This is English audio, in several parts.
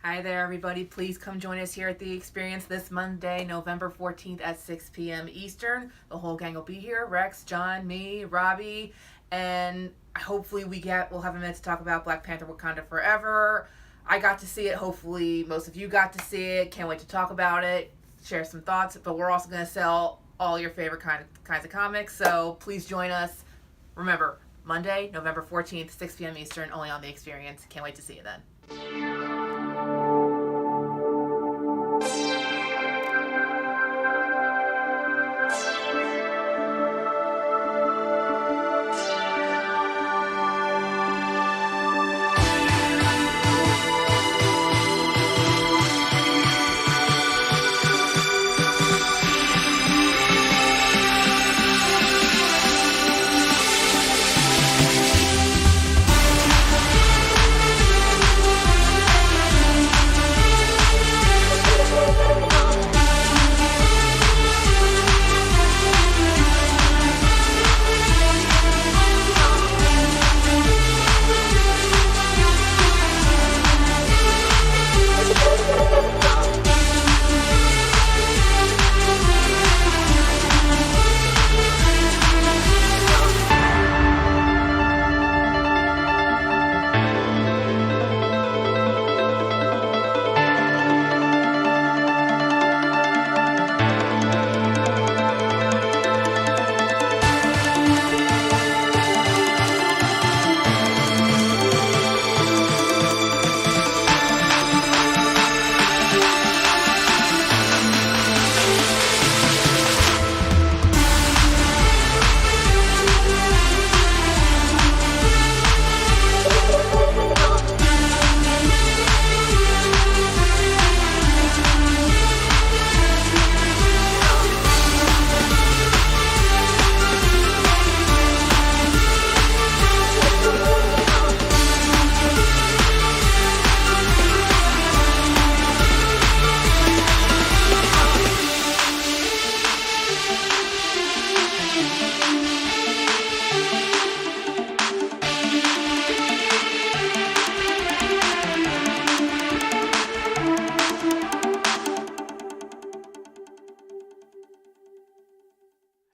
Hi there, everybody. Please come join us here at the Experience this Monday, November 14th at 6 p.m. Eastern. The whole gang will be here. Rex, John, me, Robbie, and hopefully we'll have a minute to talk about Black Panther Wakanda Forever. I got to see it. Hopefully most of you got to see it. Can't wait to talk about it, share some thoughts, but we're also going to sell all your favorite kinds of comics, so please join us. Remember, Monday, November 14th, 6 p.m. Eastern, only on The Experience. Can't wait to see you then.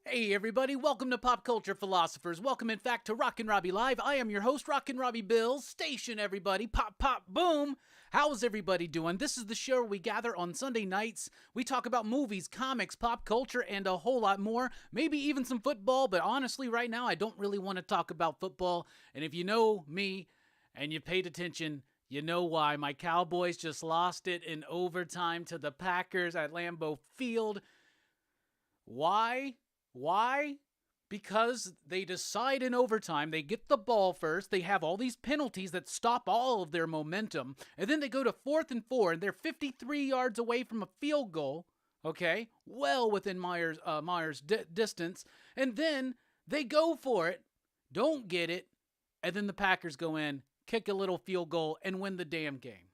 Hey everybody, welcome to Pop Culture Philosophers. Welcome in fact to Rockin Robbie Live. I am your host, Rockin Robbie Billups. Station everybody, pop, pop, boom. How's everybody doing? This is the show where we gather on Sunday nights. We talk about movies, comics, pop culture, and a whole lot more. Maybe even some football, but honestly right now I don't really want to talk about football. And if you know me and you paid attention, you know why. My Cowboys just lost it in overtime to the Packers at Lambeau Field. Why? Because they decide in overtime, they get the ball first, they have all these penalties that stop all of their momentum, and then they go to 4th and 4, and they're 53 yards away from a field goal, okay, well within Myers' distance, and then they go for it, don't get it, and then the Packers go in, kick a little field goal, and win the damn game.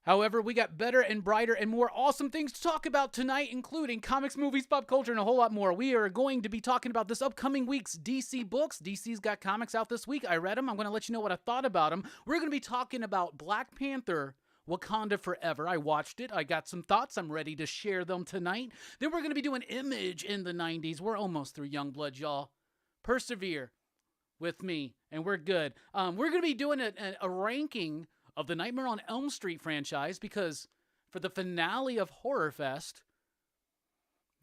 However, we got better and brighter and more awesome things to talk about tonight, including comics, movies, pop culture, and a whole lot more. We are going to be talking about this upcoming week's DC books. DC's got comics out this week. I read them. I'm going to let you know what I thought about them. We're going to be talking about Black Panther, Wakanda Forever. I watched it. I got some thoughts. I'm ready to share them tonight. Then we're going to be doing Image in the 90s. We're almost through Youngblood, y'all. Persevere with me, and we're good. We're going to be doing a ranking of the Nightmare on Elm Street franchise, because for the finale of Horror Fest,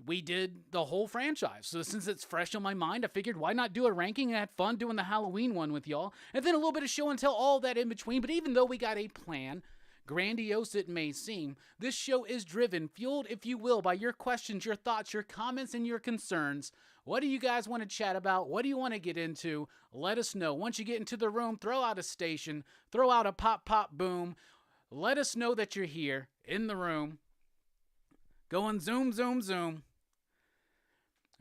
we did the whole franchise. So since it's fresh on my mind, I figured why not do a ranking and had fun doing the Halloween one with y'all. And then a little bit of show and tell, all that in between. But even though we got a plan, grandiose it may seem, this show is driven, fueled, if you will, by your questions, your thoughts, your comments, and your concerns. What do you guys want to chat about? What do you want to get into? Let us know. Once you get into the room, throw out a station, throw out a pop, pop, boom. Let us know that you're here in the room. Going zoom, zoom, zoom.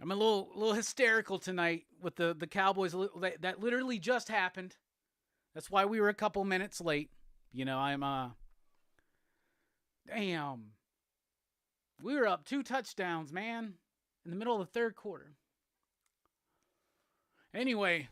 I'm a little hysterical tonight with the Cowboys. That literally just happened. That's why we were a couple minutes late. You know, damn. We were up 2 touchdowns, man, in the middle of the third quarter. Anyway,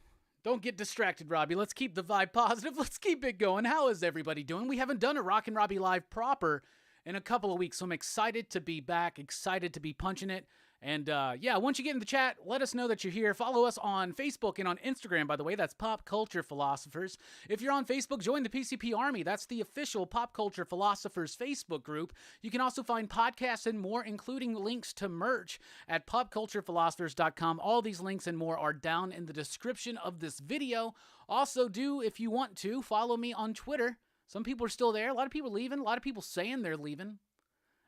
Don't get distracted, Robbie. Let's keep the vibe positive. Let's keep it going. How is everybody doing? We haven't done a Rockin' Robbie Live proper in a couple of weeks, so I'm excited to be back, excited to be punching it. And once you get in the chat, let us know that you're here. Follow us on Facebook and on Instagram, by the way. That's Pop Culture Philosophers. If you're on Facebook, join the PCP Army. That's the official Pop Culture Philosophers Facebook group. You can also find podcasts and more, including links to merch at popculturephilosophers.com. All these links and more are down in the description of this video. Also, if you want to, follow me on Twitter. Some people are still there. A lot of people leaving. A lot of people saying they're leaving.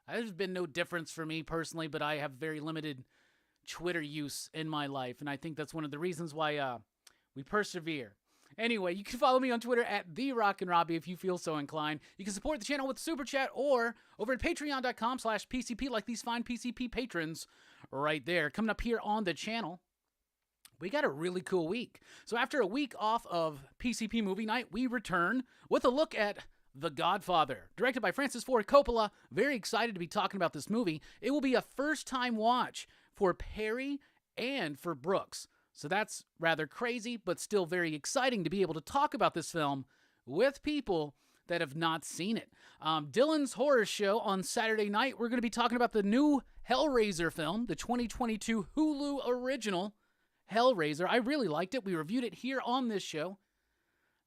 There's been no difference for me personally, but I have very limited Twitter use in my life, and I think that's one of the reasons why we persevere. Anyway, you can follow me on Twitter at @TheRockinRobbie if you feel so inclined. You can support the channel with Super Chat or over at patreon.com/PCP like these fine PCP patrons right there. Coming up here on the channel, we got a really cool week. So after a week off of PCP Movie Night, we return with a look at The Godfather, directed by Francis Ford Coppola. Very excited to be talking about this movie. It will be a first-time watch for Perry and for Brooks. So that's rather crazy, but still very exciting to be able to talk about this film with people that have not seen it. Dylan's Horror Show on Saturday night, we're going to be talking about the new Hellraiser film, the 2022 Hulu original Hellraiser. I really liked it. We reviewed it here on this show,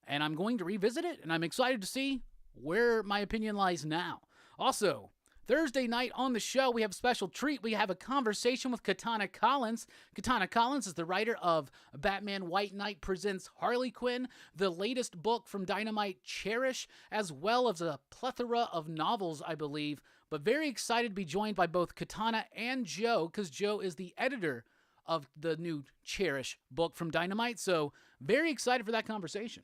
and I'm going to revisit it, and I'm excited to see where my opinion lies now. Also, Thursday night on the show, we have a special treat. We have a conversation with Katana Collins. Katana Collins is the writer of Batman White Knight Presents Harley Quinn, the latest book from Dynamite, Cherish, as well as a plethora of novels, I believe. But very excited to be joined by both Katana and Joe, because Joe is the editor of the new Cherish book from Dynamite. So very excited for that conversation.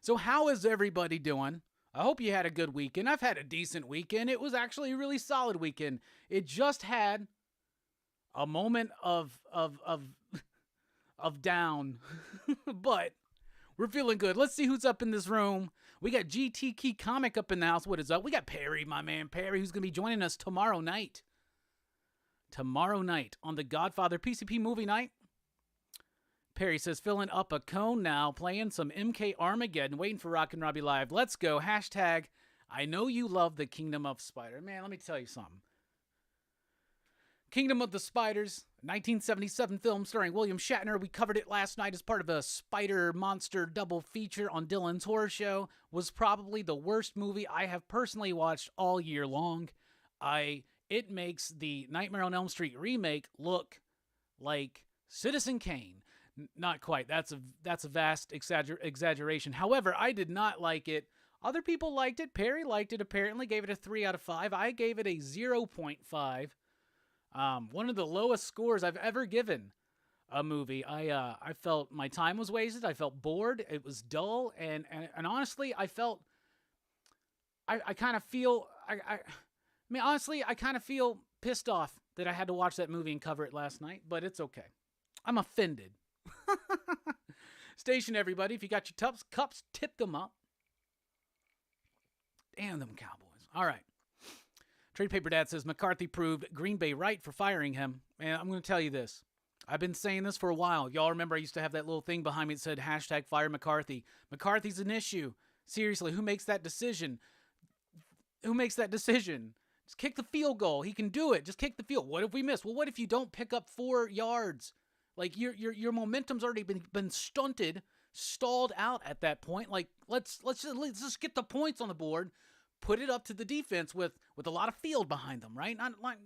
So how is everybody doing? I hope you had a good weekend. I've had a decent weekend. It was actually a really solid weekend. It just had a moment of down, but we're feeling good. Let's see who's up in this room. We got GT Key Comic up in the house. What is up? We got Perry, my man Perry, who's going to be joining us tomorrow night. Tomorrow night on the Godfather PCP Movie Night. Perry says, filling up a cone now, playing some MK Armageddon, waiting for Rockin' Robbie Live. Let's go. Hashtag, I know you love the Kingdom of Spider. Man, let me tell you something. Kingdom of the Spiders, 1977 film starring William Shatner. We covered it last night as part of a Spider Monster double feature on Dylan's Horror Show. Was probably the worst movie I have personally watched all year long. It makes the Nightmare on Elm Street remake look like Citizen Kane. Not quite. That's a vast exaggeration. However, I did not like it. Other people liked it. Perry liked it, apparently. Gave it a 3 out of 5. I gave it a 0.5. One of the lowest scores I've ever given a movie. I felt my time was wasted. I felt bored. It was dull. And honestly, I felt... I kind of feel... I mean, honestly, I kind of feel pissed off that I had to watch that movie and cover it last night. But it's okay. I'm offended. Station, everybody. If you got your cups, tip them up. Damn them Cowboys. All right. Trade Paper Dad says McCarthy proved Green Bay right for firing him. And I'm going to tell you this. I've been saying this for a while. Y'all remember I used to have that little thing behind me that said hashtag fire McCarthy. McCarthy's an issue. Seriously, who makes that decision? Who makes that decision? Just kick the field goal. He can do it. Just kick the field. What if we miss? Well, what if you don't pick up 4 yards? Like, your momentum's already been stunted, stalled out at that point. Like, let's just get the points on the board, put it up to the defense with a lot of field behind them, right? Not like,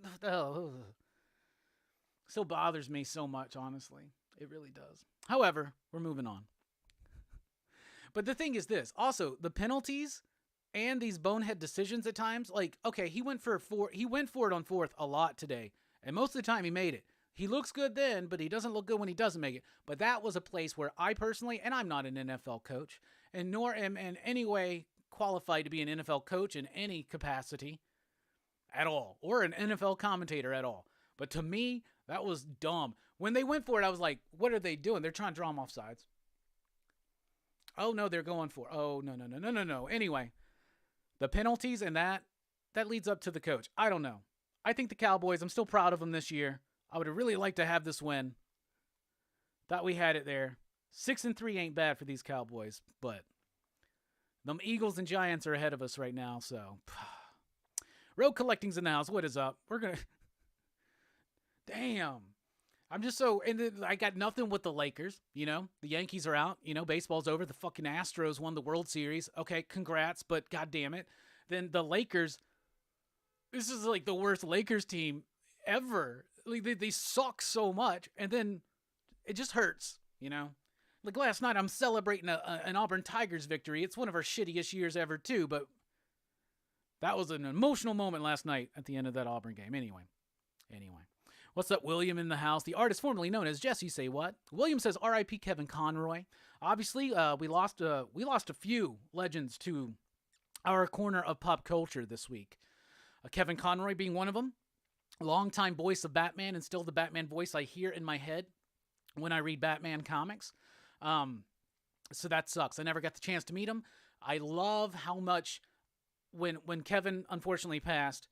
still bothers me so much, honestly. It really does. However, we're moving on. But the thing is this. Also, the penalties and these bonehead decisions at times, like, okay, he went for it on 4th a lot today, and most of the time he made it. He looks good then, but he doesn't look good when he doesn't make it. But that was a place where I personally, and I'm not an NFL coach, and nor am in any way qualified to be an NFL coach in any capacity at all, or an NFL commentator at all. But to me, that was dumb. When they went for it, I was like, what are they doing? They're trying to draw him off sides. Oh, no, they're going for it. Oh, no. Anyway, the penalties and that leads up to the coach. I don't know. I think the Cowboys, I'm still proud of them this year. I would have really liked to have this win. Thought we had it there. 6-3 ain't bad for these Cowboys, but them Eagles and Giants are ahead of us right now, so. Road Collecting's in the house. What is up? We're going to. Damn. I'm just so. And then I got nothing with the Lakers. The Yankees are out. Baseball's over. The fucking Astros won the World Series. Okay, congrats, but god damn it. Then the Lakers. This is like the worst Lakers team ever. Like they suck so much. And then it just hurts, Like last night, I'm celebrating an Auburn Tigers victory. It's one of our shittiest years ever, too, but that was an emotional moment last night at the end of that Auburn game. Anyway. What's up, William in the house? The artist formerly known as Jesse, say what? William says R.I.P. Kevin Conroy. Obviously, we lost a few legends to our corner of pop culture this week. Kevin Conroy being one of them. Longtime voice of Batman and still the Batman voice I hear in my head when I read Batman comics. So that sucks. I never got the chance to meet him. I love how much when Kevin unfortunately passed,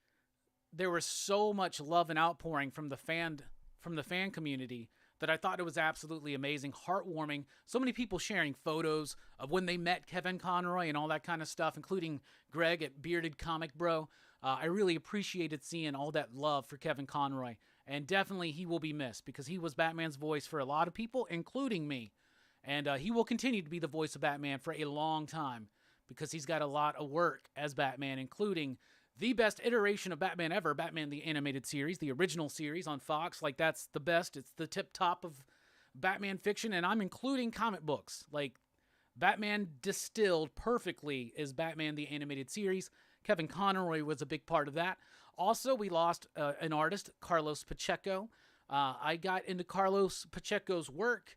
there was so much love and outpouring from the fan community that I thought it was absolutely amazing, heartwarming. So many people sharing photos of when they met Kevin Conroy and all that kind of stuff, including Greg at Bearded Comic Bro. I really appreciated seeing all that love for Kevin Conroy. And definitely he will be missed because he was Batman's voice for a lot of people, including me. And he will continue to be the voice of Batman for a long time because he's got a lot of work as Batman, including the best iteration of Batman ever, Batman the Animated Series, the original series on Fox. Like, that's the best. It's the tip top of Batman fiction, and I'm including comic books. Like, Batman distilled perfectly is Batman the Animated Series. Kevin Conroy was a big part of that. Also, we lost an artist, Carlos Pacheco. I got into Carlos Pacheco's work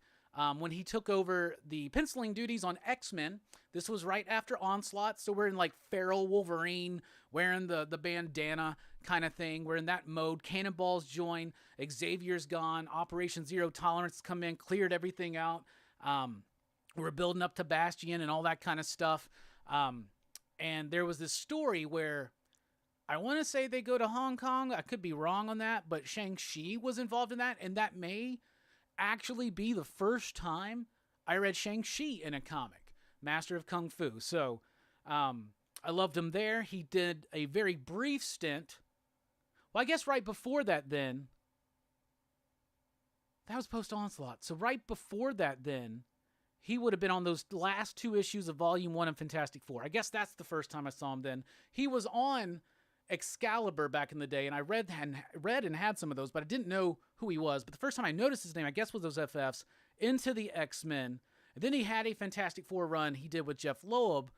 when he took over the penciling duties on X-Men. This was right after Onslaught, so we're in like feral Wolverine, wearing the bandana kind of thing. We're in that mode. Cannonballs join. Xavier's gone. Operation Zero Tolerance come in, cleared everything out. We're building up to Bastion and all that kind of stuff. And there was this story where I want to say they go to Hong Kong. I could be wrong on that, but Shang-Chi was involved in that, and that may actually be the first time I read Shang-Chi in a comic. Master of Kung Fu. So, I loved him there. He did a very brief stint. Well, I guess right before that then, that was post-Onslaught. So right before that then, he would have been on those last two issues of Volume 1 of Fantastic Four. I guess that's the first time I saw him then. He was on Excalibur back in the day, and I read and had some of those, but I didn't know who he was. But the first time I noticed his name, I guess, was those FFs, into the X-Men. And then he had a Fantastic Four run he did with Jeff Loeb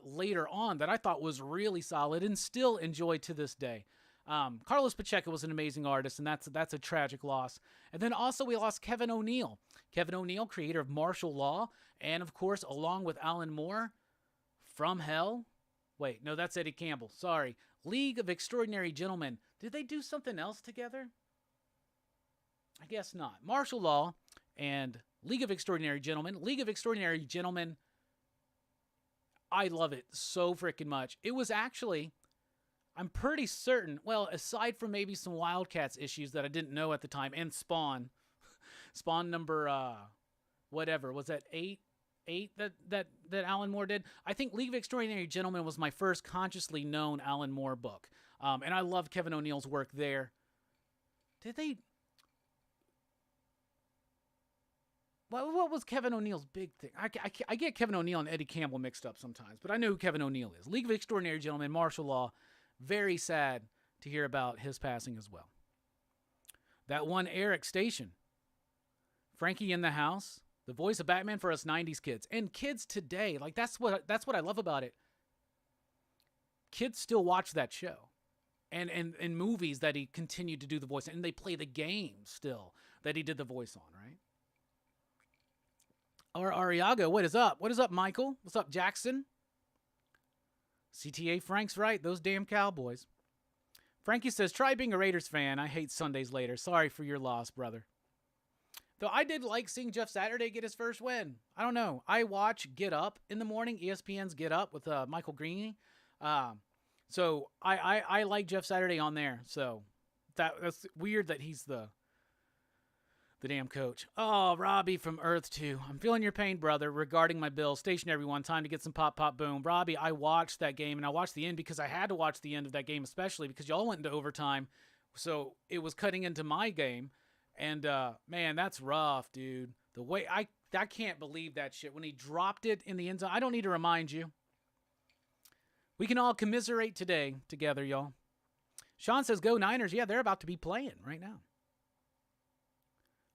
later on that I thought was really solid and still enjoy to this day. Carlos Pacheco was an amazing artist, and that's a tragic loss. And then also we lost Kevin O'Neill. Kevin O'Neill, creator of Martial Law, and of course, along with Alan Moore, From Hell. Wait, no, that's Eddie Campbell. Sorry. League of Extraordinary Gentlemen. Did they do something else together? I guess not. Martial Law and League of Extraordinary Gentlemen. League of Extraordinary Gentlemen, I love it so freaking much. It was actually, I'm pretty certain, well, aside from maybe some Wildcats issues that I didn't know at the time, and Spawn. Spawn number, whatever, was that 8 that Alan Moore did? I think League of Extraordinary Gentlemen was my first consciously known Alan Moore book. And I love Kevin O'Neill's work there. Did they... What was Kevin O'Neill's big thing? I get Kevin O'Neill and Eddie Campbell mixed up sometimes, but I know who Kevin O'Neill is. League of Extraordinary Gentlemen, Martial Law. Very sad to hear about his passing as well. That one Eric Station. Frankie in the house. The voice of Batman for us 90s kids. And kids today. Like, that's what I love about it. Kids still watch that show. And movies that he continued to do the voice. And they play the game still that he did the voice on, right? Or Ariaga, what is up? What is up, Michael? What's up, Jackson? CTA Frank's right. Those damn Cowboys. Frankie says, try being a Raiders fan. I hate Sundays later. Sorry for your loss, brother. Though I did like seeing Jeff Saturday get his first win. I don't know. I watch Get Up in the morning. ESPN's Get Up with Michael Greeny. So I like Jeff Saturday on there. So that's weird that he's the The damn coach. Oh, Robbie from Earth 2. I'm feeling your pain, brother, regarding my bill. Station everyone. Time to get some pop, pop, boom. Robbie, I watched that game, and I watched the end because I had to watch the end of that game, especially because y'all went into overtime. So it was cutting into my game. And, man, that's rough, dude. The way I can't believe that shit. When he dropped it in the end zone, I don't need to remind you. We can all commiserate today together, y'all. Sean says, go Niners. Yeah, they're about to be playing right now.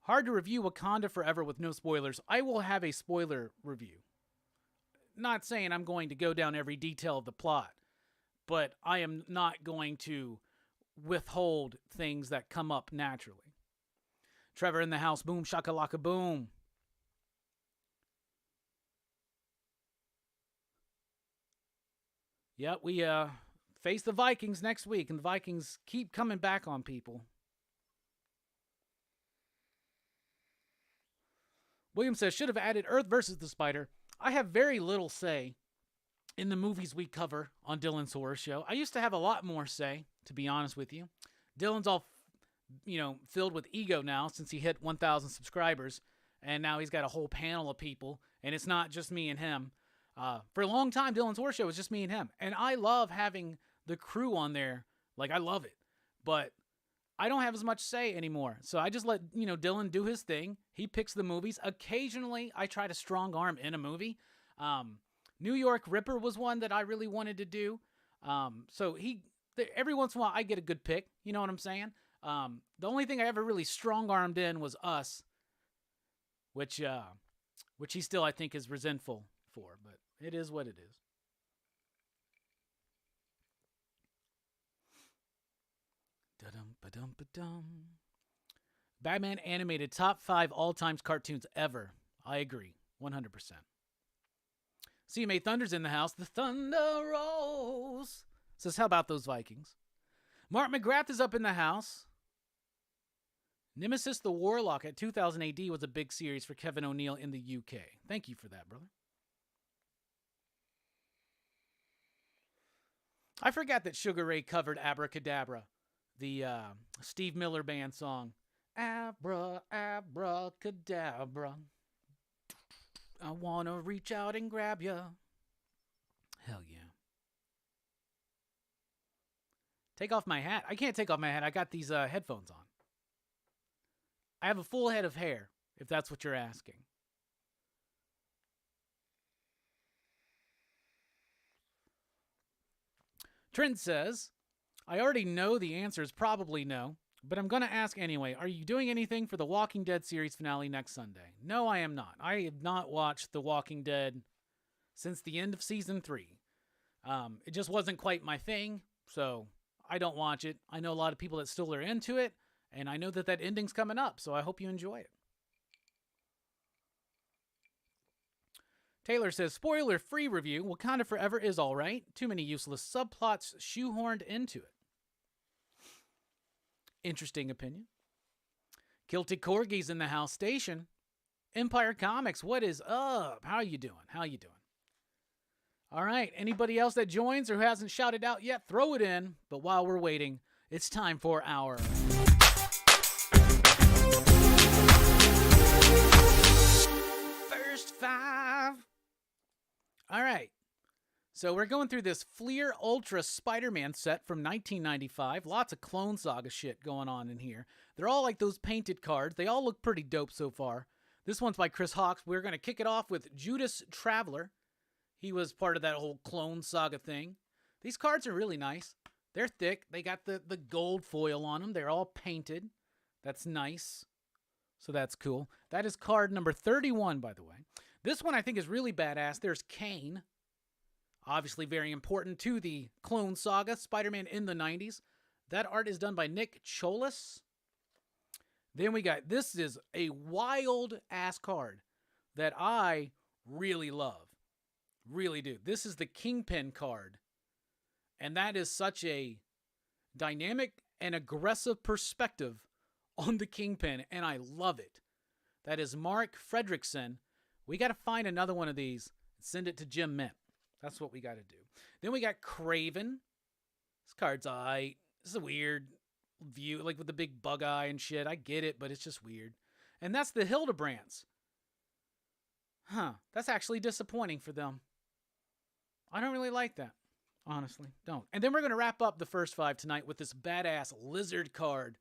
Hard to review Wakanda Forever with no spoilers. I will have a spoiler review. Not saying I'm going to go down every detail of the plot, but I am not going to withhold things that come up naturally. Trevor in the house. Boom, shakalaka, boom. Yep, we face the Vikings next week, and the Vikings keep coming back on people. William says, should have added Earth versus the Spider. I have very little say in the movies we cover on Dylan's Horror Show. I used to have a lot more say, to be honest with you. Dylan's all, filled with ego now since he hit 1,000 subscribers, and now he's got a whole panel of people, and it's not just me and him. For a long time, Dylan's Horror Show was just me and him, and I love having the crew on there. Like, I love it, but I don't have as much say anymore. So I just let, Dylan do his thing. He picks the movies. Occasionally, I try to strong arm in a movie. New York Ripper was one that I really wanted to do. So every once in a while, I get a good pick. You know what I'm saying? The only thing I ever really strong armed in was Us, which he still, I think, is resentful for, but it is what it is. Da-dum-ba-dum-ba-dum. Batman animated top 5 all-time cartoons ever. I agree, 100%. CMA Thunder's in the house. The Thunder rolls. Says, how about those Vikings? Mark McGrath is up in the house. Nemesis the Warlock at 2000 AD was a big series for Kevin O'Neill in the UK. Thank you for that, brother. I forgot that Sugar Ray covered Abracadabra, the Steve Miller Band song. Abra, abracadabra. I want to reach out and grab ya. Hell yeah. Take off my hat. I can't take off my hat. I got these headphones on. I have a full head of hair, if that's what you're asking. Trent says, I already know the answer is probably no, but I'm going to ask anyway. Are you doing anything for the Walking Dead series finale next Sunday? No, I am not. I have not watched The Walking Dead since the end of season 3. It just wasn't quite my thing, so I don't watch it. I know a lot of people that still are into it, and I know that ending's coming up, so I hope you enjoy it. Taylor says, spoiler-free review. Wakanda Forever is all right. Too many useless subplots shoehorned into it. Interesting opinion. Kilted Corgi's in the house. Station. Empire Comics, what is up? How you doing? All right, anybody else that joins or who hasn't shouted out yet, throw it in. But while we're waiting, it's time for our First 5. All right. So we're going through this Fleer Ultra Spider-Man set from 1995. Lots of Clone Saga shit going on in here. They're all like those painted cards. They all look pretty dope so far. This one's by Chris Hawks. We're going to kick it off with Judas Traveler. He was part of that whole Clone Saga thing. These cards are really nice. They're thick. They got the gold foil on them. They're all painted. That's nice. So that's cool. That is card number 31, by the way. This one I think is really badass. There's Kane. Obviously very important to the Clone Saga, Spider-Man in the 90s. That art is done by Nick Cholas. Then we got, this is a wild-ass card that I really love. Really do. This is the Kingpin card. And that is such a dynamic and aggressive perspective on the Kingpin, and I love it. That is Mark Fredrickson. We got to find another one of these and send it to Jim Mint. That's what we got to do. Then we got Craven. This card's alright. This is a weird view, like with the big bug eye and shit. I get it, but it's just weird. And that's the Hildebrands. Huh, that's actually disappointing for them. I don't really like that. Honestly, don't. And then we're going to wrap up the first 5 tonight with this badass lizard card.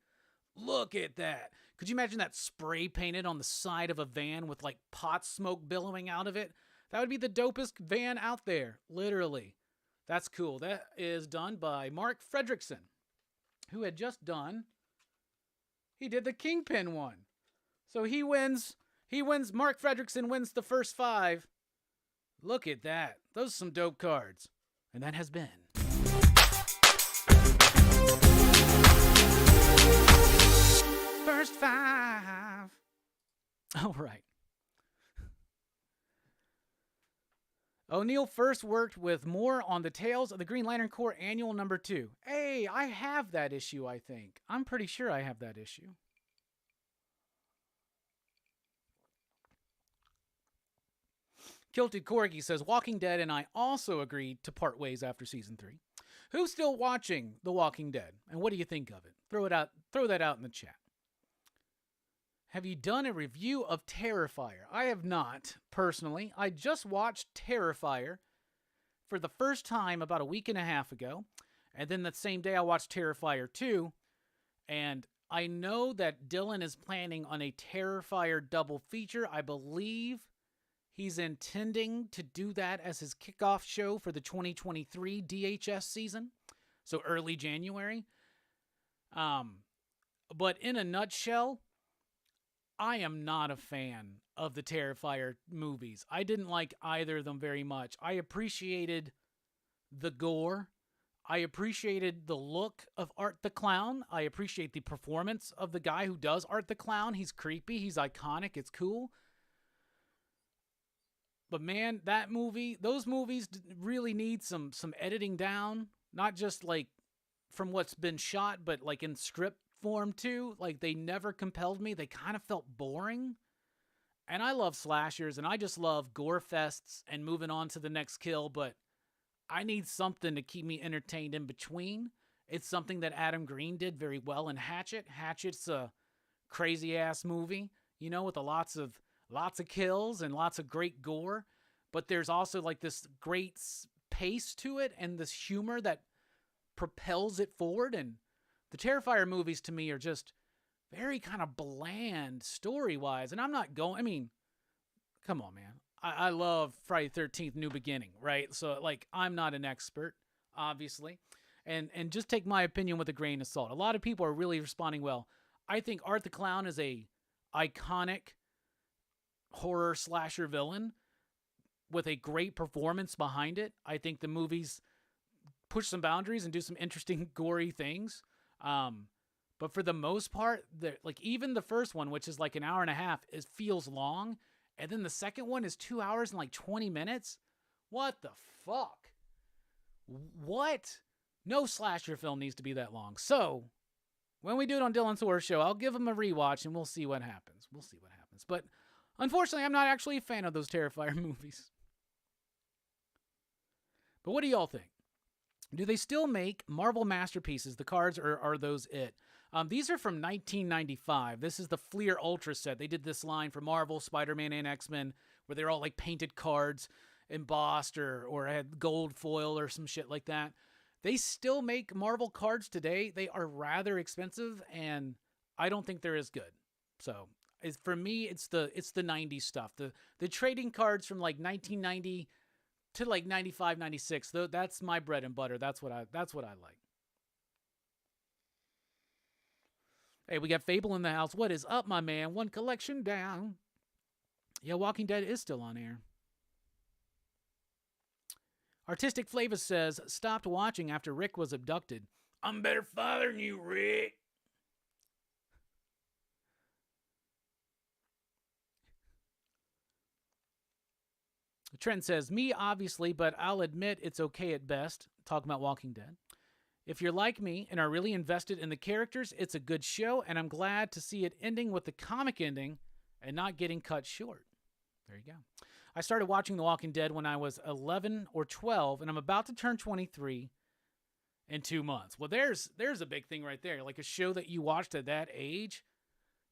Look at that. Could you imagine that spray painted on the side of a van with like pot smoke billowing out of it? That would be the dopest van out there, literally. That's cool. That is done by Mark Fredrickson, who had just done, he did the Kingpin one. So he wins, Mark Fredrickson wins the first 5. Look at that. Those are some dope cards. And that has been First 5. All right. O'Neill first worked with Moore on the Tales of the Green Lantern Corps Annual number 2. Hey, I have that issue, I think. I'm pretty sure I have that issue. Kilted Corgi says, Walking Dead and I also agreed to part ways after season 3. Who's still watching The Walking Dead? And what do you think of it? Throw that out in the chat. Have you done a review of Terrifier? I have not, personally. I just watched Terrifier for the first time about a week and a half ago. And then that same day I watched Terrifier 2. And I know that Dylan is planning on a Terrifier double feature. I believe he's intending to do that as his kickoff show for the 2023 DHS season. So early January. But in a nutshell, I am not a fan of the Terrifier movies. I didn't like either of them very much. I appreciated the gore. I appreciated the look of Art the Clown. I appreciate the performance of the guy who does Art the Clown. He's creepy. He's iconic. It's cool. But man, those movies really need some editing down. Not just like from what's been shot, but like in script form too. Like they never compelled me. They kind of felt boring. And I love slashers and I just love gore fests and moving on to the next kill, but I need something to keep me entertained in between. It's something that Adam Green did very well in Hatchet. Hatchet's a crazy ass movie, you know, with lots of kills and lots of great gore, but there's also like this great pace to it and this humor that propels it forward. And the Terrifier movies to me are just very kind of bland story-wise. And I'm not going, I mean, come on, man. I love Friday the 13th New Beginning, right? So, like, I'm not an expert, obviously. And just take my opinion with a grain of salt. A lot of people are really responding well. I think Art the Clown is a iconic horror slasher villain with a great performance behind it. I think the movies push some boundaries and do some interesting gory things. But for the most part, like even the first one, which is like an hour and a half, it feels long. And then the second one is 2 hours and like 20 minutes. What the fuck? What? No slasher film needs to be that long. So when we do it on Dylan's Horror Show, I'll give him a rewatch and we'll see what happens. But unfortunately, I'm not actually a fan of those Terrifier movies. But what do y'all think? Do they still make Marvel masterpieces, the cards, or are those it? These are from 1995. This is the Fleer Ultra set. They did this line for Marvel, Spider-Man, and X-Men, where they're all like painted cards, embossed, or had gold foil or some shit like that. They still make Marvel cards today. They are rather expensive, and I don't think they're as good. So for me, it's the 90s stuff. The trading cards from like 1990 to like 95, 96. Though that's my bread and butter. That's what I like. Hey, we got Fable in the house. What is up, my man? One collection down. Yeah, Walking Dead is still on air. Artistic Flavor says, stopped watching after Rick was abducted. I'm a better father than you, Rick. Trent says, me, obviously, but I'll admit it's okay at best. Talking about Walking Dead. If you're like me and are really invested in the characters, it's a good show, and I'm glad to see it ending with the comic ending and not getting cut short. There you go. I started watching The Walking Dead when I was 11 or 12, and I'm about to turn 23 in 2 months. Well, there's a big thing right there. Like a show that you watched at that age,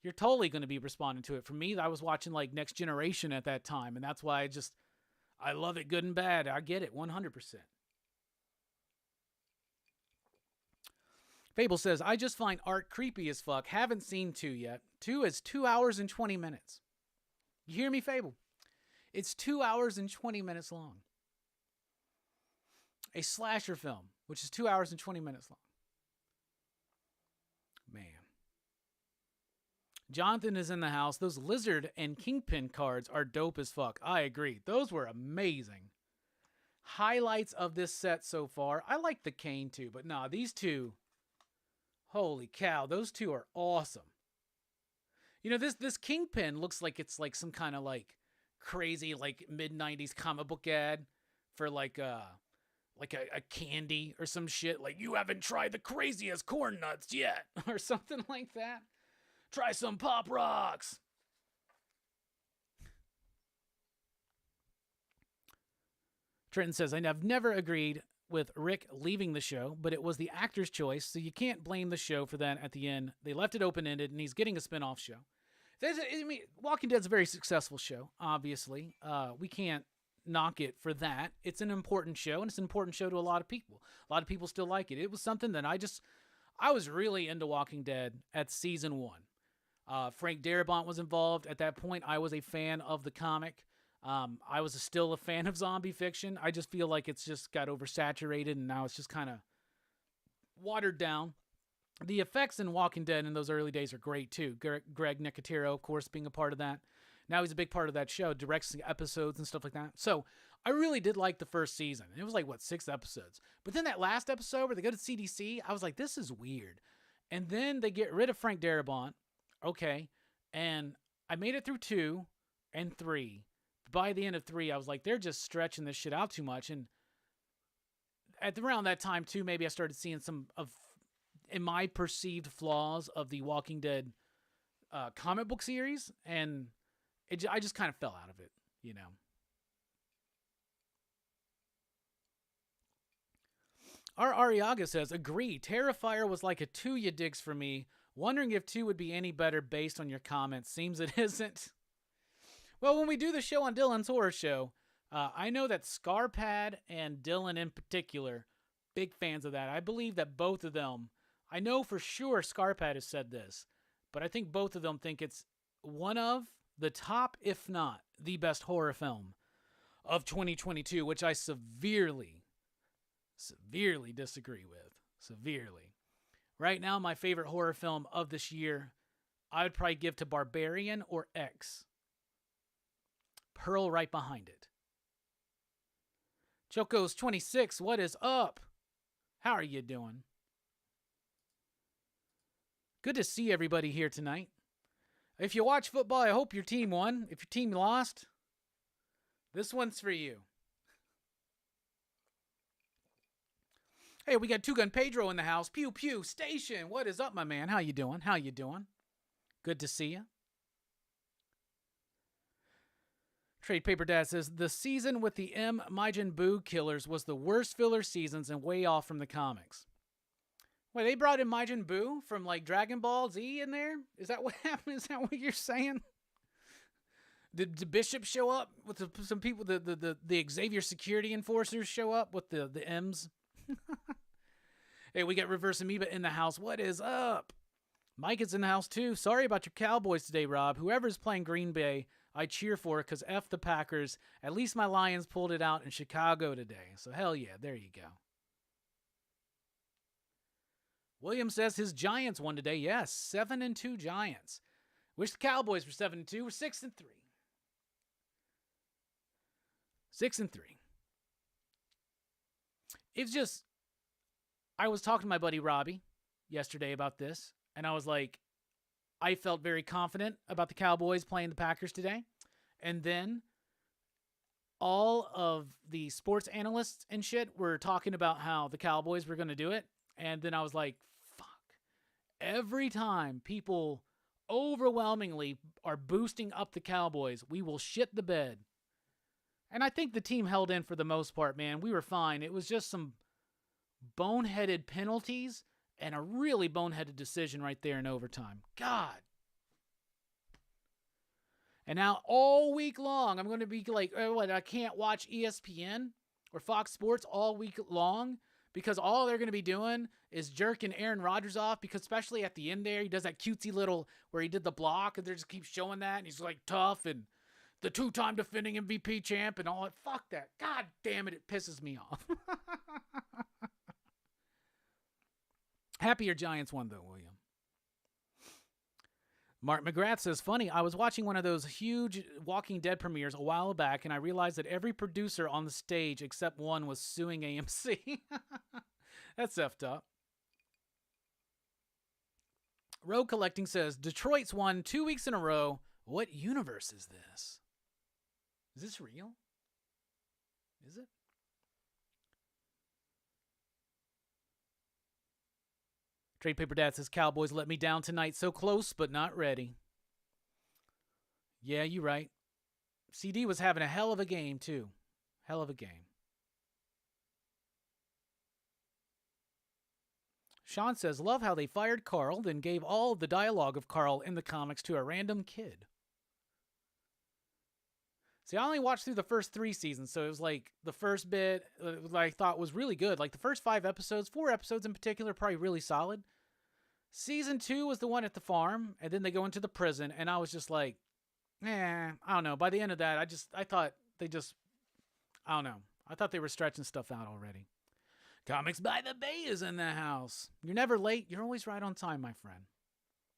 You're totally going to be responding to it. For me, I was watching like Next Generation at that time, and that's why I love it good and bad. I get it 100%. Fable says, I just find art creepy as fuck. Haven't seen 2 yet. 2 is 2 hours and 20 minutes. You hear me, Fable? It's 2 hours and 20 minutes long. A slasher film, which is 2 hours and 20 minutes long. Man. Jonathan is in the house. Those Lizard and Kingpin cards are dope as fuck. I agree. Those were amazing. Highlights of this set so far. I like the Kane too, but nah, these two, holy cow, those two are awesome. You know, this Kingpin looks like it's like some kind of like crazy like mid-90s comic book ad for like a candy or some shit. Like, you haven't tried the craziest corn nuts yet or something like that. Try some Pop Rocks. Trenton says, I've never agreed with Rick leaving the show, but it was the actor's choice, so you can't blame the show for that at the end. They left it open-ended, and he's getting a spin-off show. I mean, Walking Dead's a very successful show, obviously. We can't knock it for that. It's an important show, and it's an important show to a lot of people. A lot of people still like it. It was something that I was really into Walking Dead at season 1. Frank Darabont was involved. At that point, I was a fan of the comic. I was still a fan of zombie fiction. I just feel like it's just got oversaturated, and now it's just kind of watered down. The effects in Walking Dead in those early days are great, too. Greg Nicotero, of course, being a part of that. Now he's a big part of that show, directs episodes and stuff like that. So I really did like the first season. It was like, 6 episodes? But then that last episode where they go to CDC, I was like, this is weird. And then they get rid of Frank Darabont. Okay. And I made it through 2 and 3. By the end of 3, I was like, they're just stretching this shit out too much. And around that time, too, maybe I started seeing some of in my perceived flaws of the Walking Dead comic book series. And I just kind of fell out of it, you know. Our Ariaga says, agree. Terrifier was like a 2 you digs for me. Wondering if 2 would be any better based on your comments. Seems it isn't. Well, when we do the show on Dylan's Horror Show, I know that Scarpad and Dylan in particular, big fans of that. I believe that both of them, I know for sure Scarpad has said this, but I think both of them think it's one of the top, if not the best horror film of 2022, which I severely disagree with. Severely. Right now, my favorite horror film of this year, I would probably give to Barbarian or X. Pearl right behind it. Choco's 26, what is up? How are you doing? Good to see everybody here tonight. If you watch football, I hope your team won. If your team lost, this one's for you. Hey, we got Two Gun Pedro in the house. Pew Pew Station. What is up, my man? How you doing? How you doing? Good to see you. Trade Paper Dad says, the season with the M. Majin Buu killers was the worst filler seasons and way off from the comics. Wait, they brought in Majin Buu from like Dragon Ball Z in there? Is that what happened? Is that what you're saying? Did Bishop show up with some people? The Xavier security enforcers show up with the M's? Hey, we got Reverse Amoeba in the house. What is up? Mike is in the house too. Sorry about your Cowboys today, Rob. Whoever's playing Green Bay, I cheer for because F the Packers. At least my Lions pulled it out in Chicago today. So hell yeah, there you go. William says his Giants won today. Yes, 7-2 Giants. Wish the Cowboys were 7-2. We're 6-3. 6-3. It's just, I was talking to my buddy Robbie yesterday about this, and I was like, I felt very confident about the Cowboys playing the Packers today. And then all of the sports analysts and shit were talking about how the Cowboys were going to do it. And then I was like, fuck. Every time people overwhelmingly are boosting up the Cowboys, we will shit the bed. And I think the team held in for the most part, man. We were fine. It was just some boneheaded penalties and a really boneheaded decision right there in overtime. God And now all week long, I'm going to be like, oh, what, I can't watch ESPN or Fox Sports all week long because all they're going to be doing is jerking Aaron Rodgers off, because especially at the end there, he does that cutesy little where he did the block and they just keep showing that, and he's like tough and the 2-time defending MVP champ and all that. Fuck that. God damn it. It pisses me off. Happy your Giants won though, William. Mark McGrath says, funny, I was watching one of those huge Walking Dead premieres a while back, and I realized that every producer on the stage except one was suing AMC. That's effed up. Road Collecting says, Detroit's won 2 weeks in a row. What universe is this? Is this real? Is it? Trade Paper Dad says, Cowboys let me down tonight. So close, but not ready. Yeah, you're right. CD was having a hell of a game, too. Hell of a game. Sean says, love how they fired Carl, then gave all of the dialogue of Carl in the comics to a random kid. See, I only watched through the first 3 seasons, so it was like the first bit I thought was really good. Like the first 5 episodes, 4 episodes in particular, probably really solid. Season 2 was the one at the farm, and then they go into the prison, and I was just like, I don't know. By the end of that, I thought they just, I don't know. I thought they were stretching stuff out already. Comics by the Bay is in the house. You're never late. You're always right on time, my friend.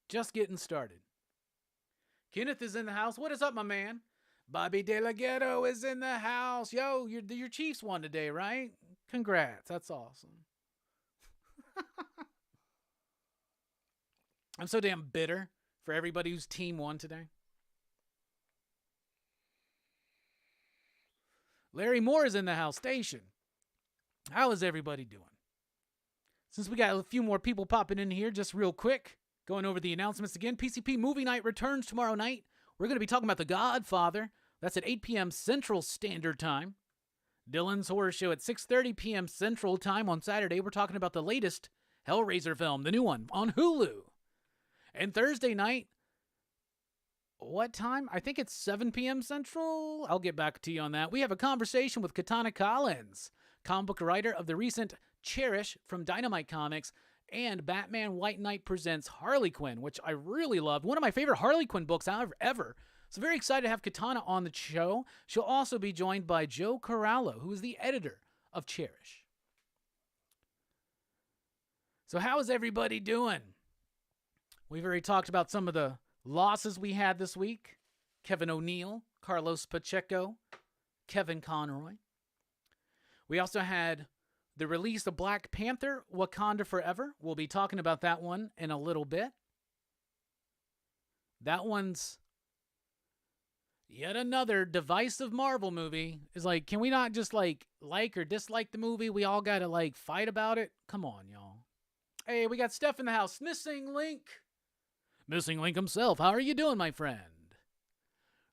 Just getting started. Kenneth is in the house. What is up, my man? Bobby De La Ghetto is in the house. Yo, your Chiefs won today, right? Congrats. That's awesome. I'm so damn bitter for everybody whose team won today. Larry Moore is in the house. Station. How is everybody doing? Since we got a few more people popping in here, just real quick, going over the announcements again. PCP Movie Night returns tomorrow night. We're going to be talking about The Godfather. That's at 8 p.m. Central Standard Time. Dylan's Horror Show at 6:30 p.m. Central Time on Saturday. We're talking about the latest Hellraiser film, the new one, on Hulu. And Thursday night, what time? I think it's 7 p.m. Central. I'll get back to you on that. We have a conversation with Katana Collins, comic book writer of the recent Cherish from Dynamite Comics, and Batman White Knight Presents Harley Quinn, which I really loved. One of my favorite Harley Quinn books ever. So very excited to have Katana on the show. She'll also be joined by Joe Corallo, who is the editor of Cherish. So how is everybody doing? We've already talked about some of the losses we had this week. Kevin O'Neill, Carlos Pacheco, Kevin Conroy. We also had the release of Black Panther, Wakanda Forever. We'll be talking about that one in a little bit. That one's yet another divisive Marvel movie. Is like, can we not just like or dislike the movie? We all gotta like fight about it? Come on, y'all. Hey, we got Steph in the house. Missing Link. Missing Link himself. How are you doing, my friend?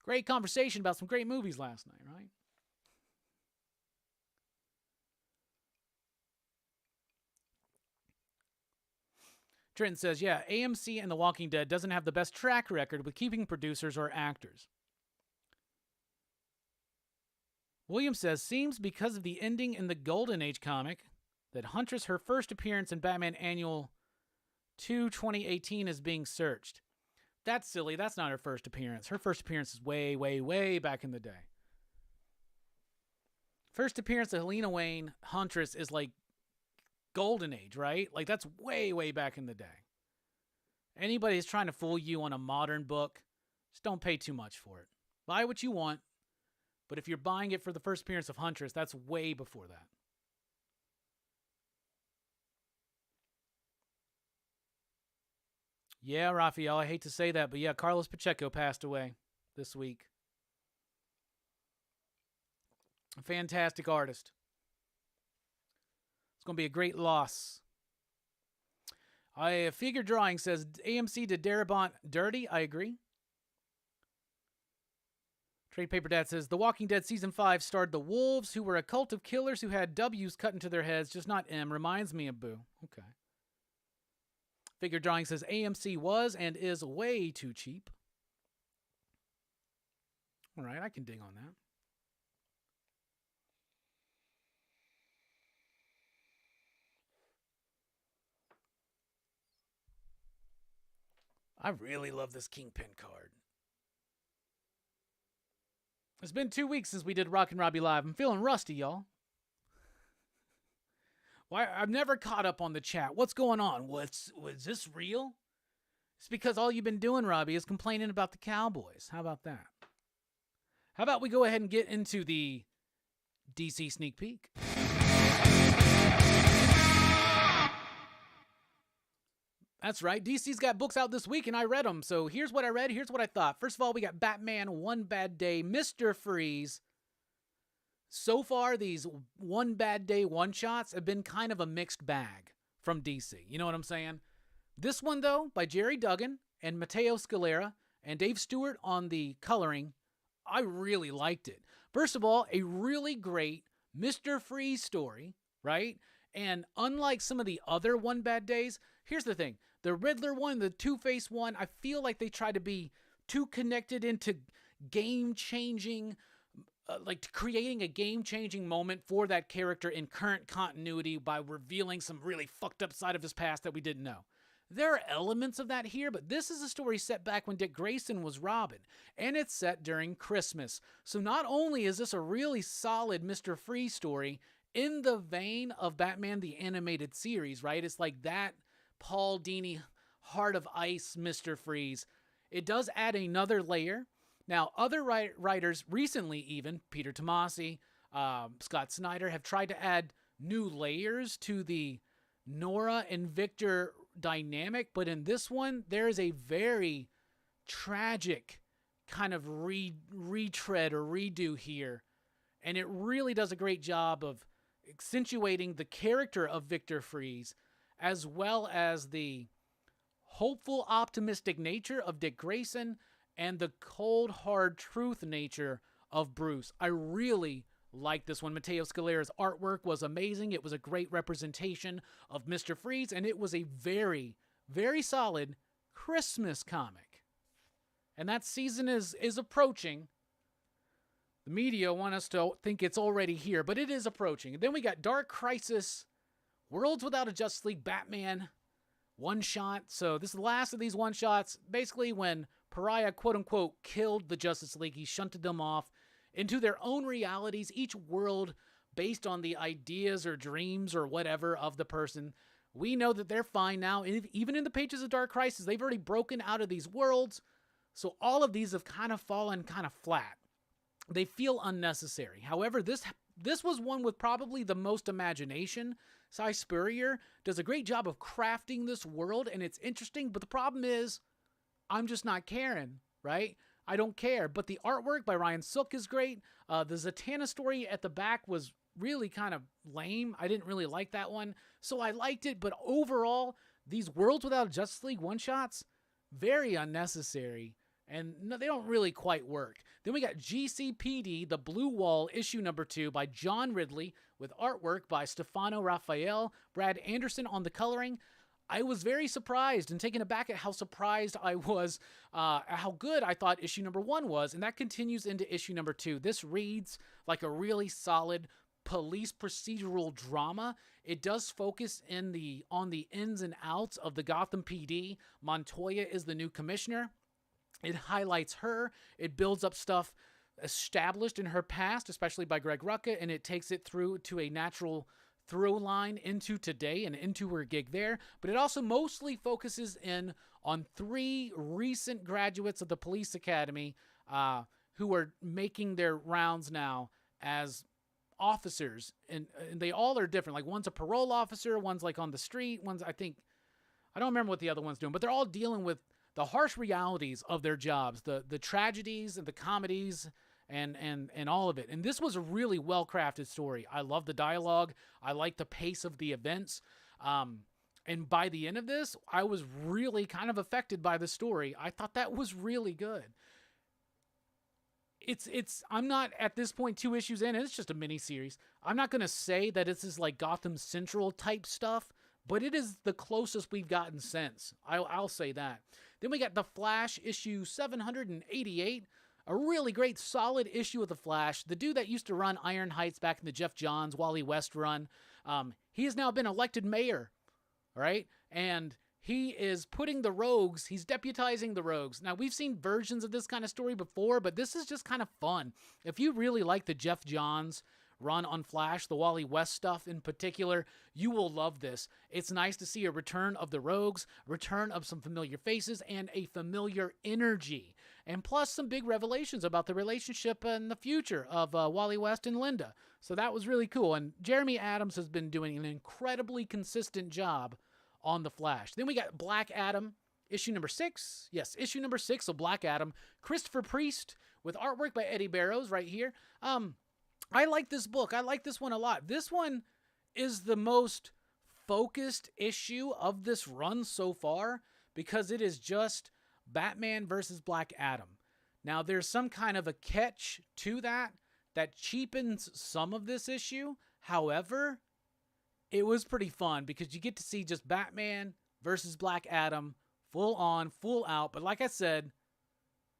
Great conversation about some great movies last night, right? Trenton says, yeah, AMC and The Walking Dead doesn't have the best track record with keeping producers or actors. William says, seems because of the ending in the Golden Age comic that Huntress, her first appearance in Batman Annual 2 2018 is being searched. That's silly. That's not her first appearance. Her first appearance is way, way, way back in the day. First appearance of Helena Wayne, Huntress, is like Golden Age, right? Like that's way, way back in the day. Anybody who's trying to fool you on a modern book, just don't pay too much for it. Buy what you want, but if you're buying it for the first appearance of Huntress, that's way before that. Yeah, Raphael, I hate to say that, but yeah, Carlos Pacheco passed away this week. A fantastic artist. It's going to be a great loss. Figure Drawing says, AMC did Darabont dirty. I agree. Trade Paper Dad says, The Walking Dead Season 5 starred the Wolves, who were a cult of killers who had W's cut into their heads, just not M. Reminds me of Boo. Okay. Figure Drawing says AMC was and is way too cheap. All right, I can dig on that. I really love this Kingpin card. It's been 2 weeks since we did Rockin Robbie Live. I'm feeling rusty, y'all. Why? I've never caught up on the chat. What's going on? Was this real? It's because all you've been doing, Robbie, is complaining about the Cowboys. How about that? How about we go ahead and get into the DC sneak peek? That's right. DC's got books out this week, and I read them. So here's what I read. Here's what I thought. First of all, we got Batman, One Bad Day, Mr. Freeze. So far, these One Bad Day one-shots have been kind of a mixed bag from DC. You know what I'm saying? This one, though, by Jerry Duggan and Matteo Scalera and Dave Stewart on the coloring, I really liked it. First of all, a really great Mr. Freeze story, right? And unlike some of the other One Bad Days, here's the thing. The Riddler one, the Two-Face one, I feel like they try to be too connected into game-changing, like creating a game-changing moment for that character in current continuity by revealing some really fucked up side of his past that we didn't know. There are elements of that here, but this is a story set back when Dick Grayson was Robin, and it's set during Christmas. So not only is this a really solid Mr. Freeze story in the vein of Batman the Animated Series, right? It's like that Paul Dini Heart of Ice Mr. Freeze. It does add another layer. Now, other writers recently even, Peter Tomasi, Scott Snyder, have tried to add new layers to the Nora and Victor dynamic, but in this one, there is a very tragic kind of retread or redo here, and it really does a great job of accentuating the character of Victor Freeze, as well as the hopeful, optimistic nature of Dick Grayson and the cold, hard truth nature of Bruce. I really like this one. Matteo Scalera's artwork was amazing. It was a great representation of Mr. Freeze, and it was a very, very solid Christmas comic. And that season is approaching. The media want us to think it's already here, but it is approaching. And then we got Dark Crisis, Worlds Without a Justice League, Batman, one-shot. So this is the last of these one-shots. Basically, when Pariah, quote-unquote, killed the Justice League, he shunted them off into their own realities, each world based on the ideas or dreams or whatever of the person. We know that they're fine now. Even in the pages of Dark Crisis, they've already broken out of these worlds. So all of these have kind of fallen kind of flat. They feel unnecessary. However, this was one with probably the most imagination. Cy Spurrier does a great job of crafting this world, and it's interesting, but the problem is I'm just not caring, right? I don't care. But the artwork by Ryan Silk is great. The Zatanna story at the back was really kind of lame. I didn't really like that one. So I liked it, but overall, these Worlds Without Justice League one-shots, very unnecessary. And no, they don't really quite work. Then we got GCPD, The Blue Wall, issue number 2 by John Ridley with artwork by Stefano Raphael, Brad Anderson on the coloring. I was very surprised and taken aback at how surprised I was how good I thought issue number 1 was, and that continues into issue number 2. This reads like a really solid police procedural drama. It does focus on the ins and outs of the Gotham PD. Montoya is the new commissioner. It highlights her. It builds up stuff established in her past, especially by Greg Rucka, and it takes it through to a natural through line into today and into her gig there. But it also mostly focuses in on 3 recent graduates of the police academy who are making their rounds now as officers, and they all are different. Like, one's a parole officer, one's like on the street, one's, I don't remember what the other one's doing, but they're all dealing with the harsh realities of their jobs, the tragedies and the comedies and all of it. And this was a really well-crafted story. I love the dialogue. I like the pace of the events. And by the end of this, I was really kind of affected by the story. I thought that was really good. I'm not at this point 2 issues in, and it's just a mini series. I'm not going to say that this is like Gotham Central type stuff, but it is the closest we've gotten since. I'll say that. Then we got The Flash issue 788. a really great, solid issue of The Flash. The dude that used to run Iron Heights back in the Jeff Johns, Wally West run, he has now been elected mayor, right? And he is putting the rogues, he's deputizing the rogues. Now, we've seen versions of this kind of story before, but this is just kind of fun. If you really like the Jeff Johns run on Flash, the Wally West stuff in particular, you will love this. It's nice to see a return of the rogues, return of some familiar faces, and a familiar energy. And plus some big revelations about the relationship and the future of Wally West and Linda. So that was really cool. And Jeremy Adams has been doing an incredibly consistent job on the Flash. Then we got Black Adam, issue number 6. Yes, issue number 6 of Black Adam. Christopher Priest with artwork by Eddie Barrows right here. I like this book. I like this one a lot. This one is the most focused issue of this run so far because it is just Batman versus Black Adam. Now, there's some kind of a catch to that cheapens some of this issue. However, it was pretty fun because you get to see just Batman versus Black Adam full on, full out. But like I said,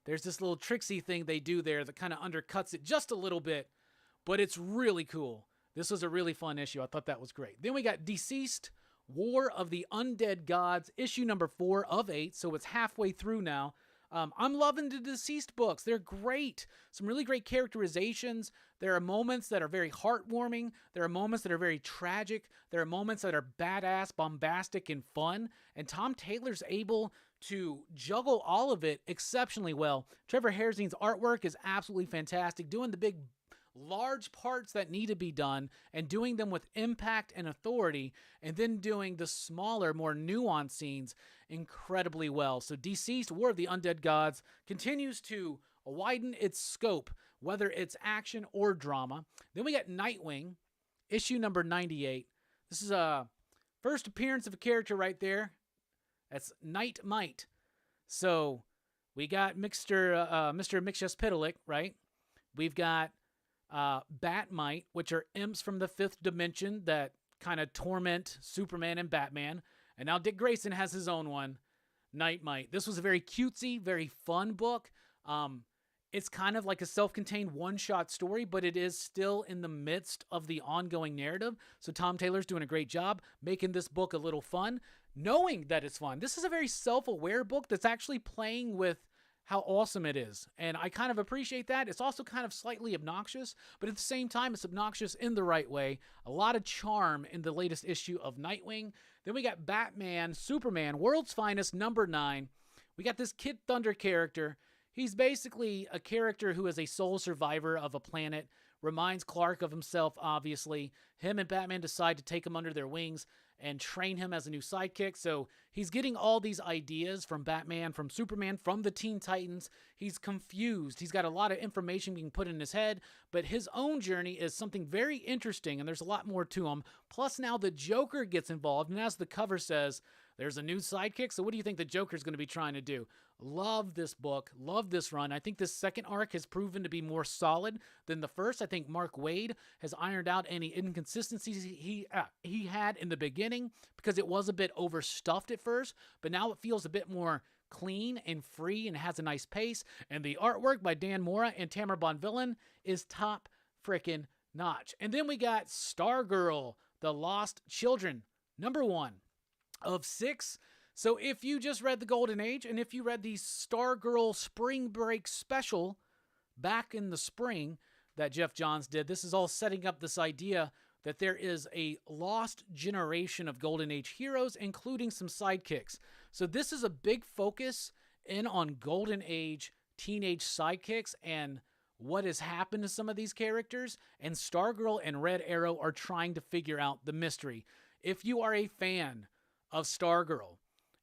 there's this little tricksy thing they do there that kind of undercuts it just a little bit. But it's really cool. This was a really fun issue. I thought that was great. Then we got Deceased, War of the Undead Gods, issue number 4 of 8. So it's halfway through now. I'm loving the Deceased books. They're great. Some really great characterizations. There are moments that are very heartwarming. There are moments that are very tragic. There are moments that are badass, bombastic, and fun. And Tom Taylor's able to juggle all of it exceptionally well. Trevor Hairsne's artwork is absolutely fantastic, doing the big large parts that need to be done and doing them with impact and authority, and then doing the smaller, more nuanced scenes incredibly well. So Deceased, War of the Undead Gods continues to widen its scope, whether it's action or drama. Then we got Nightwing, issue number 98. This is a first appearance of a character right there. That's Night Might. So we got Mr. Mixtuspitalik, right? We've got Batmite, which are imps from the 5th dimension that kind of torment Superman and Batman. And now Dick Grayson has his own one, Nightmite. This was a very cutesy, very fun book. It's kind of like a self-contained one-shot story, but it is still in the midst of the ongoing narrative. So Tom Taylor's doing a great job making this book a little fun, knowing that it's fun. This is a very self-aware book that's actually playing with how awesome it is. And I kind of appreciate that. It's also kind of slightly obnoxious, but at the same time, it's obnoxious in the right way. A lot of charm in the latest issue of Nightwing. Then we got Batman, Superman, World's Finest, number 9. We got this Kid Thunder character. He's basically a character who is a sole survivor of a planet. Reminds Clark of himself, obviously. Him and Batman decide to take him under their wings and train him as a new sidekick. So he's getting all these ideas from Batman, from Superman, from the Teen Titans. He's confused. He's got a lot of information being put in his head, but his own journey is something very interesting, and there's a lot more to him. Plus now the Joker gets involved, and as the cover says, there's a new sidekick. So what do you think the Joker's going to be trying to do? Love this book. Love this run. I think this second arc has proven to be more solid than the first. I think Mark Waid has ironed out any inconsistencies he had in the beginning because it was a bit overstuffed at first, but now it feels a bit more clean and free and has a nice pace. And the artwork by Dan Mora and Tamara Bonvillain is top freaking notch. And then we got Stargirl, The Lost Children, number 1 of 6. So if you just read the Golden Age, and if you read the Stargirl Spring Break special back in the spring that Jeff Johns did, this is all setting up this idea that there is a lost generation of Golden Age heroes, including some sidekicks. So this is a big focus in on Golden Age teenage sidekicks and what has happened to some of these characters, and Stargirl and Red Arrow are trying to figure out the mystery. If you are a fan of Stargirl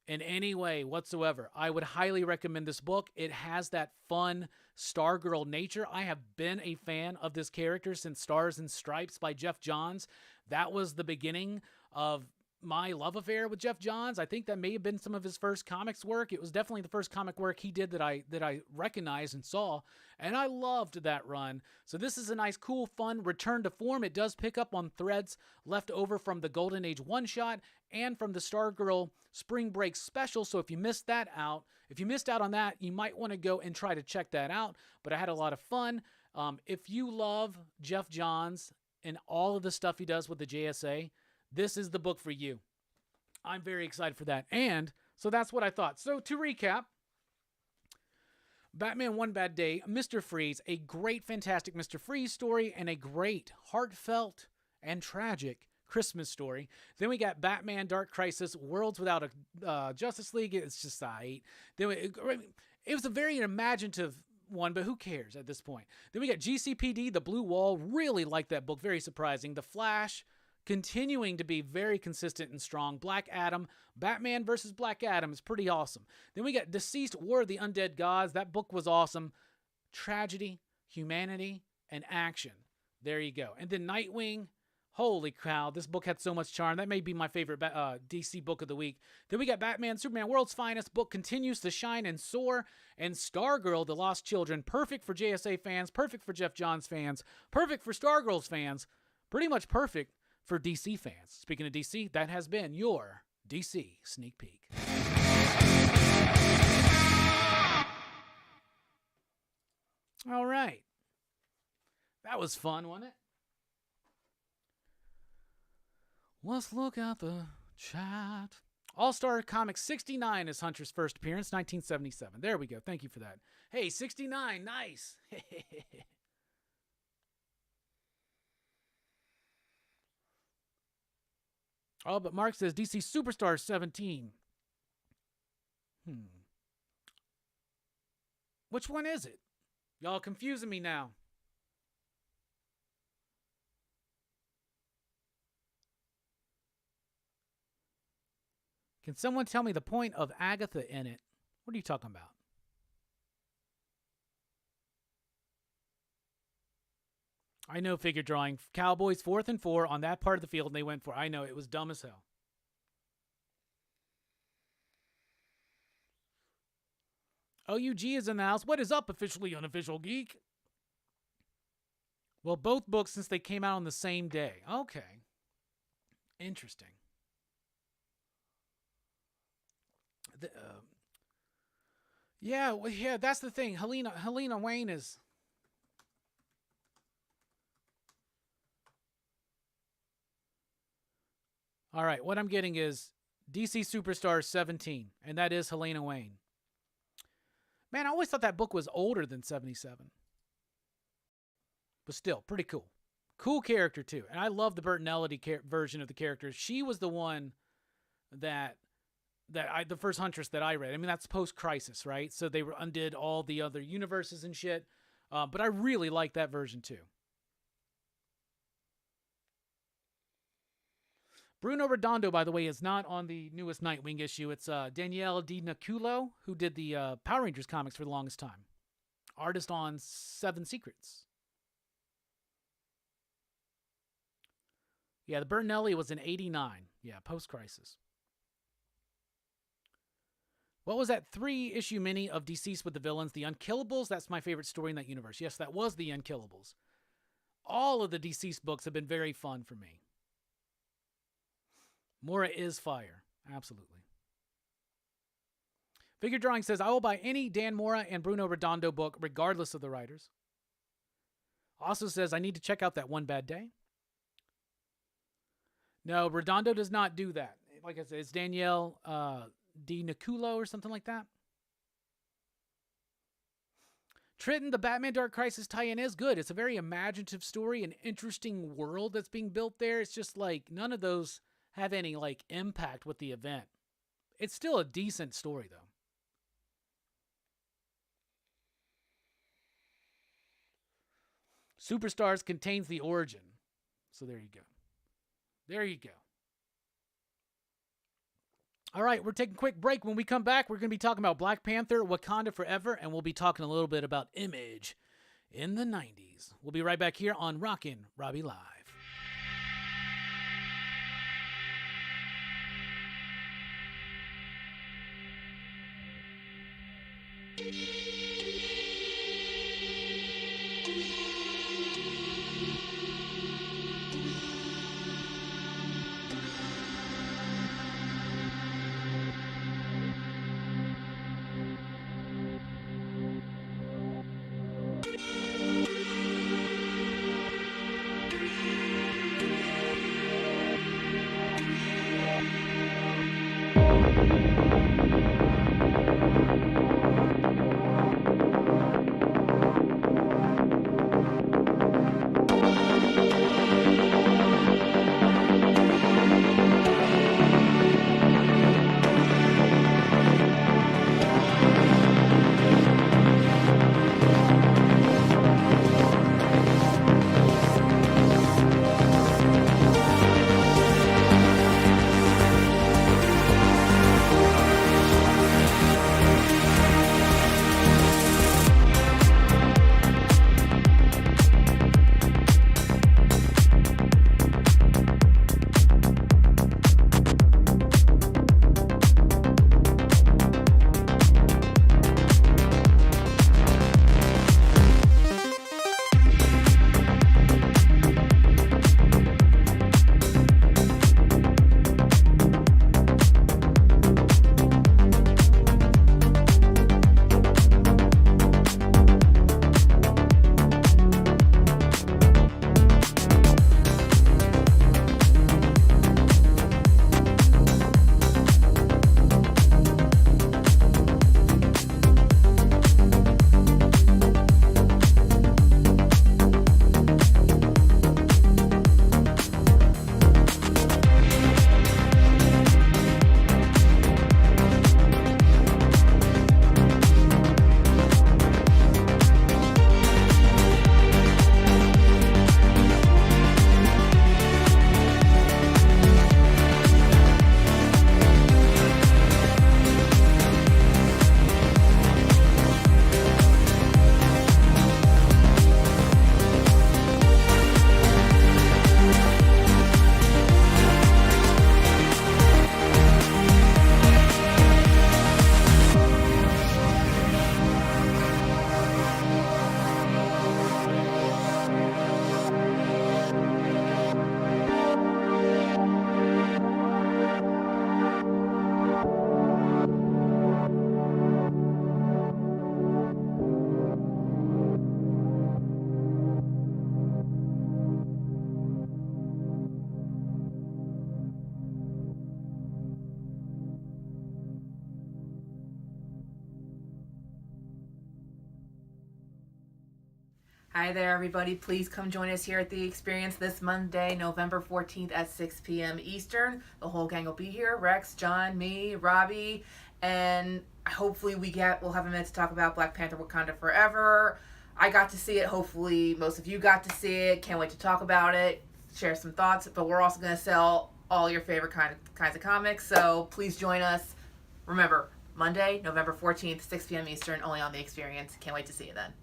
in any way whatsoever, I would highly recommend this book. It has that fun Stargirl nature. I have been a fan of this character since Stars and Stripes by Jeff Johns. That was the beginning of my love affair with Jeff Johns. I think that may have been some of his first comics work. It was definitely the first comic work he did that I recognized and saw, and I loved that run. So this is a nice, cool, fun return to form. It does pick up on threads left over from the Golden Age one-shot and from the Stargirl Spring Break special. So if you missed out on that, you might want to go and try to check that out. But I had a lot of fun. If you love Jeff Johns and all of the stuff he does with the JSA, this is the book for you. I'm very excited for that. And so that's what I thought. So to recap, Batman One Bad Day, Mr. Freeze, a great, fantastic Mr. Freeze story, and a great, heartfelt, and tragic Christmas story. Then we got Batman Dark Crisis, Worlds Without a Justice League. It's just it was a very imaginative one, but who cares at this point? Then we got GCPD, The Blue Wall. Really like that book. Very surprising. The Flash, continuing to be very consistent and strong. Black Adam, Batman versus Black Adam is pretty awesome. Then we got Deceased, War of the Undead Gods. That book was awesome. Tragedy, humanity, and action. There you go. And then Nightwing. Holy cow, this book had so much charm. That may be my favorite DC book of the week. Then we got Batman, Superman, World's Finest. Book continues to shine and soar. And Stargirl, The Lost Children. Perfect for JSA fans. Perfect for Jeff Johns fans. Perfect for Stargirl's fans. Pretty much perfect for DC fans. Speaking of DC, that has been your DC Sneak Peek. All right. That was fun, wasn't it? Let's look at the chat. All-Star Comics 69 is Hunter's first appearance, 1977. There we go. Thank you for that. Hey, 69. Nice. Oh, but Mark says DC Superstar 17. Which one is it? Y'all confusing me now. Can someone tell me the point of Agatha in it? What are you talking about? I know figure drawing. Cowboys 4th and 4 on that part of the field, and they went for it. I know, it was dumb as hell. OUG is in the house. What is up, officially unofficial geek? Well, both books since they came out on the same day. Okay. Interesting. Yeah, that's the thing. Helena Wayne is... All right, what I'm getting is DC Superstar 17, and that is Helena Wayne. Man, I always thought that book was older than 77. But still, pretty cool. Cool character, too. And I love the Bertinelli version of the character. She was the one the first Huntress that I read. I mean, that's post-Crisis, right? So they undid all the other universes and shit. But I really like that version, too. Bruno Redondo, by the way, is not on the newest Nightwing issue. It's Danielle Di Naculo, who did the Power Rangers comics for the longest time. Artist on Seven Secrets. Yeah, the Bertinelli was in 89. Yeah, post-Crisis. What was that 3-issue mini of Deceased with the Villains? The Unkillables? That's my favorite story in that universe. Yes, that was the Unkillables. All of the Deceased books have been very fun for me. Mora is fire. Absolutely. Figure Drawing says, I will buy any Dan Mora and Bruno Redondo book, regardless of the writers. Also says, I need to check out that One Bad Day. No, Redondo does not do that. Like I said, it's Danielle Di Naculo or something like that. Triton, the Batman Dark Crisis tie-in is good. It's a very imaginative story, an interesting world that's being built there. It's just like none of those have any like impact with the event. It's still a decent story though. Superstars contains the origin. So there you go. There you go. All right, we're taking a quick break. When we come back, we're going to be talking about Black Panther, Wakanda Forever, and we'll be talking a little bit about Image in the 90s. We'll be right back here on Rockin' Robbie Live. Hi there, everybody. Please come join us here at the experience this Monday, November 14th at 6 p.m. Eastern. The whole gang will be here. Rex, John, me, Robbie, and hopefully we'll have a minute to talk about Black Panther Wakanda Forever. I got to see it. Hopefully most of you got to see it. Can't wait to talk about it, share some thoughts, but we're also going to sell all your favorite kinds of comics, so please join us. Remember, Monday, November 14th, 6 p.m. Eastern, only on The Experience. Can't wait to see you then.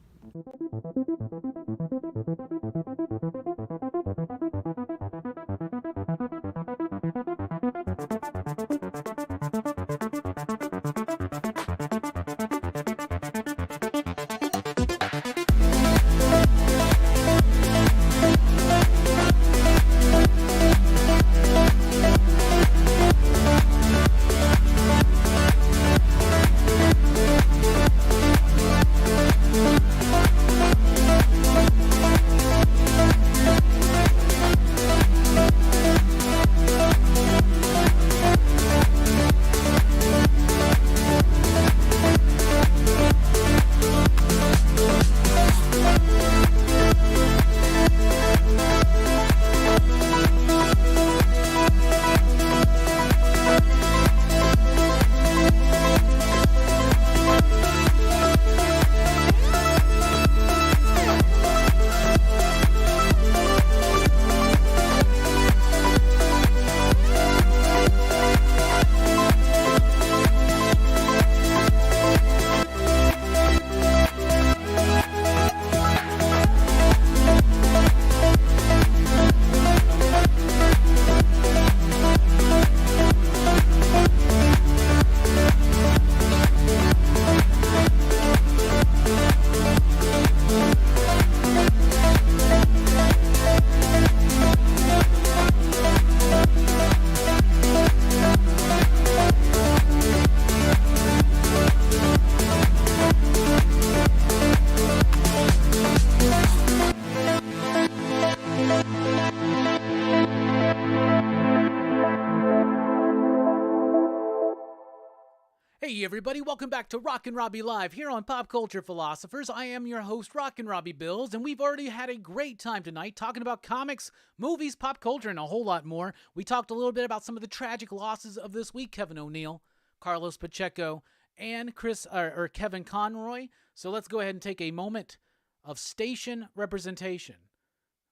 Hey everybody, welcome back to Rockin Robbie Live here on Pop Culture Philosophers. I am your host, Rockin Robbie Billups, and we've already had a great time tonight talking about comics, movies, pop culture, and a whole lot more. We talked a little bit about some of the tragic losses of this week: Kevin O'Neill, Carlos Pacheco, and Kevin Conroy. So let's go ahead and take a moment of station representation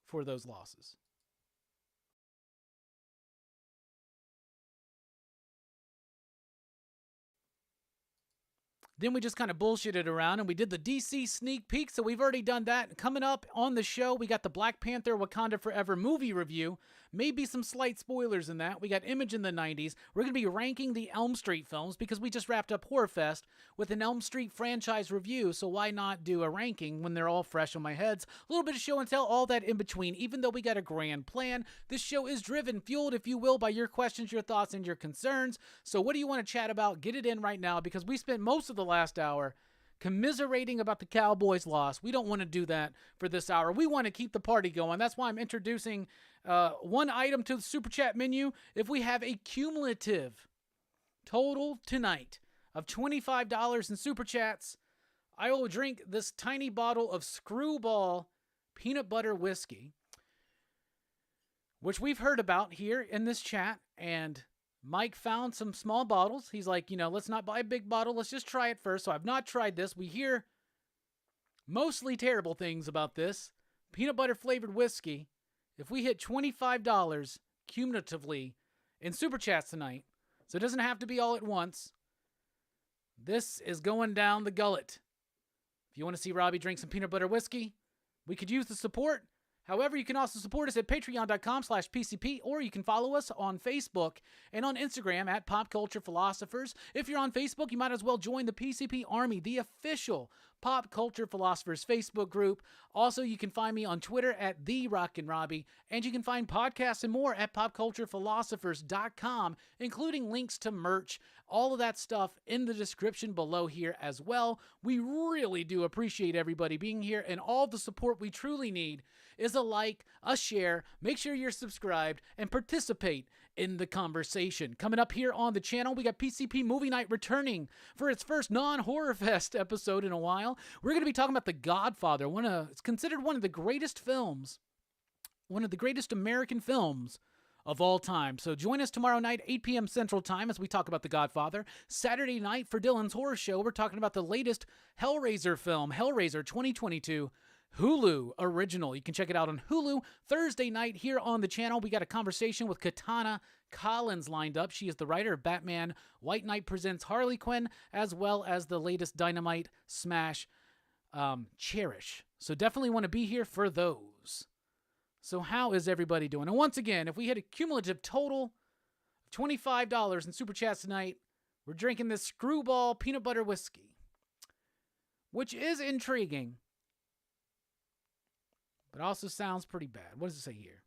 for those losses. Then we just kind of bullshitted around and we did the DC sneak peek, so we've already done that. Coming up on the show, we got the Black Panther Wakanda Forever movie review. Maybe some slight spoilers in that. We got Image in the 90s. We're going to be ranking the Elm Street films because we just wrapped up Horror Fest with an Elm Street franchise review, so why not do a ranking when they're all fresh on my heads? A little bit of show and tell, all that in between. Even though we got a grand plan, this show is driven, fueled, if you will, by your questions, your thoughts, and your concerns. So what do you want to chat about? Get it in right now, because we spent most of the last hour commiserating about the Cowboys' loss. We don't want to do that for this hour. We want to keep the party going. That's why I'm introducing one item to the Super Chat menu. If we have a cumulative total tonight of $25 in Super Chats, I will drink this tiny bottle of Screwball peanut butter whiskey, which we've heard about here in this chat, and Mike found some small bottles. He's like, let's not buy a big bottle. Let's just try it first. So I've not tried this. We hear mostly terrible things about this. Peanut butter flavored whiskey. If we hit $25 cumulatively in Super Chats tonight, so it doesn't have to be all at once, this is going down the gullet. If you want to see Robbie drink some peanut butter whiskey, we could use the support. However, you can also support us at patreon.com/PCP, or you can follow us on Facebook and on Instagram at Pop Culture Philosophers. If you're on Facebook, you might as well join the PCP Army, the official Pop Culture Philosophers Facebook group. Also, you can find me on Twitter at The Rockin Robbie, and you can find podcasts and more at popculturephilosophers.com, including links to merch, all of that stuff in the description below here as well. We really do appreciate everybody being here, and all the support we truly need is a like, a share, make sure you're subscribed, and participate in the conversation. Coming up here on the channel, we got PCP Movie Night returning for its first non-Horror Fest episode in a while. We're going to be talking about The Godfather. It's considered one of the greatest films, one of the greatest American films of all time. So join us tomorrow night, 8 p.m. Central Time, as we talk about The Godfather. Saturday night for Dylan's Horror Show, we're talking about the latest Hellraiser film, Hellraiser 2022, Hulu original. You can check it out on Hulu. Thursday night here on the channel, we got a conversation with Katana Collins lined up. She is the writer of Batman White Knight Presents Harley Quinn, as well as the latest Dynamite Smash Cherish. So definitely want to be here for those. So how is everybody doing? And once again, if we hit a cumulative total of $25 in Super Chats tonight, we're drinking this Screwball peanut butter whiskey, which is intriguing, but also sounds pretty bad. What does it say here?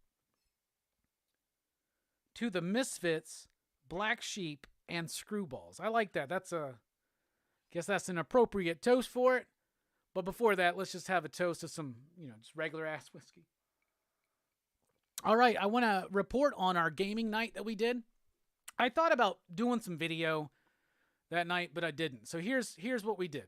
To the Misfits, Black Sheep, and Screwballs. I like that. Guess that's an appropriate toast for it. But before that, let's just have a toast of some, just regular ass whiskey. All right, I want to report on our gaming night that we did. I thought about doing some video that night, but I didn't. So here's what we did.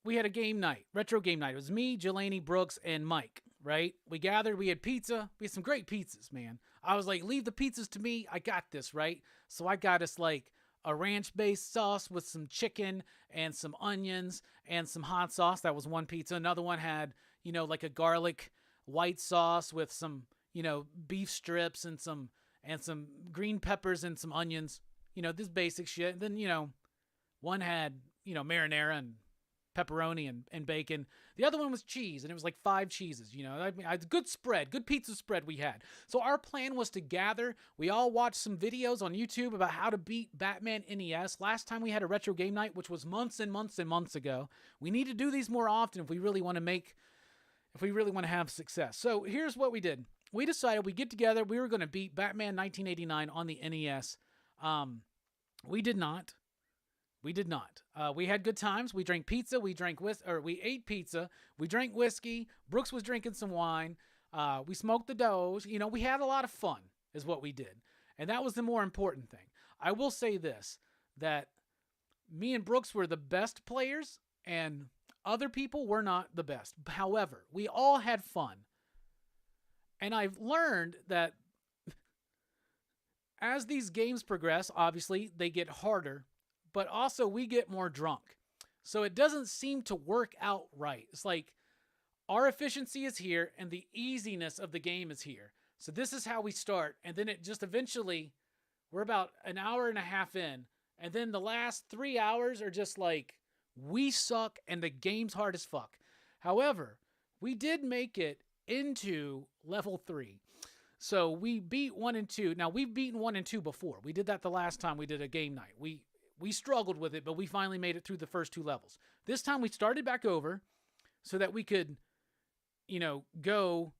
We had a game night, retro game night. It was me, Jelani, Brooks, and Mike, right? We gathered, we had pizza. We had some great pizzas, man. I was like, leave the pizzas to me. I got this, right? So I got us like a ranch-based sauce with some chicken and some onions and some hot sauce. That was one pizza. Another one had, like a garlic white sauce with some, beef strips and some green peppers and some onions. This basic shit. And then, one had, marinara and pepperoni and bacon. The other one was cheese, and it was like 5 cheeses. Good spread, good pizza spread we had. So our plan was to gather. We all watched some videos on YouTube about how to beat Batman NES. Last time we had a retro game night, which was months and months and months ago. We need to do these more often if we really want to have success. So here's what we did. We decided we get together. We were going to beat Batman 1989 on the NES. We did not. We had good times. We drank pizza. We ate pizza. We drank whiskey. Brooks was drinking some wine. We smoked the doge. We had a lot of fun is what we did. And that was the more important thing. I will say this, that me and Brooks were the best players and other people were not the best. However, we all had fun. And I've learned that as these games progress, obviously they get harder, but also we get more drunk. So it doesn't seem to work out right. It's like our efficiency is here and the easiness of the game is here. So this is how we start. And then it just eventually, we're about an hour and a half in. And then the last 3 hours are just like, we suck and the game's hard as fuck. However, we did make it into level 3. So we beat 1 and 2. Now, we've beaten 1 and 2 before. We did that the last time we did a game night. We struggled with it, but we finally made it through the first 2 levels. This time we started back over so that we could, go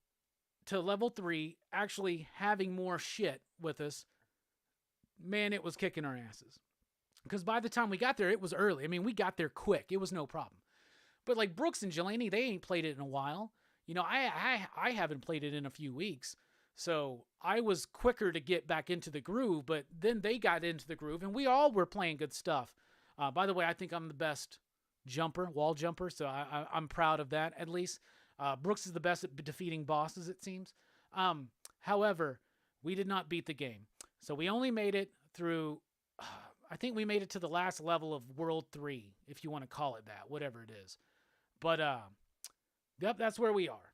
to level 3, actually having more shit with us. Man, it was kicking our asses. Because by the time we got there, it was early. I mean, we got there quick. It was no problem. But like Brooks and Jelani, they ain't played it in a while. I haven't played it in a few weeks. So I was quicker to get back into the groove, but then they got into the groove, and we all were playing good stuff. By the way, I think I'm the best wall jumper, so I'm proud of that, at least. Brooks is the best at defeating bosses, it seems. However, we did not beat the game. So we only made it through, I think we made it to the last level of World 3, if you want to call it that, whatever it is. But, yep, that's where we are.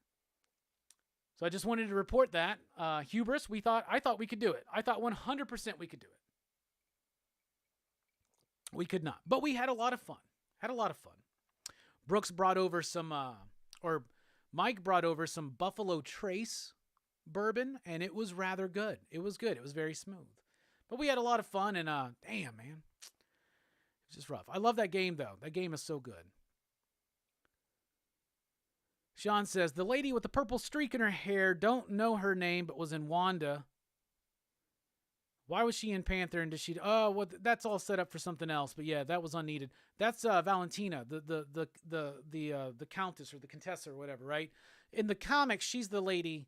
So I just wanted to report that. Hubris, I thought we could do it. I thought 100% we could do it. We could not. But we had a lot of fun. Brooks brought over Mike brought over some Buffalo Trace bourbon, and it was rather good. It was good. It was very smooth. But we had a lot of fun, and damn, man. It's just rough. I love that game, though. That game is so good. Sean says, the lady with the purple streak in her hair, don't know her name, but was in Wanda. Why was she in Panther? And that's all set up for something else. But yeah, that was unneeded. That's Valentina, the countess or the contessa or whatever, right? In the comics, she's the lady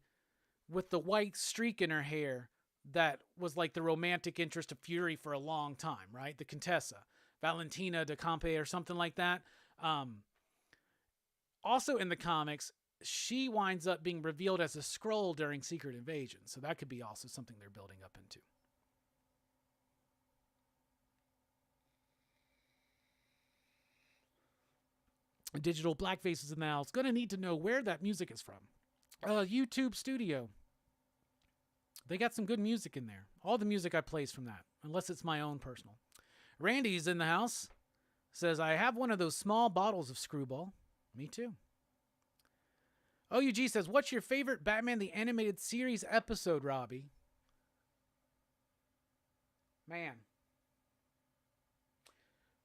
with the white streak in her hair that was like the romantic interest of Fury for a long time, right? The contessa, Valentina de Campe or something like that. Also in the comics, she winds up being revealed as a Skrull during Secret Invasion. So that could be also something they're building up into. Digital Blackface is in the house. Gonna need to know where that music is from. YouTube Studio. They got some good music in there. All the music I play is from that, unless it's my own personal. Randy's in the house. Says, I have one of those small bottles of Screwball. Me too. OUG says, what's your favorite Batman the Animated Series episode, Robbie? Man.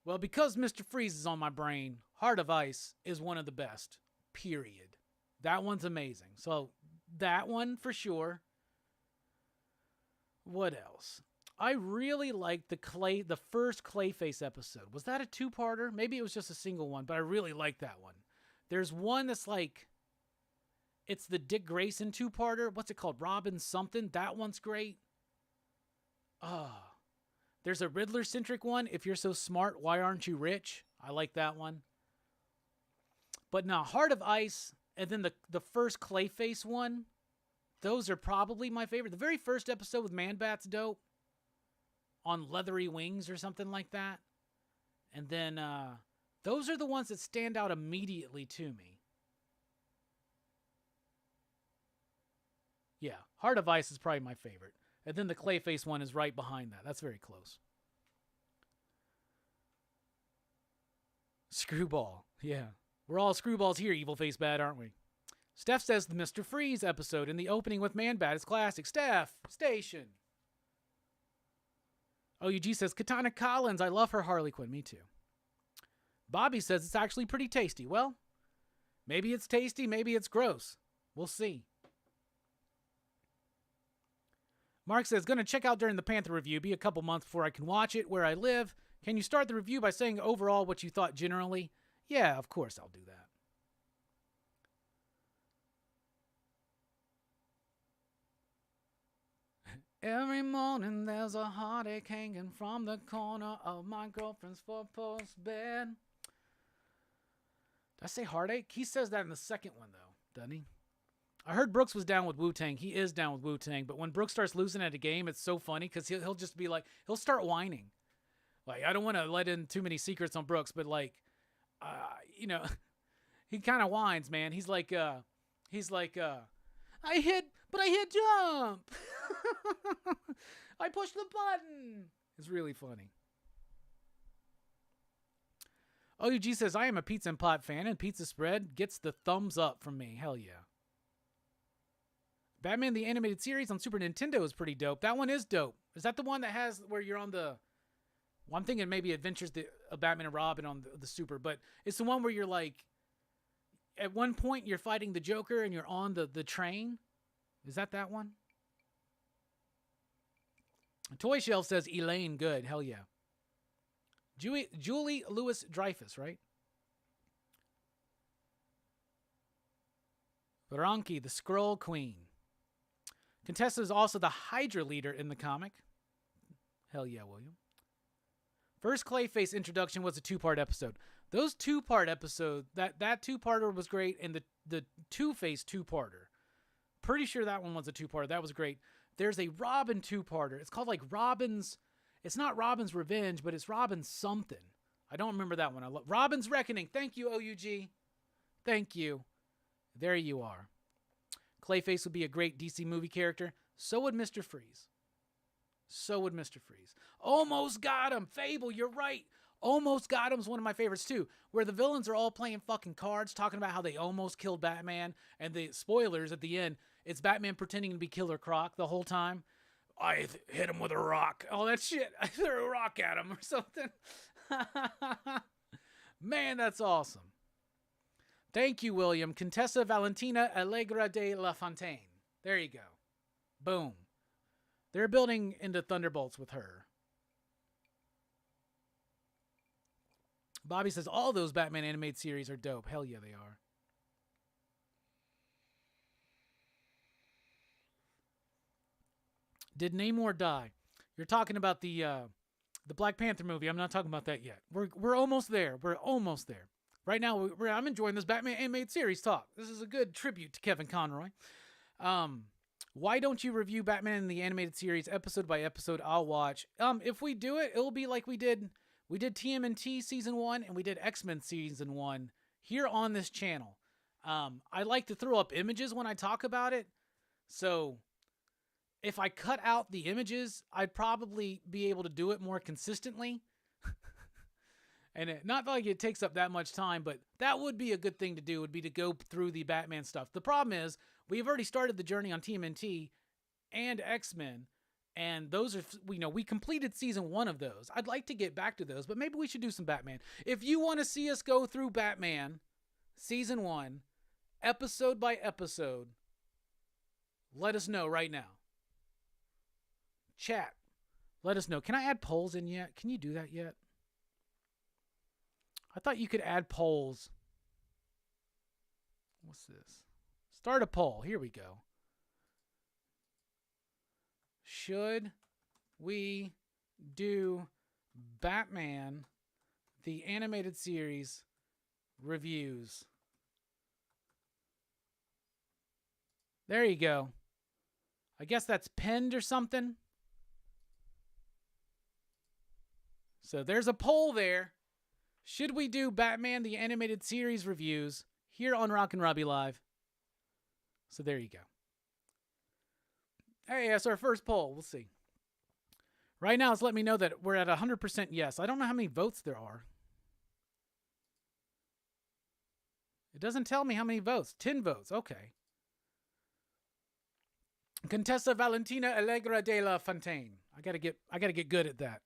Well, because Mr. Freeze is on my brain, Heart of Ice is one of the best. Period. That one's amazing. So, that one for sure. What else? I really liked the first Clayface episode. Was that a 2-parter? Maybe it was just a single one, but I really liked that one. There's one that's like, it's the Dick Grayson 2-parter. What's it called? Robin something. That one's great. There's a Riddler-centric one. If you're so smart, why aren't you rich? I like that one. But now, Heart of Ice, and then the first Clayface one, those are probably my favorite. The very first episode with Man-Bat's dope. On Leathery Wings or something like that. And then those are the ones that stand out immediately to me. Yeah, Heart of Ice is probably my favorite. And then the Clayface one is right behind that. That's very close. Screwball. Yeah. We're all screwballs here, Evil Face Bad, aren't we? Steph says the Mr. Freeze episode in the opening with Man-Bat is classic. Steph, station. OUG says, Katana Collins, I love her Harley Quinn. Me too. Bobby says it's actually pretty tasty. Well, maybe it's tasty, maybe it's gross. We'll see. Mark says, going to check out during the Panther review. Be a couple months before I can watch it where I live. Can you start the review by saying overall what you thought generally? Yeah, of course I'll do that. Every morning there's a heartache hanging from the corner of my girlfriend's four-post bed. Did I say heartache? He says that in the second one, though, doesn't he? I heard Brooks was down with Wu-Tang. He is down with Wu-Tang, but when Brooks starts losing at a game, it's so funny because he'll just be like, he'll start whining. Like, I don't want to let in too many secrets on Brooks, but like, you know, he kind of whines, man. He's like, I hit jump. I pushed the button. It's really funny. OUG says, I am a Pizza and Pot fan, and Pizza Spread gets the thumbs up from me. Hell yeah. Batman the Animated Series on Super Nintendo is pretty dope. That one is dope. Is that the one that has where you're on the... Well, I'm thinking maybe Adventures of Batman and Robin on the Super, but it's the one where you're like... At one point, you're fighting the Joker and you're on the train. Is that one? Toy Shelf says, Elaine, good. Hell yeah. Julie Louis-Dreyfus, right? Varanki, the Skrull Queen. Contessa is also the Hydra leader in the comic. Hell yeah, William. First Clayface introduction was a 2-part episode. Those 2-part episodes, that 2-parter was great, and the Two-Face 2-parter. Pretty sure that one was a 2-parter. That was great. There's a Robin 2-parter. It's called like Robin's... It's not Robin's Revenge, but it's Robin's something. I don't remember that one. Robin's Reckoning. Thank you, OUG. Thank you. There you are. Clayface would be a great DC movie character. So would Mr. Freeze. Almost got him. Fable, you're right. Almost got him's one of my favorites too, where the villains are all playing fucking cards, talking about how they almost killed Batman, and the spoilers at the end, it's Batman pretending to be Killer Croc the whole time. I hit him with a rock. Oh, that shit. I threw a rock at him or something. Man, that's awesome. Thank you, William. Contessa Valentina Allegra de la Fontaine. There you go. Boom. They're building into Thunderbolts with her. Bobby says all those Batman animated series are dope. Hell yeah, they are. Did Namor die? You're talking about the Black Panther movie. I'm not talking about that yet. We're almost there. Right now, I'm enjoying this Batman animated series talk. This is a good tribute to Kevin Conroy. Why don't you review Batman in the animated series episode by episode? I'll watch. If we do it, it'll be like we did TMNT season 1 and we did X-Men season 1 here on this channel. I like to throw up images when I talk about it. So if I cut out the images, I'd probably be able to do it more consistently. And not like it takes up that much time, but that would be a good thing to do, would be to go through the Batman stuff. The problem is, we've already started the journey on TMNT and X-Men, and those are, we completed season 1 of those. I'd like to get back to those, but maybe we should do some Batman. If you want to see us go through Batman season 1, episode by episode, let us know right now. Chat, let us know. Can I add polls in yet? Can you do that yet? I thought you could add polls. What's this? Start a poll. Here we go. Should we do Batman, the animated series reviews? There you go. I guess that's pinned or something. So there's a poll there. Should we do Batman the Animated Series reviews here on Rockin Robbie Live? So there you go. Hey, that's our first poll. We'll see. Right now, it's letting me know that we're at 100% yes. I don't know how many votes there are. It doesn't tell me how many votes. 10 votes. Okay. Contessa Valentina Allegra de la Fontaine. I gotta get good at that.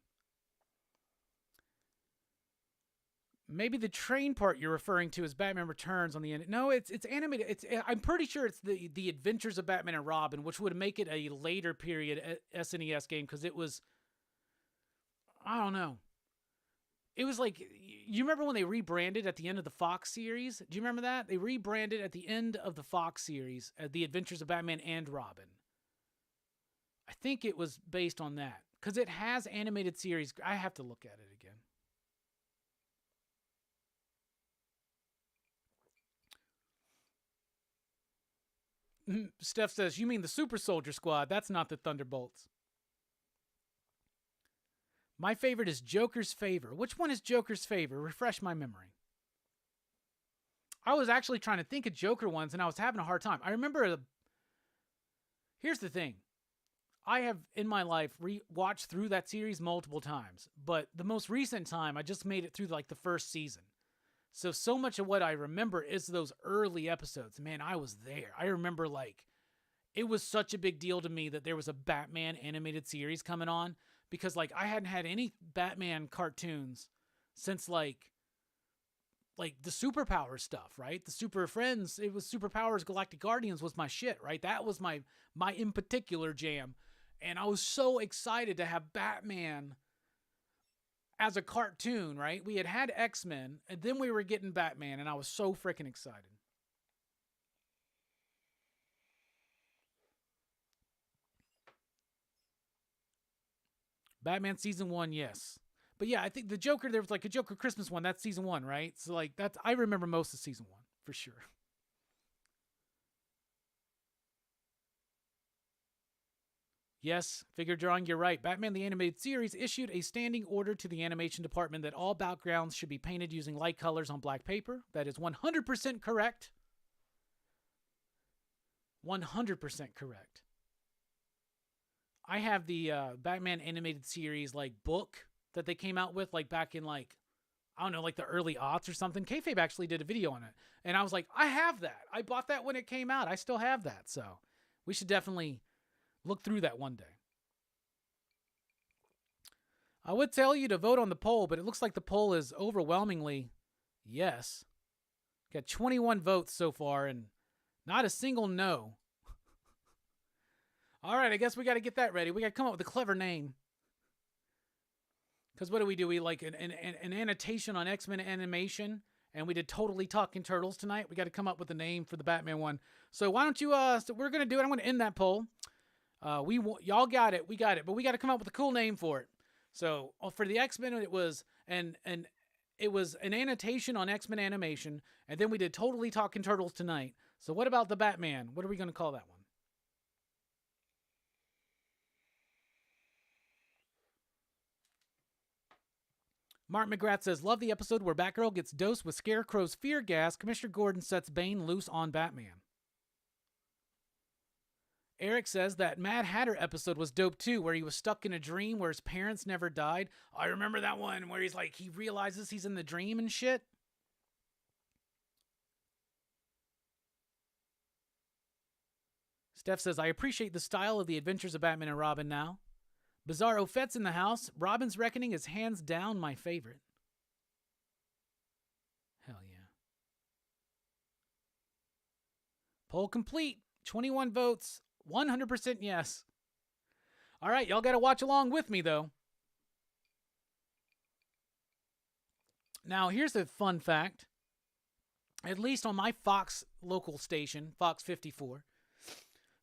Maybe the train part you're referring to is Batman Returns on the end. No, it's animated. I'm pretty sure it's the Adventures of Batman and Robin, which would make it a later period SNES game because it was, I don't know. It was like, you remember when they rebranded at the end of the Fox series? Do you remember that? They rebranded at the end of the Fox series, The Adventures of Batman and Robin. I think it was based on that because it has animated series. I have to look at it again. Steph says, you mean the Super Soldier Squad? That's not the Thunderbolts. My favorite is Joker's Favor. Which one is Joker's Favor? Refresh my memory. I was actually trying to think of Joker ones, and I was having a hard time. I remember... Here's the thing. I have, in my life, watched through that series multiple times. But the most recent time, I just made it through, like, the first season. So much of what I remember is those early episodes. Man, I was there. I remember, like... It was such a big deal to me that there was a Batman animated series coming on. Because, like, I hadn't had any Batman cartoons since, like the Superpower stuff, right? The Super Friends, it was Superpowers, Galactic Guardians was my shit, right? That was my in particular jam. And I was so excited to have Batman as a cartoon, right? We had X-Men, and then we were getting Batman, and I was so freaking excited. Batman season 1, yes. But yeah, I think the Joker, there was like a Joker Christmas one. That's season 1, right? So like I remember most of season 1 for sure. Yes, figure drawing, you're right. Batman the Animated Series issued a standing order to the animation department that all backgrounds should be painted using light colors on black paper. That is 100% correct. 100% correct. I have the Batman Animated Series like book that they came out with like back in like, I don't know, like the early aughts or something. Kayfabe actually did a video on it. And I was like, I have that. I bought that when it came out. I still have that. So we should definitely look through that one day. I would tell you to vote on the poll, but it looks like the poll is overwhelmingly yes. Got 21 votes so far and not a single no. All right, I guess we got to get that ready. We got to come up with a clever name. Because what do? We like an annotation on X-Men animation, and we did Totally Talking Turtles tonight. We got to come up with a name for the Batman one. So why don't you? So we're gonna do it. I'm gonna end that poll. Y'all got it. We got it. But we got to come up with a cool name for it. So for the X-Men, it was an annotation on X-Men animation, and then we did Totally Talking Turtles tonight. So what about the Batman? What are we gonna call that one? Mark McGrath says, love the episode where Batgirl gets dosed with Scarecrow's fear gas. Commissioner Gordon sets Bane loose on Batman. Eric says that Mad Hatter episode was dope too, where he was stuck in a dream where his parents never died. I remember that one where he's like, he realizes he's in the dream and shit. Steph says, I appreciate the style of the Adventures of Batman and Robin now. Bizarro Fett's in the house. Robin's Reckoning is hands down my favorite. Hell yeah. Poll complete. 21 votes. 100% yes. All right, y'all got to watch along with me, though. Now, here's a fun fact. At least on my Fox local station, Fox 54.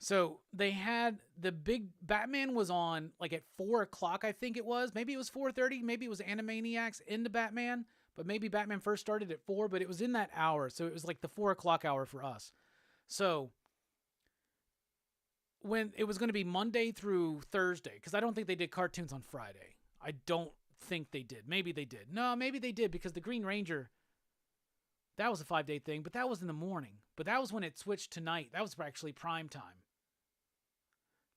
So they had the big Batman was on like at 4 o'clock, I think it was. Maybe it was 4:30. Maybe it was Animaniacs into Batman. But maybe Batman first started at 4, but it was in that hour. So it was like the 4 o'clock hour for us. So when it was going to be Monday through Thursday, because I don't think they did cartoons on Friday. I don't think they did. Maybe they did. No, maybe they did because the Green Ranger, that was a 5-day thing, but that was in the morning. But that was when it switched to night. That was actually prime time.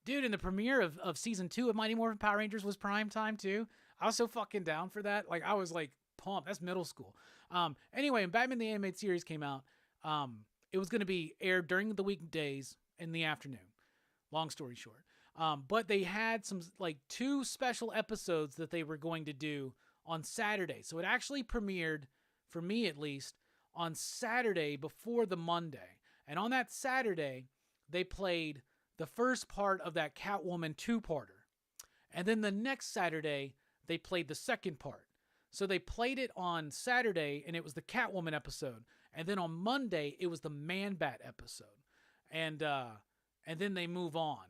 Dude, in the premiere of season 2 of Mighty Morphin Power Rangers was prime time too. I was so fucking down for that. Like I was like pumped. That's middle school. Anyway, when Batman the Animated Series came out, it was going to be aired during the weekdays in the afternoon. Long story short. But they had some like 2 special episodes that they were going to do on Saturday. So it actually premiered, for me at least, on Saturday before the Monday. And on that Saturday, they played the first part of that Catwoman 2-parter. And then the next Saturday, they played the second part. So they played it on Saturday, and it was the Catwoman episode. And then on Monday, it was the Man-Bat episode. And then they move on.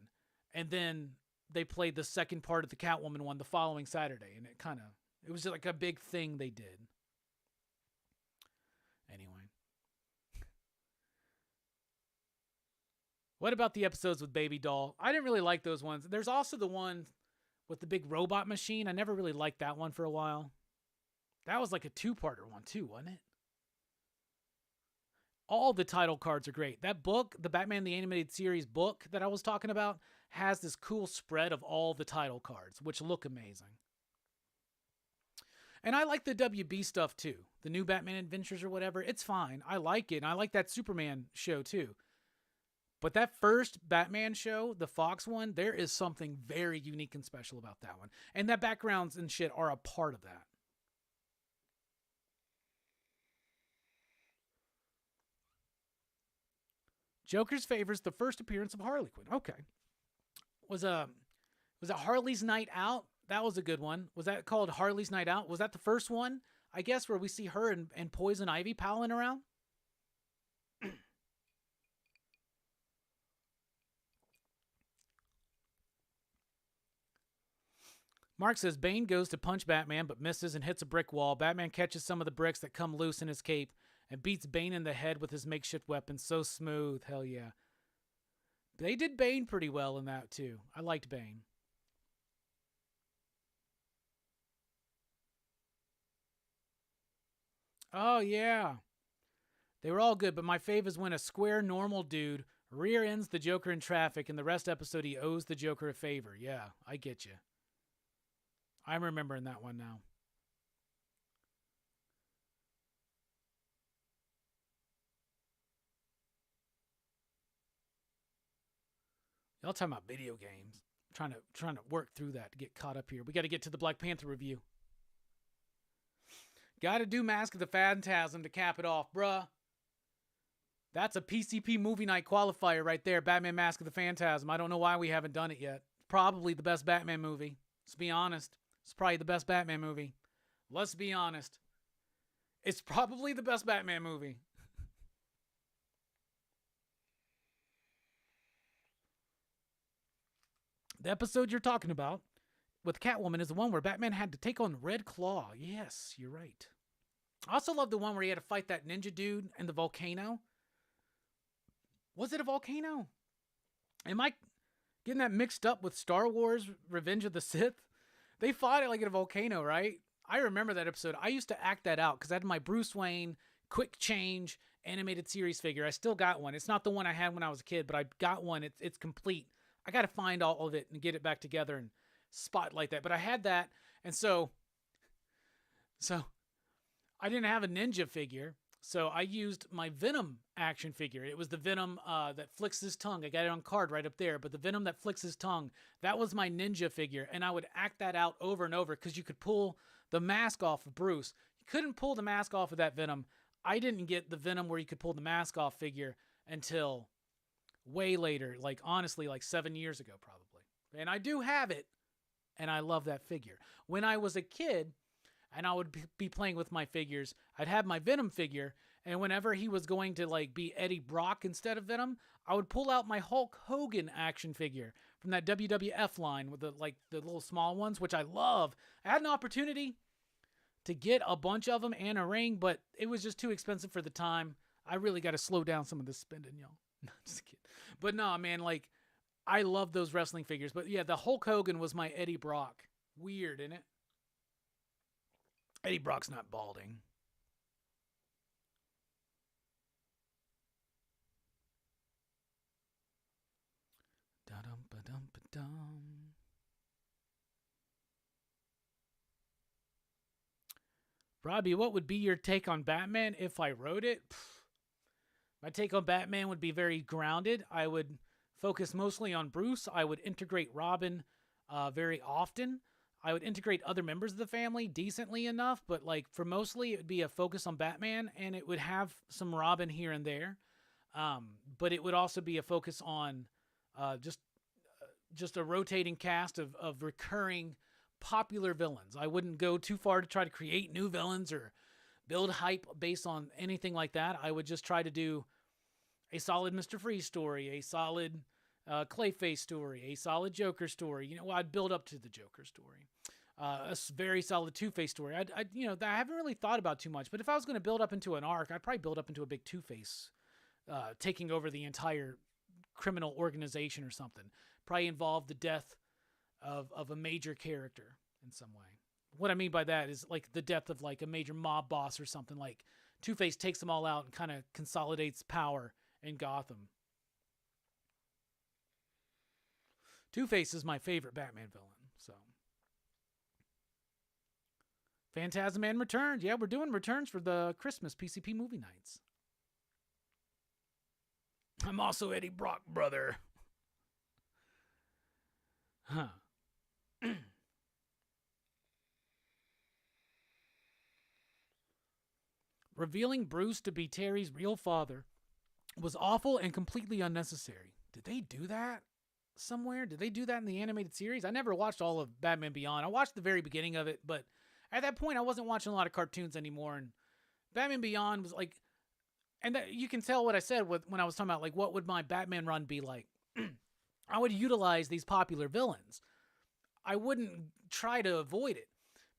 And then they played the second part of the Catwoman one the following Saturday, and it was like a big thing they did. Anyway. What about the episodes with Baby Doll? I didn't really like those ones. There's also the one with the big robot machine. I never really liked that one for a while. That was like a two-parter one too, wasn't it? All the title cards are great. That book, the Batman the Animated Series book that I was talking about, has this cool spread of all the title cards, which look amazing. And I like the WB stuff too. The New Batman Adventures or whatever. It's fine. I like it. And I like that Superman show too. But that first Batman show, the Fox one, there is something very unique and special about that one. And that backgrounds and shit are a part of that. Joker's favors the first appearance of Harley Quinn. Okay. Was it Harley's Night Out? That was a good one. Was that called Harley's Night Out? Was that the first one? I guess where we see her and Poison Ivy palling around? Mark says Bane goes to punch Batman but misses and hits a brick wall. Batman catches some of the bricks that come loose in his cape and beats Bane in the head with his makeshift weapon. So smooth. Hell yeah. They did Bane pretty well in that too. I liked Bane. Oh yeah. They were all good, but my fave is when a square normal dude rear ends the Joker in traffic and the rest episode he owes the Joker a favor. Yeah, I get you. I'm remembering that one now. Y'all talking about video games. I'm trying to work through that to get caught up here. We got to get to the Black Panther review. Got to do Mask of the Phantasm to cap it off, bruh. That's a PCP movie night qualifier right there. Batman Mask of the Phantasm. I don't know why we haven't done it yet. Probably the best Batman movie. Let's be honest. It's probably the best Batman movie. Let's be honest. It's probably the best Batman movie. The episode you're talking about with Catwoman is the one where Batman had to take on Red Claw. Yes, you're right. I also love the one where he had to fight that ninja dude in the volcano. Was it a volcano? Am I getting that mixed up with Star Wars Revenge of the Sith? They fought it like in a volcano, right? I remember that episode. I used to act that out because I had my Bruce Wayne Quick Change animated series figure. I still got one. It's not the one I had when I was a kid, but I got one. It's complete. I got to find all of it and get it back together and spotlight that. But I had that, and so I didn't have a ninja figure, so I used my Venom action figure. It was the Venom that flicks his tongue. I got it on card right up there, but the Venom that flicks his tongue, that was my ninja figure, and I would act that out over and over because you could pull the mask off of Bruce. You couldn't pull the mask off of that Venom. I didn't get the Venom where you could pull the mask off figure until way later, like honestly, like 7 years ago probably. And I do have it, and I love that figure. When I was a kid, and I would be playing with my figures, I'd have my Venom figure, and whenever he was going to like be Eddie Brock instead of Venom, I would pull out my Hulk Hogan action figure from that WWF line with the little small ones, which I love. I had an opportunity to get a bunch of them and a ring, but it was just too expensive for the time. I really got to slow down some of this spending, y'all. No, just kidding. But no, man, like, I love those wrestling figures. But yeah, the Hulk Hogan was my Eddie Brock. Weird, isn't it? Eddie Brock's not balding. Da-dum-ba-dum-ba-dum. Robbie, what would be your take on Batman if I wrote it? My take on Batman would be very grounded. I would focus mostly on Bruce. I would integrate Robin very often. I would integrate other members of the family decently enough, but like for mostly it would be a focus on Batman, and it would have some Robin here and there. But it would also be a focus on just a rotating cast of recurring popular villains. I wouldn't go too far to try to create new villains or build hype based on anything like that. I would just try to do a solid Mr. Freeze story, a solid Clayface story, a solid Joker story. You know, I'd build up to the Joker story. A very solid Two-Face story. I haven't really thought about too much, but if I was going to build up into an arc, I'd probably build up into a big Two-Face taking over the entire criminal organization or something. Probably involve the death of a major character in some way. What I mean by that is like the death of like a major mob boss or something. Like Two-Face takes them all out and kind of consolidates power in Gotham. Two-Face is my favorite Batman villain, so. Phantasm Man returns. Yeah, we're doing returns for the Christmas PCP movie nights. I'm also Eddie Brock, brother. Huh. Revealing Bruce to be Terry's real father was awful and completely unnecessary. Did they do that somewhere? Did they do that in the animated series? I never watched all of Batman Beyond. I watched the very beginning of it, but at that point I wasn't watching a lot of cartoons anymore, and Batman Beyond was like, and you can tell what I said when I was talking about like what would my Batman run be like. I would utilize these popular villains. I wouldn't try to avoid it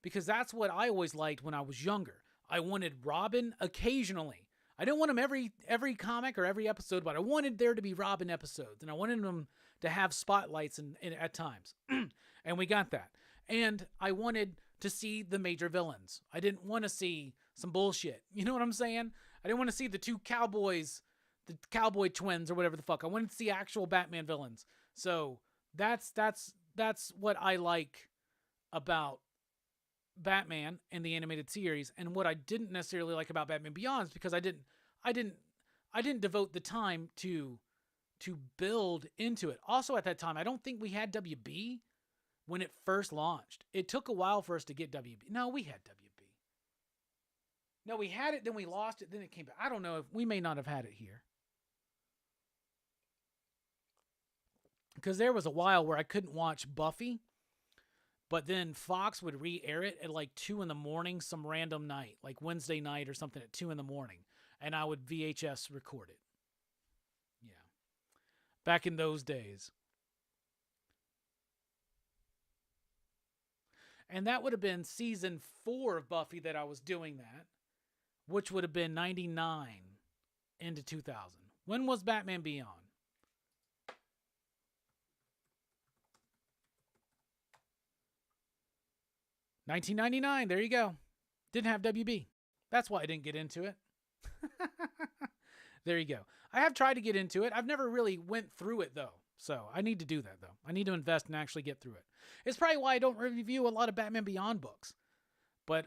because that's what I always liked when I was younger. I wanted Robin occasionally. I didn't want him every comic or every episode, but I wanted there to be Robin episodes, and I wanted them to have spotlights at times. And we got that. And I wanted to see the major villains. I didn't want to see some bullshit. You know what I'm saying? I didn't want to see the two cowboys, the cowboy twins or whatever the fuck. I wanted to see actual Batman villains. So that's what I like about Batman and the animated series, and what I didn't necessarily like about Batman Beyond is because I didn't devote the time to build into it. Also at that time, I don't think we had WB when it first launched. It took a while for us to get WB. No, we had WB. No, we had it, then we lost it, then it came back. I don't know if we may not have had it here. Because there was a while where I couldn't watch Buffy, but then Fox would re-air it at like 2 a.m. some random night, like Wednesday night or something at 2 a.m, and I would VHS record it. Yeah. Back in those days. And that would have been season 4 of Buffy that I was doing that, which would have been 99 into 2000. When was Batman Beyond? 1999, there you go. Didn't have WB. That's why I didn't get into it. There you go. I have tried to get into it. I've never really went through it, though. So I need to do that, though. I need to invest and actually get through it. It's probably why I don't review a lot of Batman Beyond books. But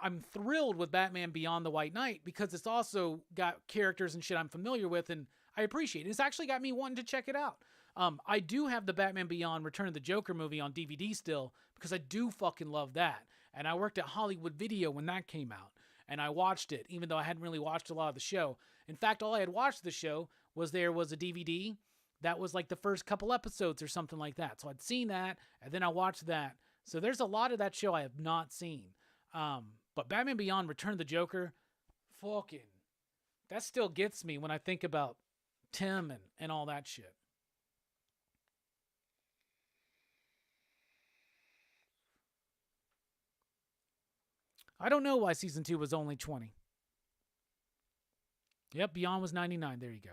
I'm thrilled with Batman Beyond the White Knight because it's also got characters and shit I'm familiar with, and I appreciate it. It's actually got me wanting to check it out. I do have the Batman Beyond Return of the Joker movie on DVD still because I do fucking love that. And I worked at Hollywood Video when that came out, and I watched it even though I hadn't really watched a lot of the show. In fact, all I had watched the show was there was a DVD that was like the first couple episodes or something like that. So I'd seen that, and then I watched that. So there's a lot of that show I have not seen. But Batman Beyond Return of the Joker, fucking, that still gets me when I think about Tim and all that shit. I don't know why season 2 was only 20. Yep, Beyond was 99. There you go.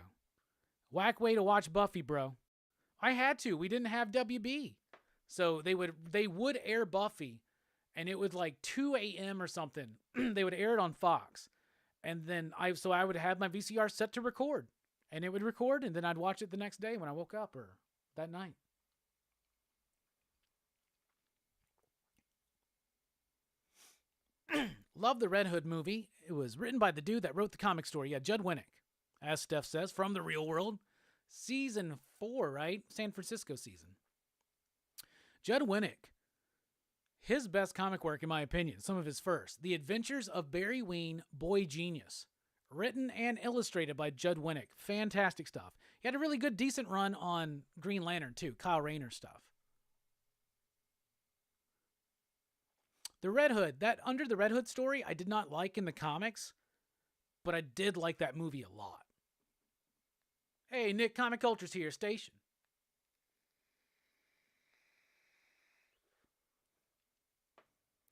Whack way to watch Buffy, bro. I had to. We didn't have WB. So they would air Buffy, and it was like 2 a.m. or something. They would air it on Fox. And then I would have my VCR set to record. And it would record, and then I'd watch it the next day when I woke up or that night. Love the Red Hood movie. It was written by the dude that wrote the comic story. Yeah, Judd Winnick, as Steph says, from the real world. Season 4, right? San Francisco season. Judd Winnick. His best comic work, in my opinion, some of his first. The Adventures of Barry Ween, Boy Genius. Written and illustrated by Judd Winnick. Fantastic stuff. He had a really good, decent run on Green Lantern, too. Kyle Rayner stuff. The Red Hood, that Under the Red Hood story, I did not like in the comics, but I did like that movie a lot. Hey, Nick Comic Culture's here, station.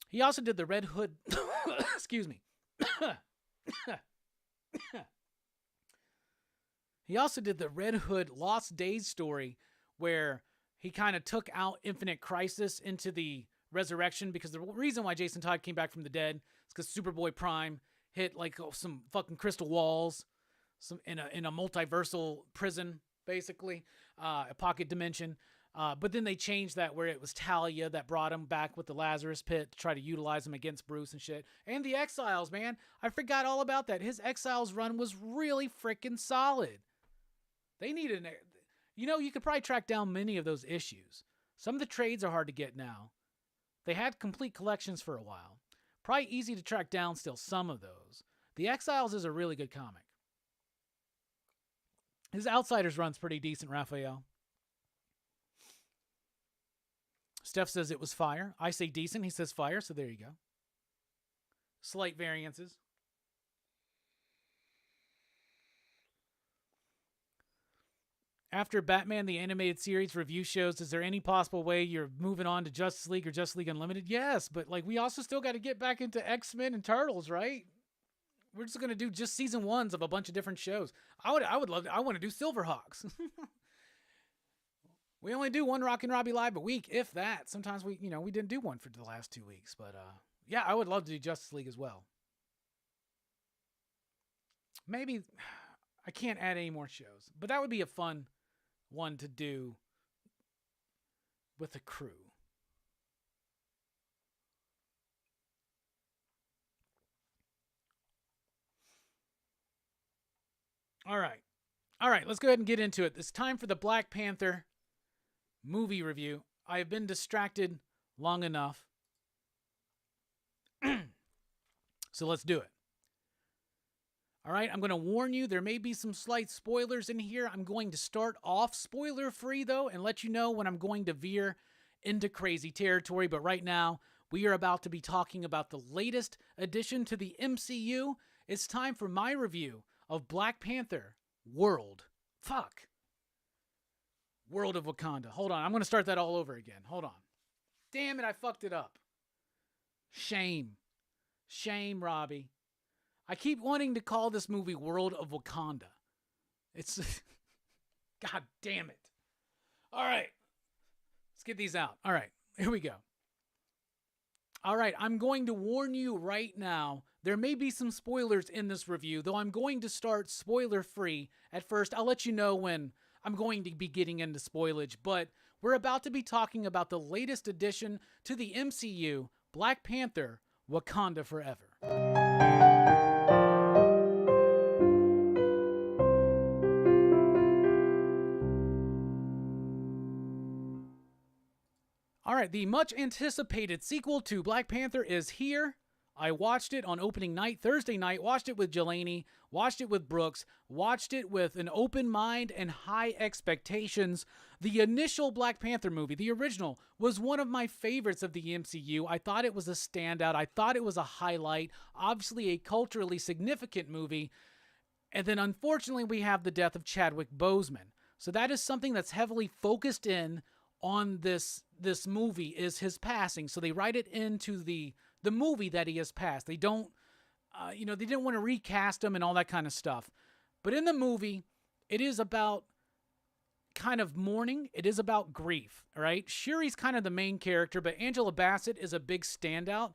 He also did the Red Hood. Excuse me. He also did the Red Hood Lost Days story, where he kind of took out Infinite Crisis into the resurrection, because the reason why Jason Todd came back from the dead is because Superboy Prime hit like some fucking crystal walls, some in a multiversal prison, basically, a pocket dimension. But then they changed that where it was Talia that brought him back with the Lazarus Pit to try to utilize him against Bruce and shit. And the Exiles, man. I forgot all about that. His Exiles run was really freaking solid. They needed an... You know, you could probably track down many of those issues. Some of the trades are hard to get now. They had complete collections for a while. Probably easy to track down still some of those. The Exiles is a really good comic. His Outsiders run's pretty decent, Raphael. Steph says it was fire. I say decent. He says fire, so there you go. Slight variances. After Batman the Animated Series review shows, is there any possible way you're moving on to Justice League or Justice League Unlimited? Yes, but like we also still got to get back into X-Men and Turtles, right? We're just going to do just season 1s of a bunch of different shows. I would love to, I want to do Silverhawks. We only do one Rockin Robbie Live a week, if that. Sometimes we didn't do one for the last 2 weeks, but yeah, I would love to do Justice League as well. Maybe I can't add any more shows, but that would be a fun one to do with a crew. All right, let's go ahead and get into it. It's time for the Black Panther movie review. I have been distracted long enough. So let's do it. All right, I'm going to warn you, there may be some slight spoilers in here. I'm going to start off spoiler-free, though, and let you know when I'm going to veer into crazy territory. But right now, we are about to be talking about the latest addition to the MCU. It's time for my review of Black Panther World of Wakanda. Hold on, I'm going to start that all over again. Hold on. Damn it, I fucked it up. Shame, Robbie. I keep wanting to call this movie World of Wakanda. It's... God damn it. All right. Let's get these out. All right. Here we go. All right. I'm going to warn you right now. There may be some spoilers in this review, though I'm going to start spoiler-free at first. I'll let you know when I'm going to be getting into spoilage, but we're about to be talking about the latest addition to the MCU, Black Panther, Wakanda Forever. All right, the much anticipated sequel to Black Panther is here. I watched it on opening night, Thursday night, watched it with Jelani, watched it with Brooks, watched it with an open mind and high expectations. The initial Black Panther movie, the original, was one of my favorites of the MCU. I thought it was a standout. I thought it was a highlight, obviously a culturally significant movie. And then unfortunately, we have the death of Chadwick Boseman. So that is something that's heavily focused in on this movie, is his passing. So they write it into the movie that he has passed. They don't, they didn't want to recast him and all that kind of stuff. But in the movie, it is about kind of mourning. It is about grief, all right? Shuri's kind of the main character, but Angela Bassett is a big standout.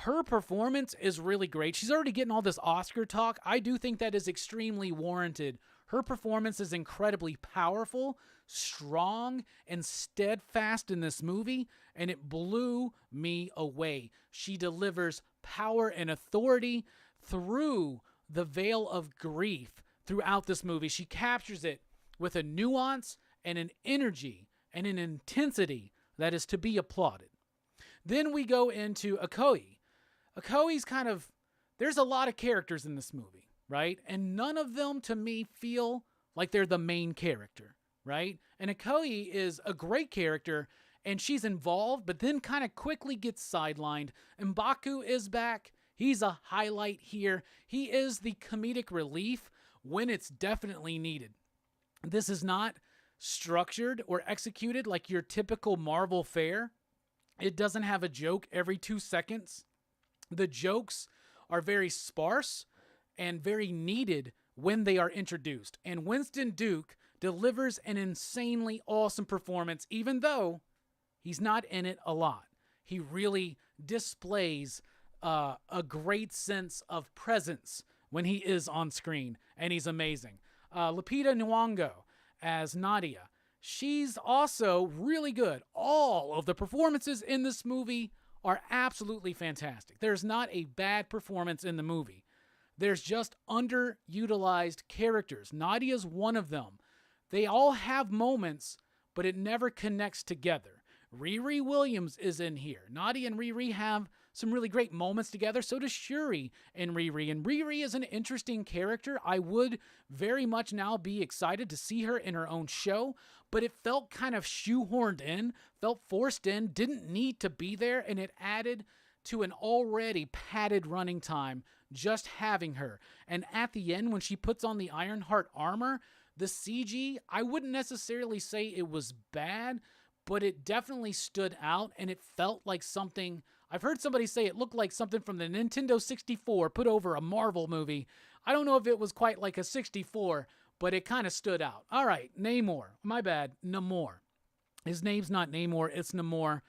Her performance is really great. She's already getting all this Oscar talk. I do think that is extremely warranted. Her performance is incredibly powerful, strong, and steadfast in this movie, and it blew me away. She delivers power and authority through the veil of grief throughout this movie. She captures it with a nuance and an energy and an intensity that is to be applauded. Then we go into Okoye. Okoye's kind of... There's a lot of characters in this movie, right? And none of them, to me, feel like they're the main character, right? And Okoye is a great character, and she's involved, but then kind of quickly gets sidelined. M'Baku is back. He's a highlight here. He is the comedic relief when it's definitely needed. This is not structured or executed like your typical Marvel fare. It doesn't have a joke every 2 seconds. The jokes are very sparse and very needed when they are introduced. And Winston Duke delivers an insanely awesome performance, even though he's not in it a lot. He really displays a great sense of presence when he is on screen, and he's amazing. Lupita Nyong'o as Nadia. She's also really good. All of the performances in this movie are absolutely fantastic. There's not a bad performance in the movie. There's just underutilized characters. Nadia's one of them. They all have moments, but it never connects together. Riri Williams is in here. Nadia and Riri have some really great moments together. So does Shuri and Riri. And Riri is an interesting character. I would very much now be excited to see her in her own show, but it felt kind of shoehorned in, felt forced in, didn't need to be there, and it added to an already padded running time just having her. And at the end, when she puts on the Ironheart armor, the CG, I wouldn't necessarily say it was bad, but it definitely stood out, and it felt like something. I've heard somebody say it looked like something from the Nintendo 64 put over a Marvel movie. I don't know if it was quite like a 64, but it kind of stood out. All right, Namor. My bad, Namor. His name's not Namor, it's Namor.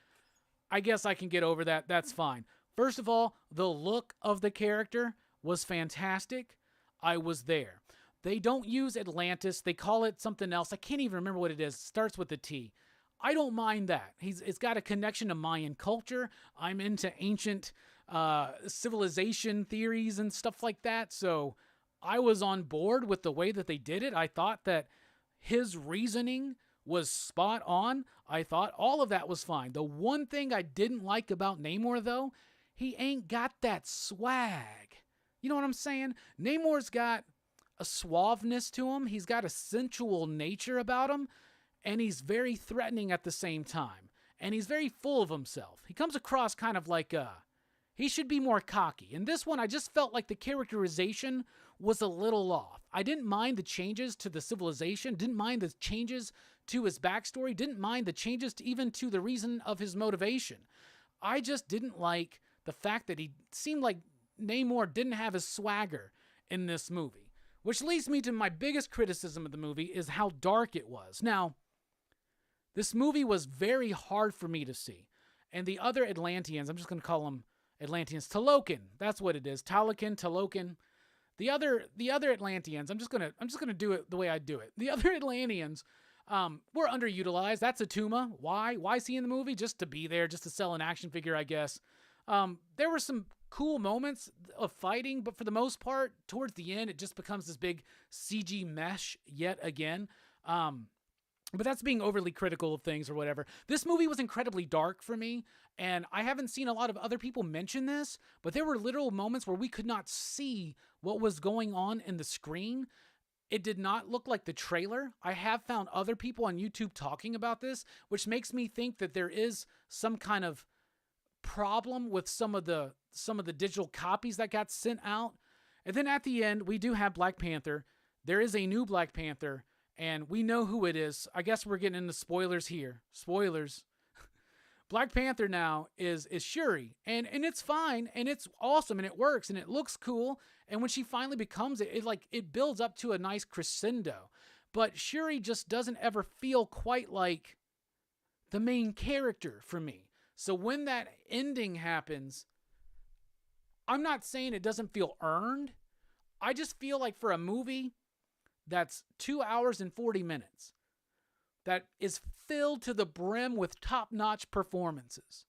I guess I can get over that. That's fine. First of all, the look of the character was fantastic. I was there. They don't use Atlantis. They call it something else. I can't even remember what it is. It starts with a T. I don't mind that. It's got a connection to Mayan culture. I'm into ancient civilization theories and stuff like that. So I was on board with the way that they did it. I thought that his reasoning was spot on. I thought all of that was fine. The one thing I didn't like about Namor, though, he ain't got that swag. You know what I'm saying? Namor's got a suaveness to him. He's got a sensual nature about him. And he's very threatening at the same time. And he's very full of himself. He comes across kind of like he should be more cocky. In this one, I just felt like the characterization was a little off. I didn't mind the changes to the civilization, didn't mind the changes to his backstory, didn't mind the changes to even to the reason of his motivation. I just didn't like the fact that he seemed like Namor didn't have his swagger in this movie. Which leads me to my biggest criticism of the movie is how dark it was. Now, this movie was very hard for me to see. And the other Atlanteans, I'm just going to call them Atlanteans, Talokan, that's what it is. Talokan. The other Atlanteans, I'm just gonna do it the way I do it. The other Atlanteans were underutilized. That's Atuma. Why? Why is he in the movie? Just to be there, just to sell an action figure, I guess. There were some cool moments of fighting, but for the most part, towards the end, it just becomes this big CG mesh yet again. But that's being overly critical of things or whatever. This movie was incredibly dark for me, and I haven't seen a lot of other people mention this, but there were literal moments where we could not see what was going on in the screen. It did not look like the trailer. I have found other people on YouTube talking about this, which makes me think that there is some kind of problem with some of the digital copies that got sent out. And then at the end, we do have Black Panther. There is a new Black Panther, and we know who it is. I guess we're getting into spoilers here. Spoilers. Black Panther now is Shuri, and it's fine, and it's awesome, and it works, and it looks cool. And when she finally becomes it, it builds up to a nice crescendo. But Shuri just doesn't ever feel quite like the main character for me. So when that ending happens, I'm not saying it doesn't feel earned. I just feel like for a movie that's 2 hours and 40 minutes, that is filled to the brim with top-notch performances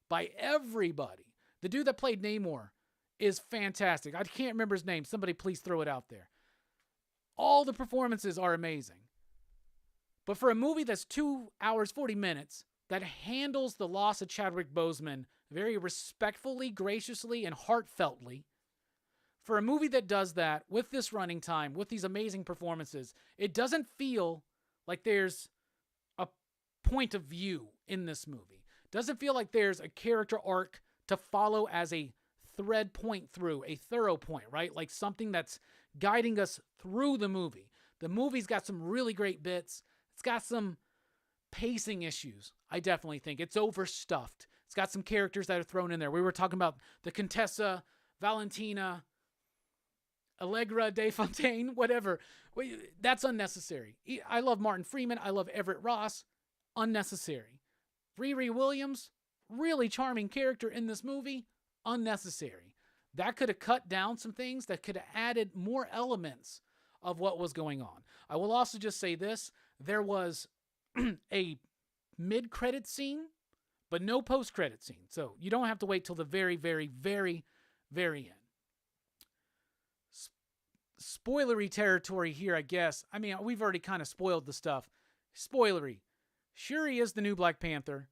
by everybody. The dude that played Namor is fantastic. I can't remember his name. Somebody please throw it out there. All the performances are amazing. But for a movie that's 2 hours, 40 minutes, that handles the loss of Chadwick Boseman very respectfully, graciously, and heartfeltly, for a movie that does that with this running time, with these amazing performances, it doesn't feel like there's a point of view in this movie. Doesn't feel like there's a character arc to follow as a thread point through, a thorough point, right? Like something that's guiding us through the movie. The movie's got some really great bits. It's got some pacing issues, I definitely think. It's overstuffed. It's got some characters that are thrown in there. We were talking about the Contessa, Valentina, Allegra de Fontaine, whatever. That's unnecessary. I love Martin Freeman. I love Everett Ross. Unnecessary. Riri Williams, really charming character in this movie. Unnecessary. That could have cut down some things. That could have added more elements of what was going on. I will also just say this. There was a mid-credit scene, but no post-credit scene. So you don't have to wait till the very, very, very, very end. Spoilery territory here, I guess. I mean, we've already kind of spoiled the stuff. Spoilery. Shuri is the new Black Panther,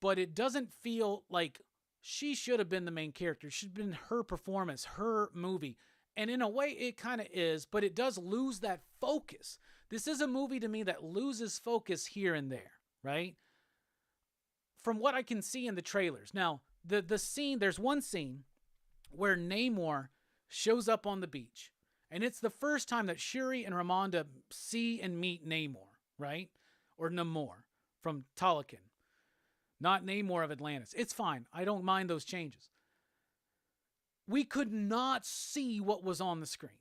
but it doesn't feel like she should have been the main character. It should have been her performance, her movie. And in a way, it kind of is, but it does lose that focus. This is a movie to me that loses focus here and there, right? From what I can see in the trailers. Now, the scene, there's one scene where Namor shows up on the beach. And it's the first time that Shuri and Ramonda see and meet Namor, right? Or Namor from Talokan. Not Namor of Atlantis. It's fine. I don't mind those changes. We could not see what was on the screen.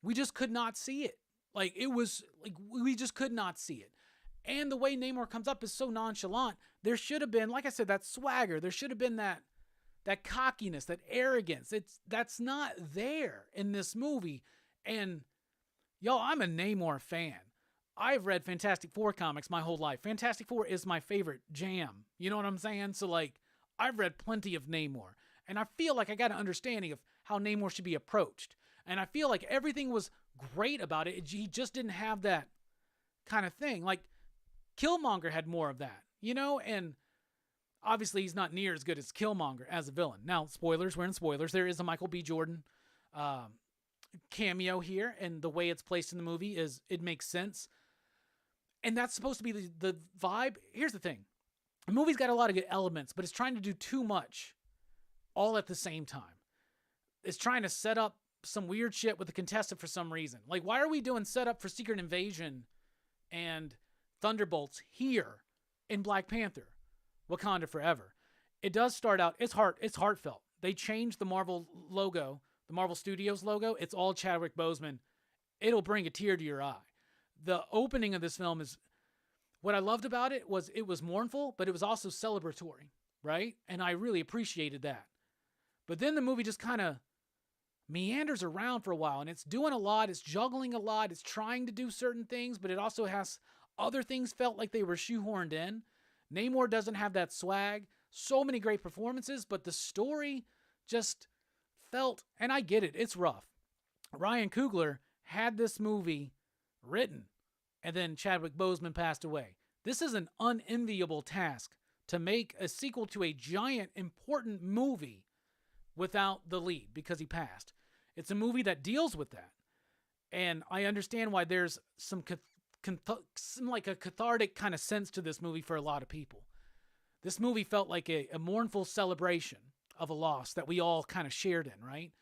We just could not see it. Like, it was, like, we just could not see it. And the way Namor comes up is so nonchalant. There should have been, like I said, that swagger. There should have been that cockiness, that arrogance. That's not there in this movie. And, y'all, I'm a Namor fan. I've read Fantastic Four comics my whole life. Fantastic Four is my favorite jam. You know what I'm saying? So, like, I've read plenty of Namor. And I feel like I got an understanding of how Namor should be approached. And I feel like everything was great about it. He just didn't have that kind of thing. Like, Killmonger had more of that, you know? And obviously he's not near as good as Killmonger as a villain. Now, spoilers, we're in spoilers. There is a Michael B. Jordan cameo here, and the way it's placed in the movie it makes sense. And that's supposed to be the vibe. Here's the thing. The movie's got a lot of good elements, but it's trying to do too much all at the same time. It's trying to set up some weird shit with the Contessa for some reason. Like, why are we doing setup for Secret Invasion and Thunderbolts here in Black Panther, Wakanda Forever? It does start out, it's heartfelt. They changed the Marvel logo, the Marvel Studios logo. It's all Chadwick Boseman. It'll bring a tear to your eye. The opening of this film is, what I loved about it was mournful, but it was also celebratory, right? And I really appreciated that. But then the movie just kind of meanders around for a while, and it's doing a lot, it's juggling a lot, it's trying to do certain things, but it also has other things felt like they were shoehorned in. Namor doesn't have that swag. So many great performances, but the story just felt, and I get it, it's rough. Ryan Coogler had this movie written, and then Chadwick Boseman passed away. This is an unenviable task to make a sequel to a giant, important movie without the lead because he passed. It's a movie that deals with that. And I understand why there's some like a cathartic kind of sense to this movie for a lot of people. This movie felt like a mournful celebration of a loss that we all kind of shared in, right?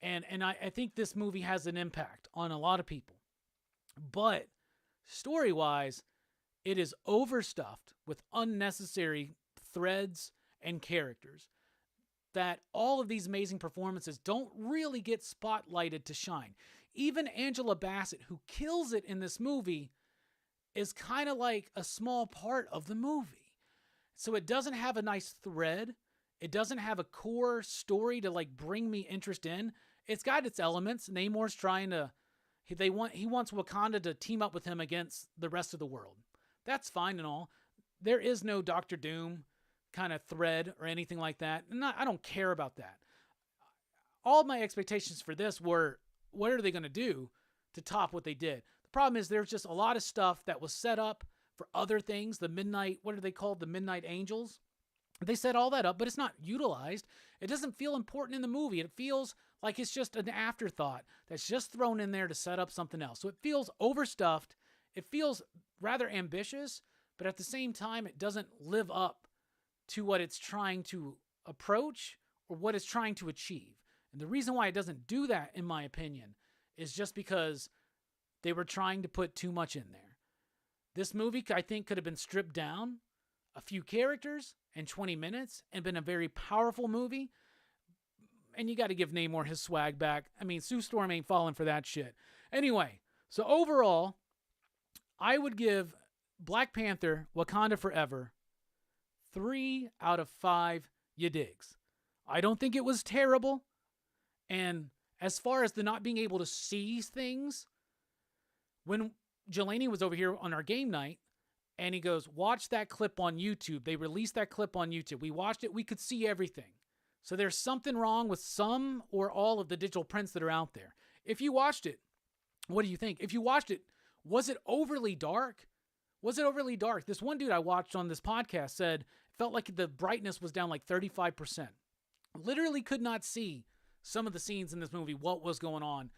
And I think this movie has an impact on a lot of people. But story-wise, it is overstuffed with unnecessary threads and characters that all of these amazing performances don't really get spotlighted to shine. Even Angela Bassett, who kills it in this movie, is kind of like a small part of the movie. So it doesn't have a nice thread. It doesn't have a core story to like bring me interest in. It's got its elements. Namor's trying to, he wants Wakanda to team up with him against the rest of the world. That's fine and all. There is no Doctor Doom kind of thread or anything like that. And I don't care about that. All my expectations for this were, what are they going to do to top what they did? The problem is there's just a lot of stuff that was set up for other things. The midnight, what are they called? The Midnight Angels. They set all that up, but it's not utilized. It doesn't feel important in the movie. It feels like it's just an afterthought that's just thrown in there to set up something else. So it feels overstuffed. It feels rather ambitious, but at the same time, it doesn't live up to what it's trying to approach or what it's trying to achieve. And the reason why it doesn't do that, in my opinion, is just because they were trying to put too much in there. This movie, I think, could have been stripped down a few characters and 20 minutes and been a very powerful movie. And you got to give Namor his swag back. I mean, Sue Storm ain't falling for that shit. Anyway, so overall, I would give Black Panther Wakanda Forever 3 out of 5 ya digs. I don't think it was terrible. And as far as the not being able to see things, when Jelani was over here on our game night, and he goes, watch that clip on YouTube. They released that clip on YouTube. We watched it. We could see everything. So there's something wrong with some or all of the digital prints that are out there. If you watched it, what do you think? If you watched it, was it overly dark? Was it overly dark? This one dude I watched on this podcast said it felt like the brightness was down like 35%. Literally could not see some of the scenes in this movie, what was going on.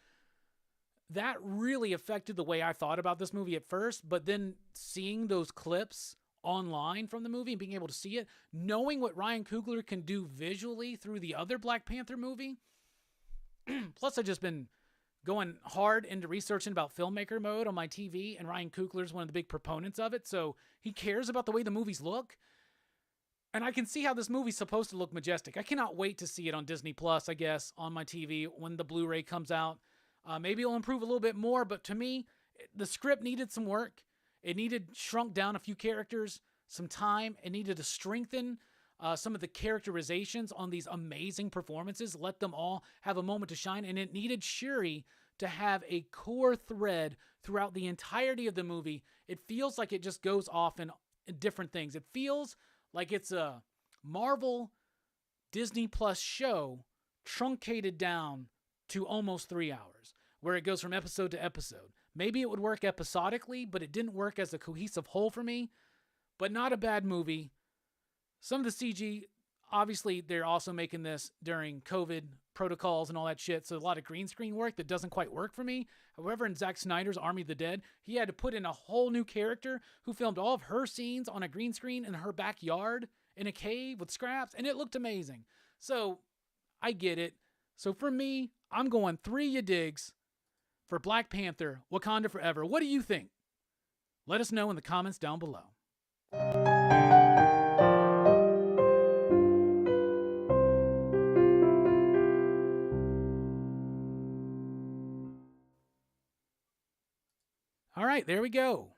That really affected the way I thought about this movie at first, but then seeing those clips online from the movie and being able to see it, knowing what Ryan Coogler can do visually through the other Black Panther movie. Plus, I've just been going hard into researching about filmmaker mode on my TV, and Ryan Coogler is one of the big proponents of it, so he cares about the way the movies look. And I can see how this movie's supposed to look majestic. I cannot wait to see it on Disney Plus, I guess, on my TV when the Blu-ray comes out. Maybe it'll improve a little bit more, but to me, the script needed some work. It needed shrunk down a few characters, some time. It needed to strengthen some of the characterizations on these amazing performances, let them all have a moment to shine. And it needed Shuri to have a core thread throughout the entirety of the movie. It feels like it just goes off in different things. It feels like it's a Marvel Disney Plus show truncated down to almost 3 hours, where it goes from episode to episode. Maybe it would work episodically, but it didn't work as a cohesive whole for me. But not a bad movie. Some of the CG, obviously, they're also making this during COVID protocols and all that shit, so a lot of green screen work that doesn't quite work for me. However, in Zack Snyder's Army of the Dead, he had to put in a whole new character who filmed all of her scenes on a green screen in her backyard in a cave with scraps, and it looked amazing. So, I get it. So for me, I'm going 3 ya digs for Black Panther, Wakanda Forever. What do you think? Let us know in the comments down below. All right, there we go.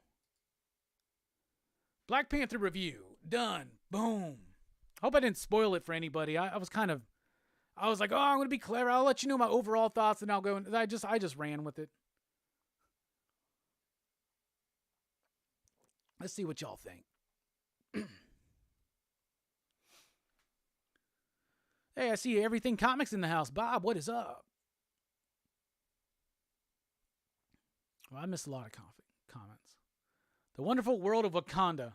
Black Panther review. Done. Boom. Hope I didn't spoil it for anybody. I was like, oh, I'm going to be clever. I'll let you know my overall thoughts, and I'll go. I just ran with it. Let's see what y'all think. Hey, I see Everything Comics in the house. Bob, what is up? Well, I missed a lot of comments. The Wonderful World of Wakanda.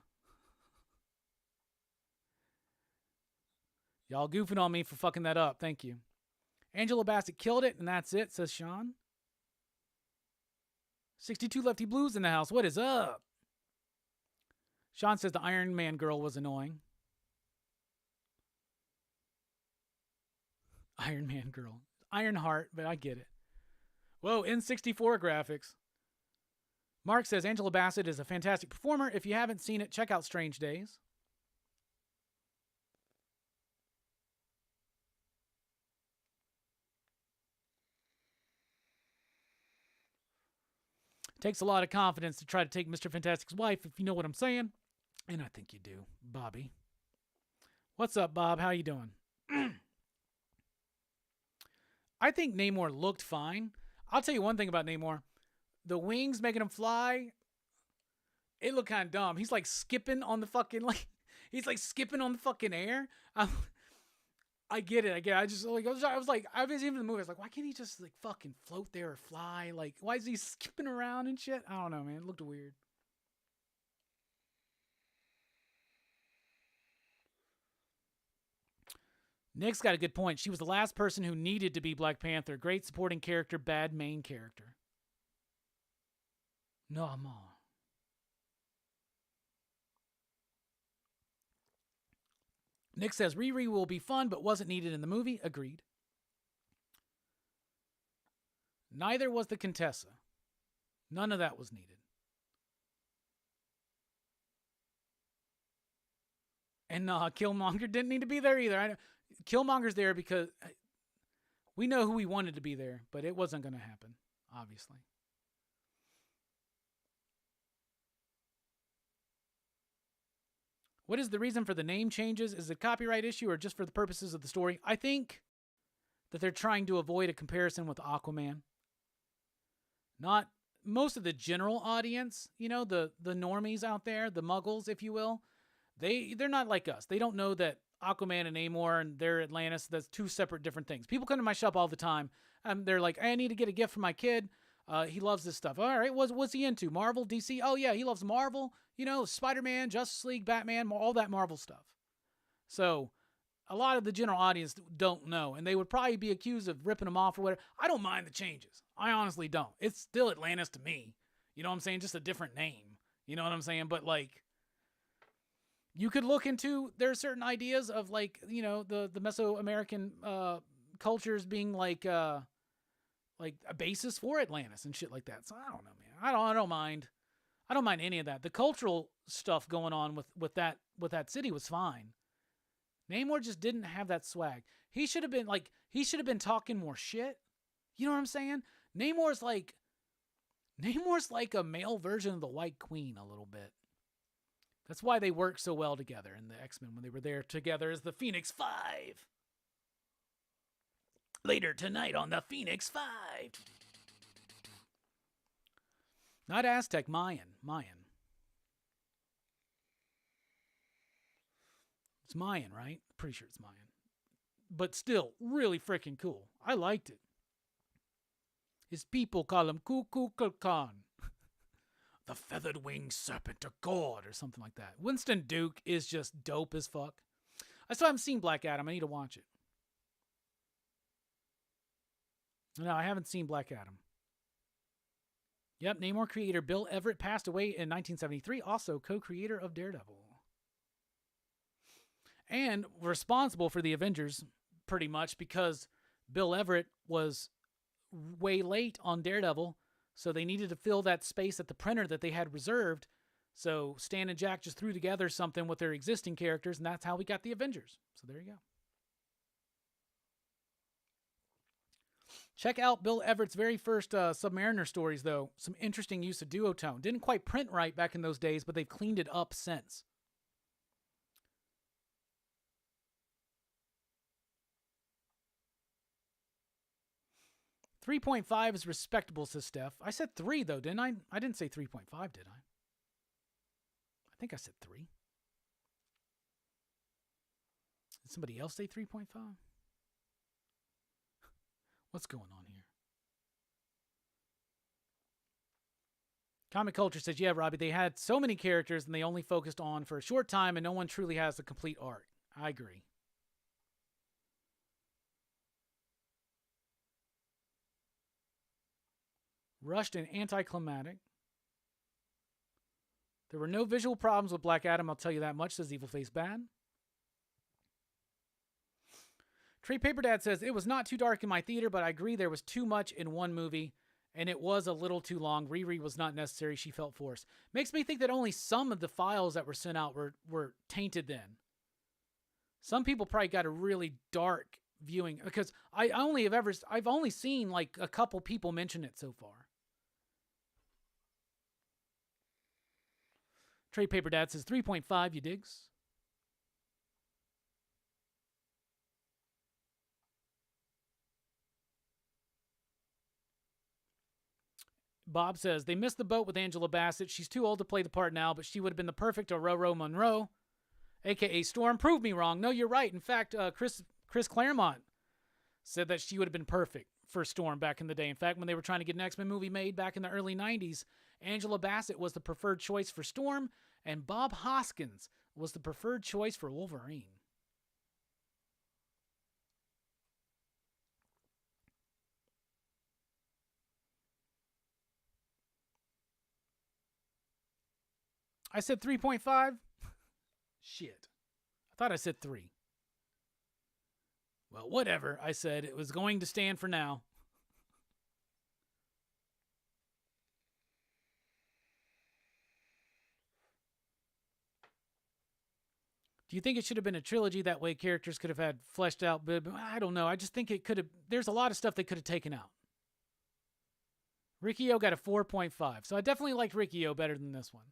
Y'all goofing on me for fucking that up. Thank you. Angela Bassett killed it, and that's it, says Sean. 62 Lefty Blues in the house. What is up? Sean says the Iron Man girl was annoying. Iron Man girl. Ironheart, but I get it. Whoa, N64 graphics. Mark says Angela Bassett is a fantastic performer. If you haven't seen it, check out Strange Days. Takes a lot of confidence to try to take Mr. Fantastic's wife, if you know what I'm saying. And I think you do, Bobby. What's up, Bob? How you doing? I think Namor looked fine. I'll tell you one thing about Namor. The wings making him fly, it looked kind of dumb. He's like skipping on the fucking, he's like skipping on the fucking air. I get it. I just like, I was even in the movie. I was like, why can't he just like fucking float there or fly? Like, why is he skipping around and shit? I don't know, man. It looked weird. Nick's got a good point. She was the last person who needed to be Black Panther. Great supporting character, bad main character. No more. Nick says Riri will be fun, but wasn't needed in the movie. Agreed. Neither was the Contessa. None of that was needed. And Killmonger didn't need to be there either. Killmonger's there because we know who he wanted to be there, but it wasn't going to happen, obviously. What is the reason for the name changes? Is it a copyright issue or just for the purposes of the story? I think that they're trying to avoid a comparison with Aquaman. Not most of the general audience, the normies out there, the muggles, if you will, they're not like us. They don't know that Aquaman and Namor and their Atlantis, that's two separate different things. People come to my shop all the time. They're like, I need to get a gift for my kid. He loves this stuff. All right, what's he into? Marvel, DC? Oh, yeah, he loves Marvel. Spider-Man, Justice League, Batman, all that Marvel stuff. So a lot of the general audience don't know, and they would probably be accused of ripping them off or whatever. I don't mind the changes. I honestly don't. It's still Atlantis to me. You know what I'm saying? Just a different name. You know what I'm saying? But, you could look into, there are certain ideas of, the Mesoamerican cultures being, a basis for Atlantis and shit like that. So, I don't know, man. I don't mind. I don't mind any of that. The cultural stuff going on with that city was fine. Namor just didn't have that swag. He should have been talking more shit. You know what I'm saying? Namor's like a male version of the White Queen a little bit. That's why they work so well together in the X-Men when they were there together as the Phoenix Five. Later tonight on the Phoenix Five. Not Aztec, Mayan. It's Mayan, right? Pretty sure it's Mayan. But still, really freaking cool. I liked it. His people call him Kukulkan. The feathered winged serpent of God, or something like that. Winston Duke is just dope as fuck. I still haven't seen Black Adam. I need to watch it. No, I haven't seen Black Adam. Yep, Namor creator Bill Everett passed away in 1973, also co-creator of Daredevil. And responsible for the Avengers, pretty much, because Bill Everett was way late on Daredevil, so they needed to fill that space at the printer that they had reserved. So Stan and Jack just threw together something with their existing characters, and that's how we got the Avengers. So there you go. Check out Bill Everett's very first Submariner stories, though. Some interesting use of duotone. Didn't quite print right back in those days, but they've cleaned it up since. .5 is respectable, says Steph. I said 3, though, didn't I? I didn't say 3.5, did I? I think I said 3. Did somebody else say 3.5? What's going on here? Comic Culture says, yeah, Robbie, they had so many characters and they only focused on for a short time and no one truly has a complete arc. I agree. Rushed and anticlimactic. There were no visual problems with Black Adam, I'll tell you that much, says Evil Face Bad. Trey Paperdad says, it was not too dark in my theater, but I agree there was too much in one movie, and it was a little too long. Riri was not necessary. She felt forced. Makes me think that only some of the files that were sent out were tainted then. Some people probably got a really dark viewing, because I've only seen like a couple people mention it so far. Trade Paper Dad says 3.5, you digs? Bob says, they missed the boat with Angela Bassett. She's too old to play the part now, but she would have been the perfect Aurora Monroe, a.k.a. Storm. Prove me wrong. No, you're right. In fact, Chris Claremont said that she would have been perfect for Storm back in the day. In fact, when they were trying to get an X-Men movie made back in the early 90s, Angela Bassett was the preferred choice for Storm, and Bob Hoskins was the preferred choice for Wolverine. I said 3.5? Shit. I thought I said 3. Well, whatever. I said it was going to stand for now. Do Do you think it should have been a trilogy? That way characters could have had fleshed out, but I don't know. I just think it could have, there's a lot of stuff they could have taken out. Riccio got a 4.5, so I definitely liked Riccio better than this one.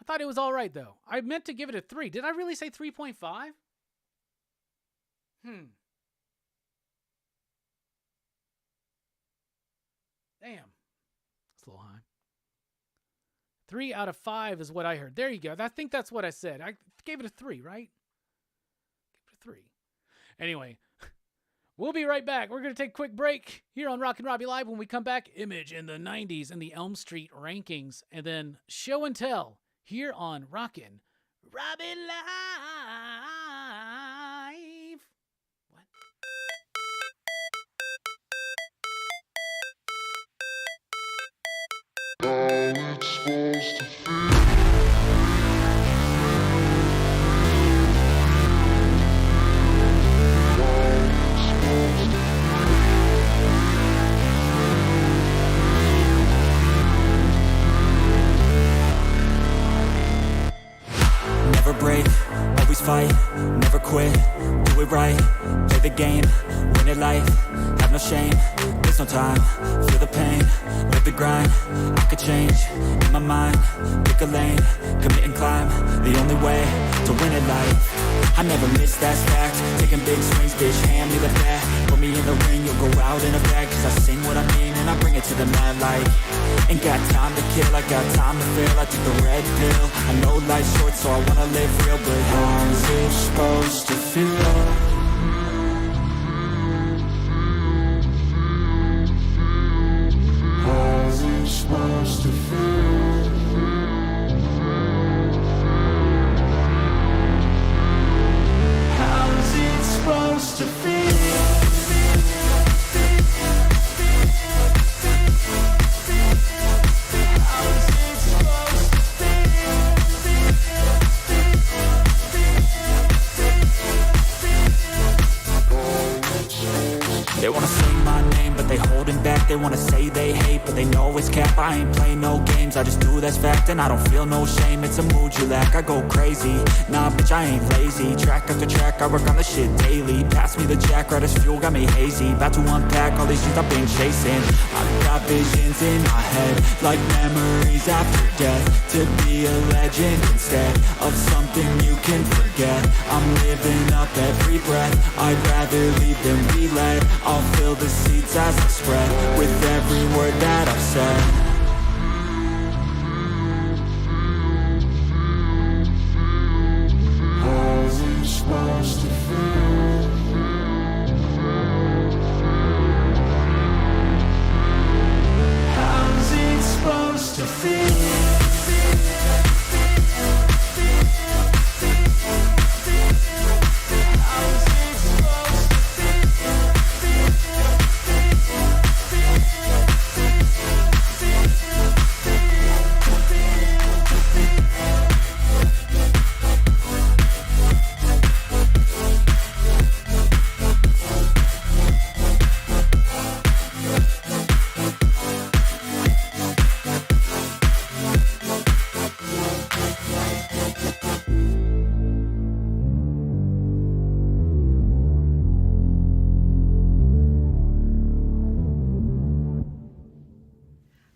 I thought it was all right, though. I meant to give it a 3. Did I really say 3.5? Damn. That's a little high. 3 out of 5 is what I heard. There you go. I think that's what I said. I gave it a 3, right? Gave it a 3. Anyway, we'll be right back. We're going to take a quick break here on Rockin Robbie Live. When we come back, Image in the 90s and the Elm Street rankings, and then Show and Tell here on Rockin Robbie Live. What? How it's supposed to feel. Never break, always fight, never quit, do it right, play the game, win it life, have no shame, there's no time, feel the pain, live the grind, I could change, in my mind, pick a lane, commit and climb, the only way to win it life. I never miss, that's fact. Taking big swings, bitch, hand me the bat. Put me in the ring, you'll go out in a bag. Cause I sing what I mean and I bring it to the mad light. Ain't got time to kill, I got time to feel. I took the red pill, I know life's short so I wanna live real. But how's it supposed to feel? How's it supposed to feel? How's it supposed to feel? They wanna say my name, but they holding back. They wanna say they hate, but they know it's cap. I ain't play no games, I just do that's fact. And I don't feel no shame, it's a mood you lack. I go crazy, nah bitch I ain't lazy. Track after track, I work on this shit daily. Pass me the jack, right as fuel, got me hazy. About to unpack all these things I've been chasing. I've got visions in my head, like memories after death. To be a legend instead of something you can forget. I'm living up every breath, I'd rather lead than be led. I'll fill the seats as I spread with every word that I've said. How's it supposed to feel? How's it supposed to feel?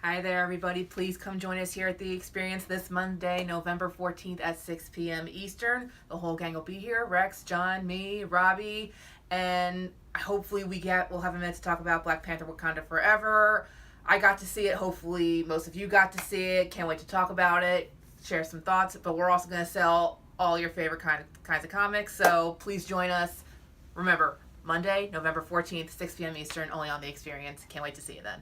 Hi there, everybody. Please come join us here at the Experience this Monday, November 14th at 6 p.m. Eastern. The whole gang will be here. Rex, John, me, Robbie, and hopefully we'll have a minute to talk about Black Panther Wakanda Forever. I got to see it. Hopefully most of you got to see it. Can't wait to talk about it, share some thoughts, but we're also going to sell all your favorite kinds of comics, so please join us. Remember, Monday, November 14th, 6 p.m. Eastern, only on The Experience. Can't wait to see you then.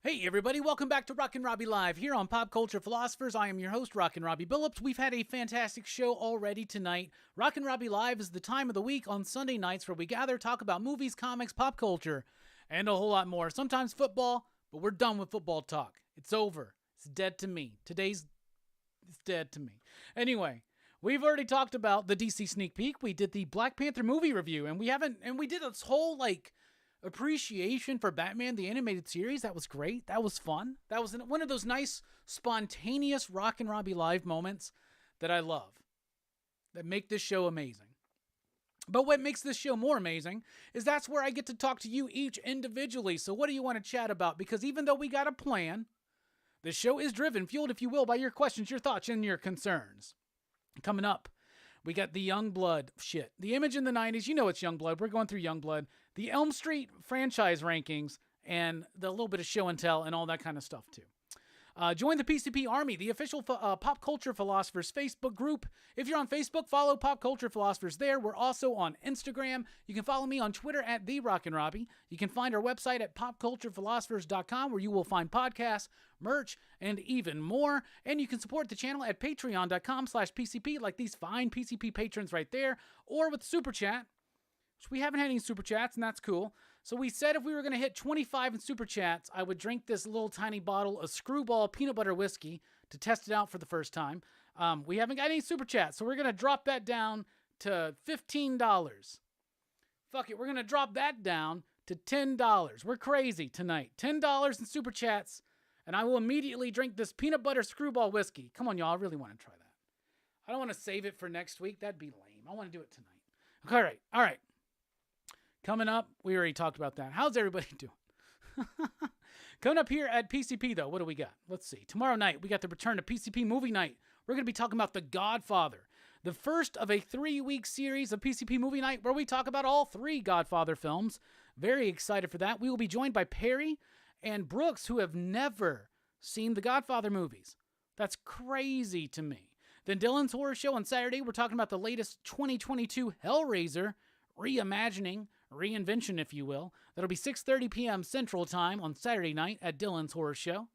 Hey everybody, welcome back to Rockin Robbie Live here on Pop Culture Philosophers. I am your host, Rockin Robbie Billups. We've had a fantastic show already tonight. Rockin Robbie Live is the time of the week on Sunday nights where we gather, talk about movies, comics, pop culture, and a whole lot more. Sometimes football, but we're done with football talk. It's over. It's dead to me. It's dead to me. Anyway, we've already talked about the DC sneak peek. We did the Black Panther movie review, and we did this whole appreciation for Batman the Animated Series. That was great. That was fun. That was one of those nice, spontaneous Rockin Robbie Live moments that I love, that make this show amazing. But what makes this show more amazing is that's where I get to talk to you each individually. So what do you want to chat about? Because even though we got a plan, the show is driven, fueled, if you will, by your questions, your thoughts, and your concerns. Coming up, we got the Youngblood shit. The Image in the 90s, you know it's Youngblood. We're going through Youngblood. The Elm Street franchise rankings, and the little bit of show and tell and all that kind of stuff too. Join the PCP Army, the official Pop Culture Philosophers Facebook group. If you're on Facebook, follow Pop Culture Philosophers there. We're also on Instagram. You can follow me on Twitter at @TheRockinRobbie. You can find our website at popculturephilosophers.com, where you will find podcasts, merch, and even more. And you can support the channel at patreon.com/PCP, like these fine PCP patrons right there, or with Super Chat, which we haven't had any Super Chats, and that's cool. So we said if we were going to hit 25 in Super Chats, I would drink this little tiny bottle of Screwball peanut butter whiskey to test it out for the first time. We haven't got any Super Chats, so we're going to drop that down to $15. Fuck it, we're going to drop that down to $10. We're crazy tonight. $10 in Super Chats, and I will immediately drink this peanut butter Screwball whiskey. Come on, y'all, I really want to try that. I don't want to save it for next week. That'd be lame. I want to do it tonight. All right. Coming up, we already talked about that. How's everybody doing? Coming up here at PCP, though, what do we got? Let's see. Tomorrow night, we got the return to PCP Movie Night. We're going to be talking about The Godfather, the first of a 3-week series of PCP Movie Night where we talk about all 3 Godfather films. Very excited for that. We will be joined by Perry and Brooks, who have never seen the Godfather movies. That's crazy to me. Then Dylan's Horror Show on Saturday, we're talking about the latest 2022 Hellraiser reimagining, reinvention, if you will. That'll be 6:30 p.m. Central Time on Saturday night at Dylan's Horror Show.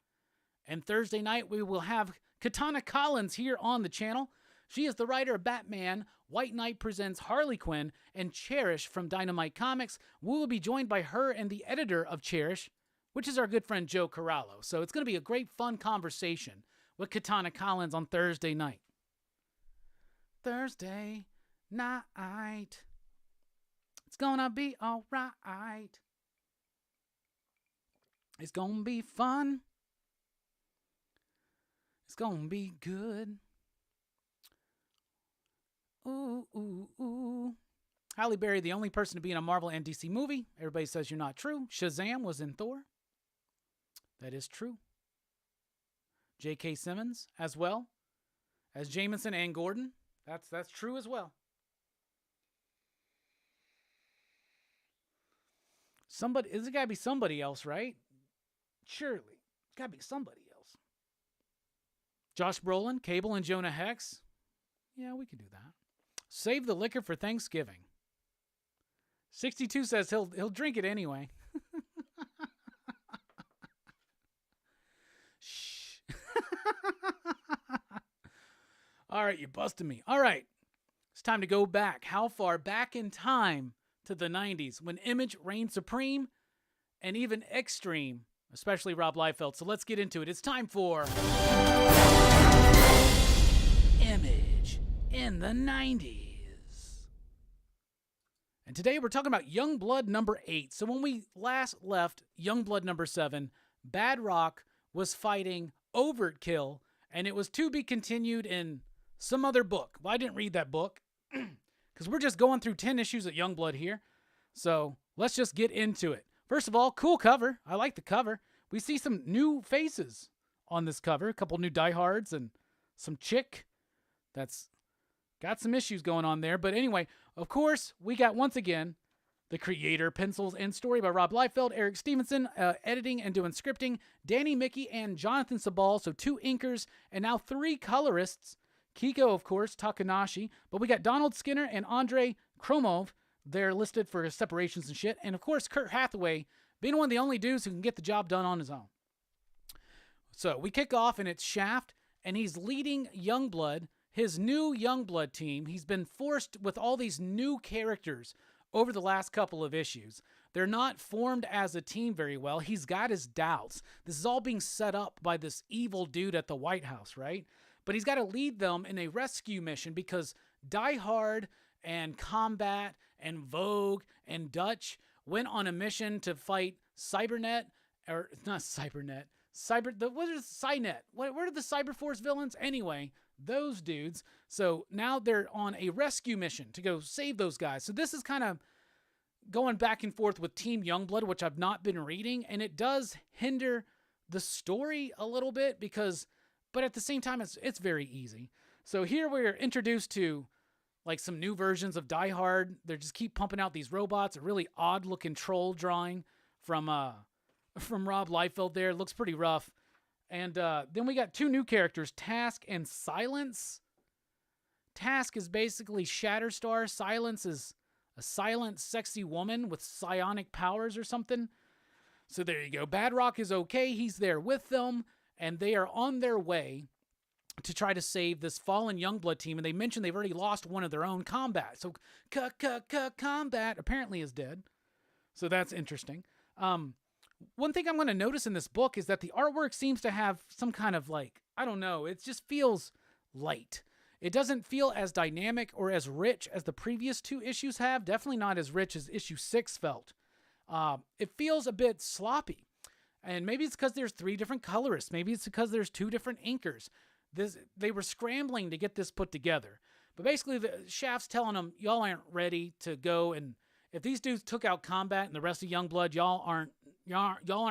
And Thursday night, we will have Katana Collins here on the channel. She is the writer of Batman, White Knight Presents Harley Quinn, and Cherish from Dynamite Comics. We will be joined by her and the editor of Cherish, which is our good friend Joe Corallo. So it's going to be a great, fun conversation with Katana Collins on Thursday night. Thursday night. It's gonna be all right. It's gonna be fun. It's gonna be good. Ooh, ooh, ooh. Halle Berry, the only person to be in a Marvel and DC movie. Everybody says you're not true. Shazam was in Thor. That is true. J.K. Simmons as well as Jameson and Gordon. That's true as well. There's got to be somebody else, right? Surely. It's got to be somebody else. Josh Brolin, Cable, and Jonah Hex. Yeah, we could do that. Save the liquor for Thanksgiving. 62 says he'll drink it anyway. Shh. All right, you busted me. All right. It's time to go back. How far back in time? To the 90s, when Image reigned supreme and even extreme, especially Rob Liefeld. So let's get into it. It's time for Image in the 90s. And today we're talking about Youngblood number 8. So when we last left Youngblood number 7, Bad Rock was fighting Overkill, and it was to be continued in some other book. Well, I didn't read that book. Because we're just going through 10 issues of Youngblood here. So let's just get into it. First of all, cool cover. I like the cover. We see some new faces on this cover. A couple new diehards and some chick that's got some issues going on there. But anyway, of course, we got once again the creator, pencils, and story by Rob Liefeld, Eric Stevenson, editing and doing scripting, Danny Mickey, and Jonathan Sabal. So 2 inkers and now 3 colorists. Kiko, of course, Takanashi, but we got Donald Skinner and Andrei Kromov. They're listed for separations and shit. And, of course, Kurt Hathaway being one of the only dudes who can get the job done on his own. So we kick off, and it's Shaft, and he's leading Youngblood, his new Youngblood team. He's been forced with all these new characters over the last couple of issues. They're not formed as a team very well. He's got his doubts. This is all being set up by this evil dude at the White House, right? But he's got to lead them in a rescue mission because Die Hard and Combat and Vogue and Dutch went on a mission to fight Cybernet, or not Cybernet, what is Cynet? What are the Cyberforce villains? Anyway, those dudes. So now they're on a rescue mission to go save those guys. So this is kind of going back and forth with Team Youngblood, which I've not been reading, and it does hinder the story a little bit but at the same time, it's very easy. So here we're introduced to like some new versions of Die Hard. They just keep pumping out these robots. A really odd looking troll drawing from Rob Liefeld there. It looks pretty rough. And then we got two new characters, Task and Silence. Task is basically Shatterstar. Silence is a silent, sexy woman with psionic powers or something. So there you go. Badrock is okay. He's there with them, and they are on their way to try to save this fallen Youngblood team. And they mentioned they've already lost one of their own. Combat. So Combat apparently is dead. So that's interesting. One thing I'm going to notice in this book is that the artwork seems to have some kind of I don't know, it just feels light. It doesn't feel as dynamic or as rich as the previous two issues have. Definitely not as rich as issue 6 felt. It feels a bit sloppy. And maybe it's because there's 3 different colorists. Maybe it's because there's 2 different inkers. They were scrambling to get this put together. But basically, the Shaft's telling them, y'all aren't ready to go. And if these dudes took out Combat and the rest of Youngblood, y'all aren't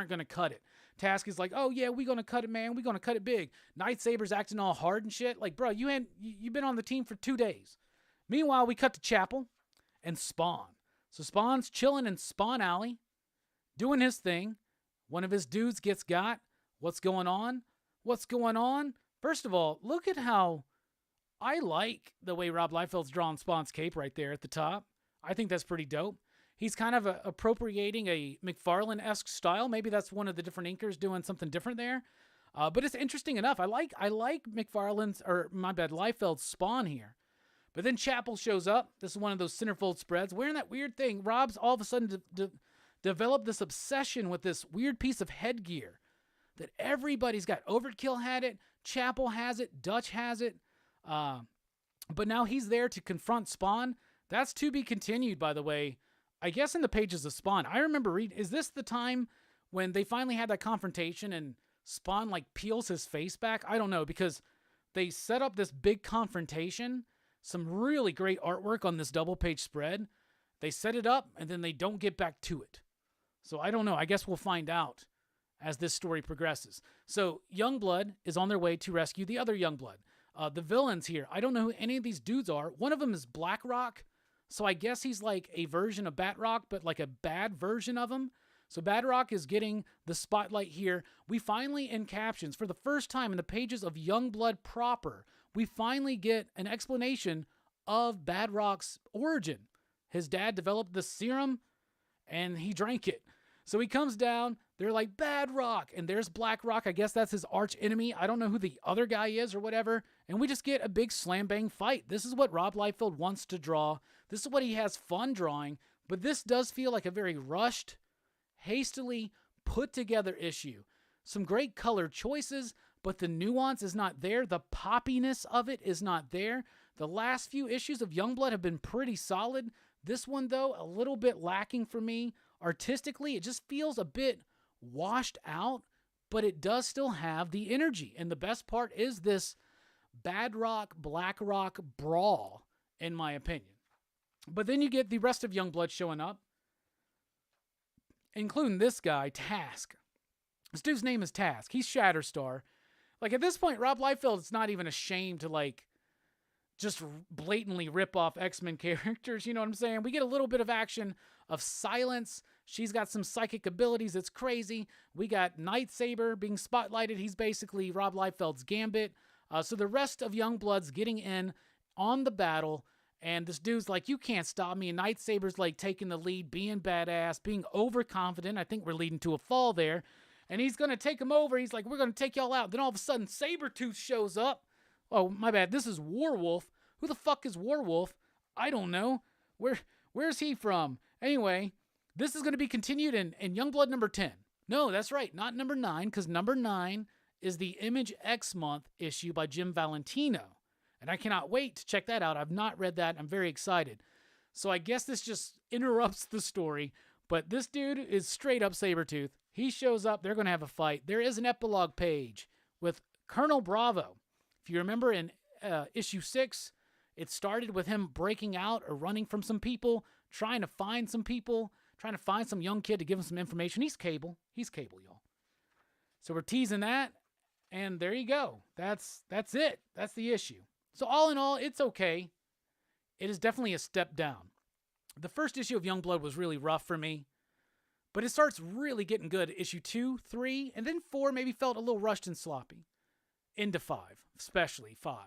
going to cut it. Task is like, oh yeah, we going to cut it, man. We going to cut it big. Nightsaber's acting all hard and shit. Like, bro, you've been on the team for 2 days. Meanwhile, we cut to Chapel and Spawn. So Spawn's chilling in Spawn Alley, doing his thing. One of his dudes gets got. What's going on? What's going on? First of all, look at how I like the way Rob Liefeld's drawn Spawn's cape right there at the top. I think that's pretty dope. He's kind of appropriating a McFarlane-esque style. Maybe that's one of the different inkers doing something different there. But it's interesting enough. I like Liefeld's Spawn here. But then Chapel shows up. This is one of those centerfold spreads. Wearing that weird thing. Rob's all of a sudden developed this obsession with this weird piece of headgear that everybody's got. Overkill had it. Chapel has it. Dutch has it. But now he's there to confront Spawn. That's to be continued, by the way. I guess in the pages of Spawn. I remember reading, is this the time when they finally had that confrontation and Spawn peels his face back? I don't know, because they set up this big confrontation, some really great artwork on this double page spread. They set it up and then they don't get back to it. So I don't know. I guess we'll find out as this story progresses. So Youngblood is on their way to rescue the other Youngblood. The villains here, I don't know who any of these dudes are. One of them is Blackrock. So I guess he's like a version of Batrock, but like a bad version of him. So Batrock is getting the spotlight here. We finally, in captions, for the first time in the pages of Youngblood proper, we finally get an explanation of Badrock's origin. His dad developed the serum, and he drank it. So he comes down. They're like, Badrock. And there's Blackrock. I guess that's his arch enemy. I don't know who the other guy is or whatever. And we just get a big slam bang fight. This is what Rob Liefeld wants to draw. This is what he has fun drawing. But this does feel like a very rushed, hastily put together issue. Some great color choices, but the nuance is not there. The poppiness of it is not there. The last few issues of Youngblood have been pretty solid. This one, though, a little bit lacking for me. Artistically, it just feels a bit washed out, but it does still have the energy. And the best part is this Badrock, Blackrock brawl, in my opinion. But then you get the rest of Youngblood showing up, including this guy, Task. This dude's name is Task. He's Shatterstar. At this point, Rob Liefeld is not even ashamed to, just blatantly rip off X-Men characters. You know what I'm saying? We get a little bit of action of Silence. She's got some psychic abilities. It's crazy. We got Nightsaber being spotlighted. He's basically Rob Liefeld's Gambit. So the rest of Youngblood's getting in on the battle. And this dude's like, you can't stop me. And Nightsaber's taking the lead, being badass, being overconfident. I think we're leading to a fall there. and he's going to take him over. He's like, we're going to take y'all out. Then all of a sudden, Sabretooth shows up. Oh, my bad. This is Warwolf. Who the fuck is Warwolf? I don't know. Where's he from? Anyway, this is going to be continued in Youngblood number 10. No, that's right. Not number 9, because number 9 is the Image X Month issue by Jim Valentino. And I cannot wait to check that out. I've not read that. I'm very excited. So I guess this just interrupts the story. But this dude is straight up Sabretooth. He shows up. They're going to have a fight. There is an epilogue page with Colonel Bravo. If you remember in issue 6, it started with him breaking out or running from some people, trying to find some people, trying to find some young kid to give him some information. He's Cable. He's Cable, y'all. So we're teasing that. And there you go. That's it. That's the issue. So all in all, it's okay. It is definitely a step down. The first issue of Youngblood was really rough for me, but it starts really getting good. Issue 2, 3, and then 4 maybe felt a little rushed and sloppy. Into 5, especially 5.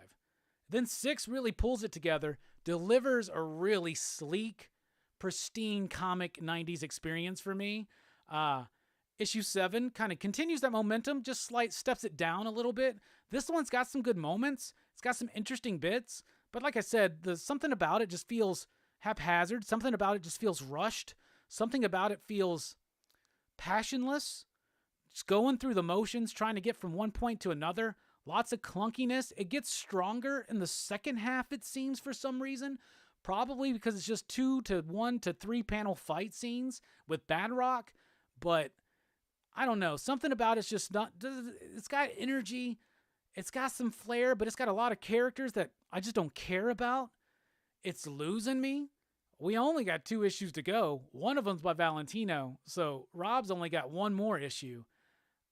Then 6 really pulls it together, delivers a really sleek, pristine comic 90s experience for me. Issue 7 kind of continues that momentum, just steps it down a little bit. This one's got some good moments. It's got some interesting bits. But like I said, something about it just feels haphazard. Something about it just feels rushed. Something about it feels passionless. Just going through the motions, trying to get from one point to another. Lots of clunkiness. It gets stronger in the second half, it seems, for some reason. Probably because it's just 2 to 1 to 3 panel fight scenes with Badrock. But I don't know. Something about it's just not... It's got energy. It's got some flair, but it's got a lot of characters that I just don't care about. It's losing me. We only got 2 issues to go. One of them's by Valentino, so Rob's only got 1 more issue.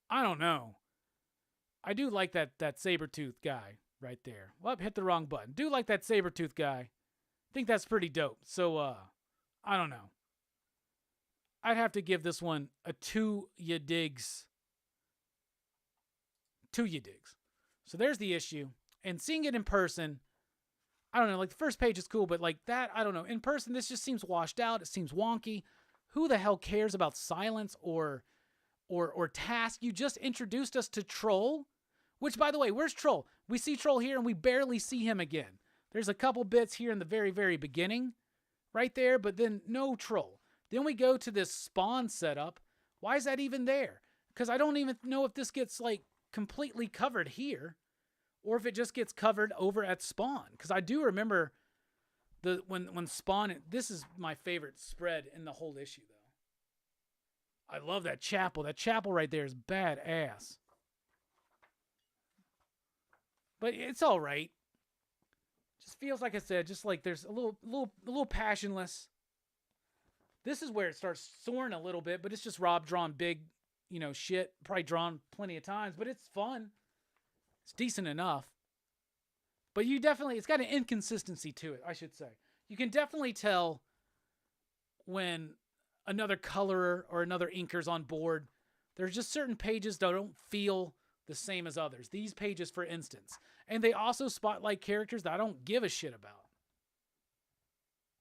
I don't know. I do like that Sabretooth guy right there. Well, hit the wrong button. Do like that Sabretooth guy. Think that's pretty dope. So, I don't know. I'd have to give this one a 2 ya digs. 2 ya digs. So there's the issue. And seeing it in person, I don't know, like the first page is cool, but like that, I don't know. In person, this just seems washed out. It seems wonky. Who the hell cares about Silence or Task? You just introduced us to Troll, which, by the way, where's Troll? We see Troll here and we barely see him again. There's a couple bits here in the very, very beginning right there, but then no Troll. Then we go to this Spawn setup. Why is that even there? Because I don't even know if this gets like completely covered here or if it just gets covered over at Spawn. Because I do remember when Spawn, this is my favorite spread in the whole issue though. I love that chapel. That chapel right there is badass. But it's all right. Just feels like I said, just like there's a little passionless. This is where it starts soaring a little bit, but it's just Rob drawn big, shit. Probably drawn plenty of times, but it's fun. It's decent enough. But it's got an inconsistency to it, I should say. You can definitely tell when another colorer or another inker's on board. There's just certain pages that don't feel the same as others. These pages, for instance. And they also spotlight characters that I don't give a shit about.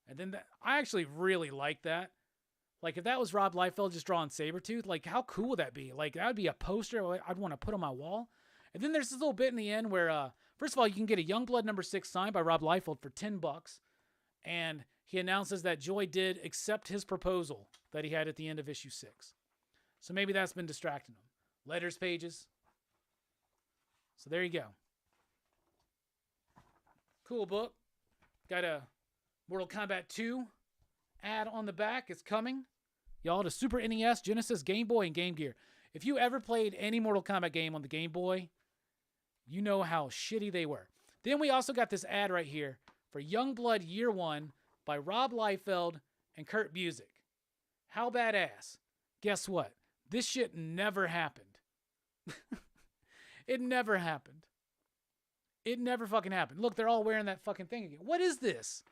And then I actually really like that. Like, if that was Rob Liefeld just drawing Sabretooth, like, how cool would that be? Like, that would be a poster I'd want to put on my wall. And then there's this little bit in the end where, first of all, you can get a Youngblood number 6 signed by Rob Liefeld for $10. And he announces that Joy did accept his proposal that he had at the end of issue 6. So maybe that's been distracting him. Letters pages. So there you go. Cool book. Got a Mortal Kombat 2 ad on the back. It's coming. Y'all, to Super NES, Genesis, Game Boy, and Game Gear. If you ever played any Mortal Kombat game on the Game Boy, you know how shitty they were. Then we also got this ad right here for Youngblood Year 1 by Rob Liefeld and Kurt Busiek. How badass. Guess what? This shit never happened. It never happened. It never fucking happened. Look, they're all wearing that fucking thing again. What is this?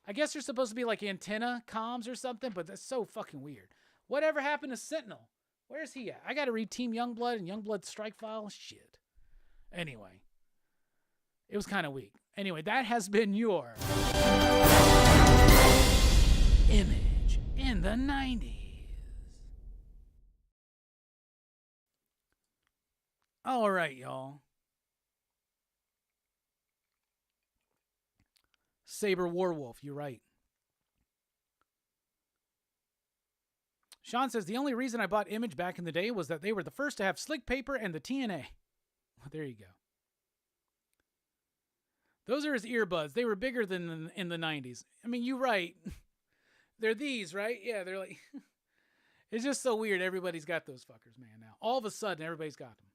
I guess they're supposed to be like antenna comms or something, but that's so fucking weird. Whatever happened to Sentinel? Where's he at? I got to read Team Youngblood and Youngblood Strike File. Shit. Anyway. It was kind of weak. Anyway, that has been your Image in the 90s. All right, y'all. Saber Warwolf, you're right. Sean says, the only reason I bought Image back in the day was that they were the first to have slick paper and the TNA. Well, there you go. Those are his earbuds. They were bigger than in the 90s. I mean, you're right. They're these, right? Yeah, they're like... It's just so weird. Everybody's got those fuckers, man, now. All of a sudden, everybody's got them.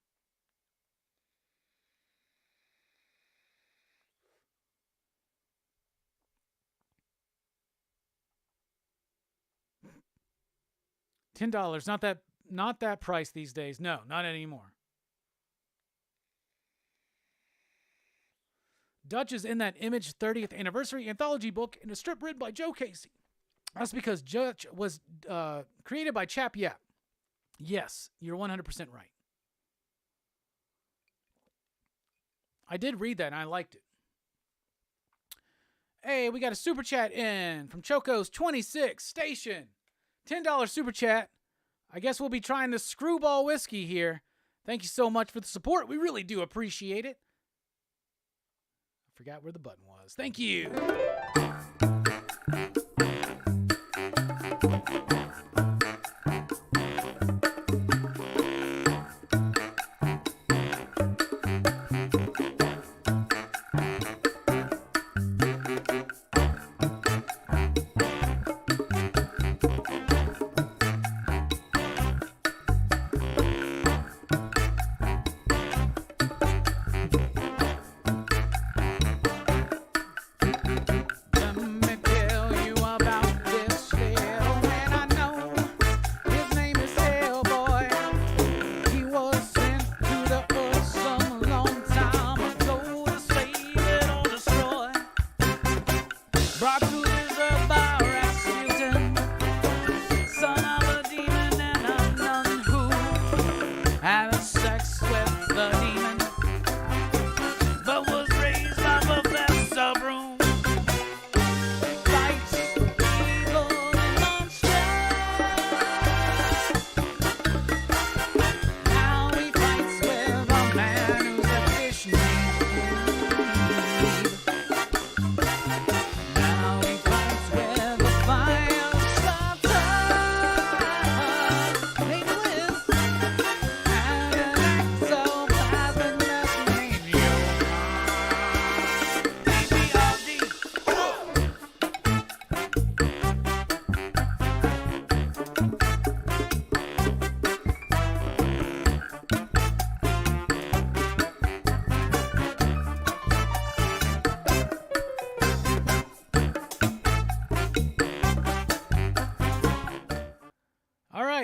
$10. Not that price these days. No, not anymore. Dutch is in that Image 30th anniversary anthology book in a strip written by Joe Casey. That's because Dutch was created by Chap Yap. Yes, you're 100% right. I did read that and I liked it. Hey, we got a super chat in from Choco's 26 Station. $10 super chat. I guess we'll be trying the Screwball Whiskey here. Thank you so much for the support. We really do appreciate it. I forgot where the button was. Thank you.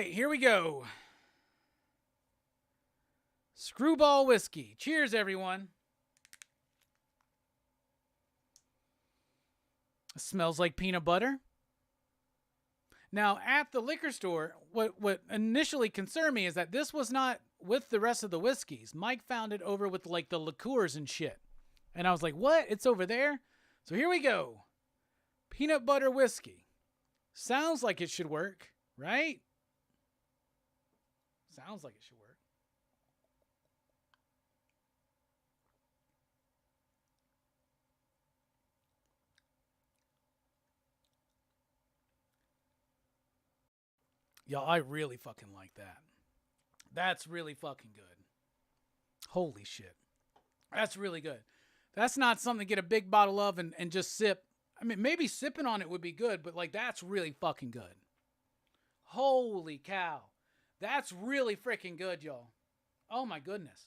Here we go. Screwball Whiskey. Cheers, everyone. It smells like peanut butter. Now, at the liquor store, what initially concerned me is that this was not with the rest of the whiskeys. Mike found it over with like the liqueurs and shit. And I was like, what? It's over there? So here we go. Peanut butter whiskey. Sounds like it should work, right? Sounds like it should work. Y'all, I really fucking like that. That's really fucking good. Holy shit. That's really good. That's not something to get a big bottle of and just sip. I mean, maybe sipping on it would be good, but like that's really fucking good. Holy cow. That's really freaking good, y'all. Oh my goodness.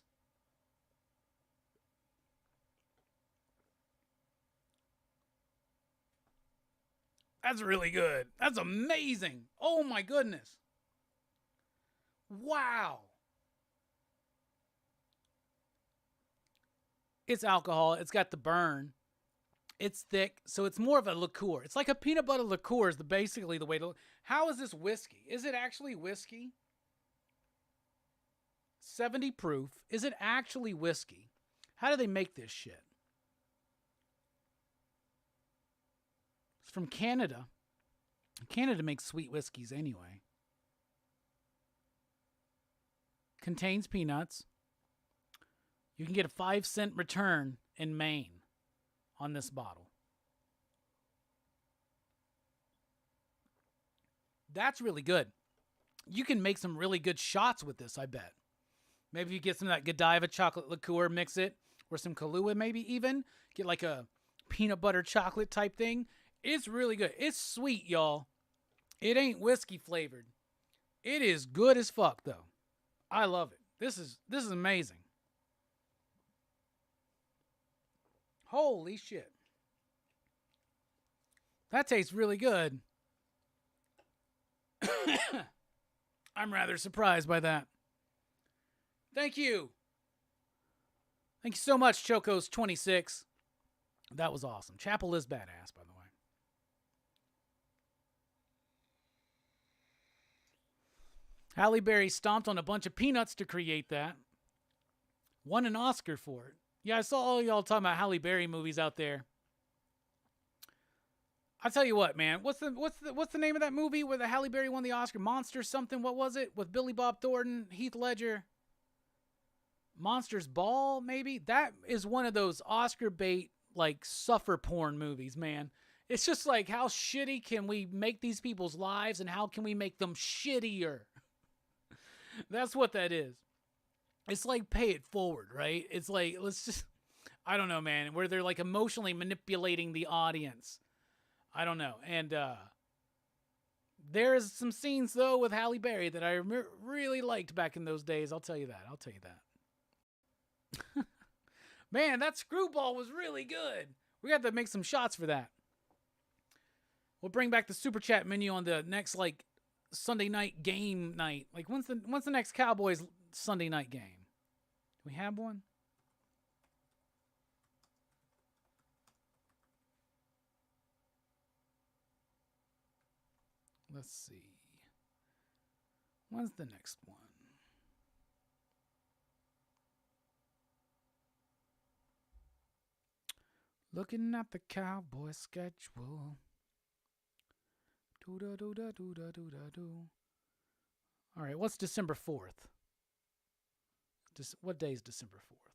That's really good. That's amazing. Oh my goodness. Wow. It's alcohol. It's got the burn. It's thick, so it's more of a liqueur. It's like a peanut butter liqueur is basically the way to... How is this whiskey? Is it actually whiskey? 70 proof. Is it actually whiskey? How do they make this shit? It's from Canada. Canada makes sweet whiskeys anyway. Contains peanuts. You can get a 5-cent return in Maine on this bottle. That's really good. You can make some really good shots with this, I bet. Maybe you get some of that Godiva chocolate liqueur, mix it, or some Kahlua maybe even. Get like a peanut butter chocolate type thing. It's really good. It's sweet, y'all. It ain't whiskey flavored. It is good as fuck, though. I love it. This is amazing. Holy shit. That tastes really good. I'm rather surprised by that. Thank you. Thank you so much, Chocos26. That was awesome. Chapel is badass, by the way. Halle Berry stomped on a bunch of peanuts to create that. Won an Oscar for it. Yeah, I saw all y'all talking about Halle Berry movies out there. I'll tell you what, man. What's the name of that movie where the Halle Berry won the Oscar? Monster something. What was it? With Billy Bob Thornton, Heath Ledger. Monsters Ball, maybe? That is one of those Oscar bait, like, suffer porn movies, man. It's just like, how shitty can we make these people's lives and how can we make them shittier? That's what that is. It's like Pay It Forward, right? It's like, let's just, I don't know, man, where they're like emotionally manipulating the audience. I don't know. And there's some scenes, though, with Halle Berry that I really liked back in those days. I'll tell you that. Man, that screwball was really good. We got to make some shots for that. We'll bring back the super chat menu on the next, like, Sunday night game night. Like, when's the next Cowboys Sunday night game? Do we have one? Let's see. When's the next one? Looking at the Cowboy schedule. Do-da-do-da-do-da-do-da-do. All right, what's December 4th? What day is December 4th?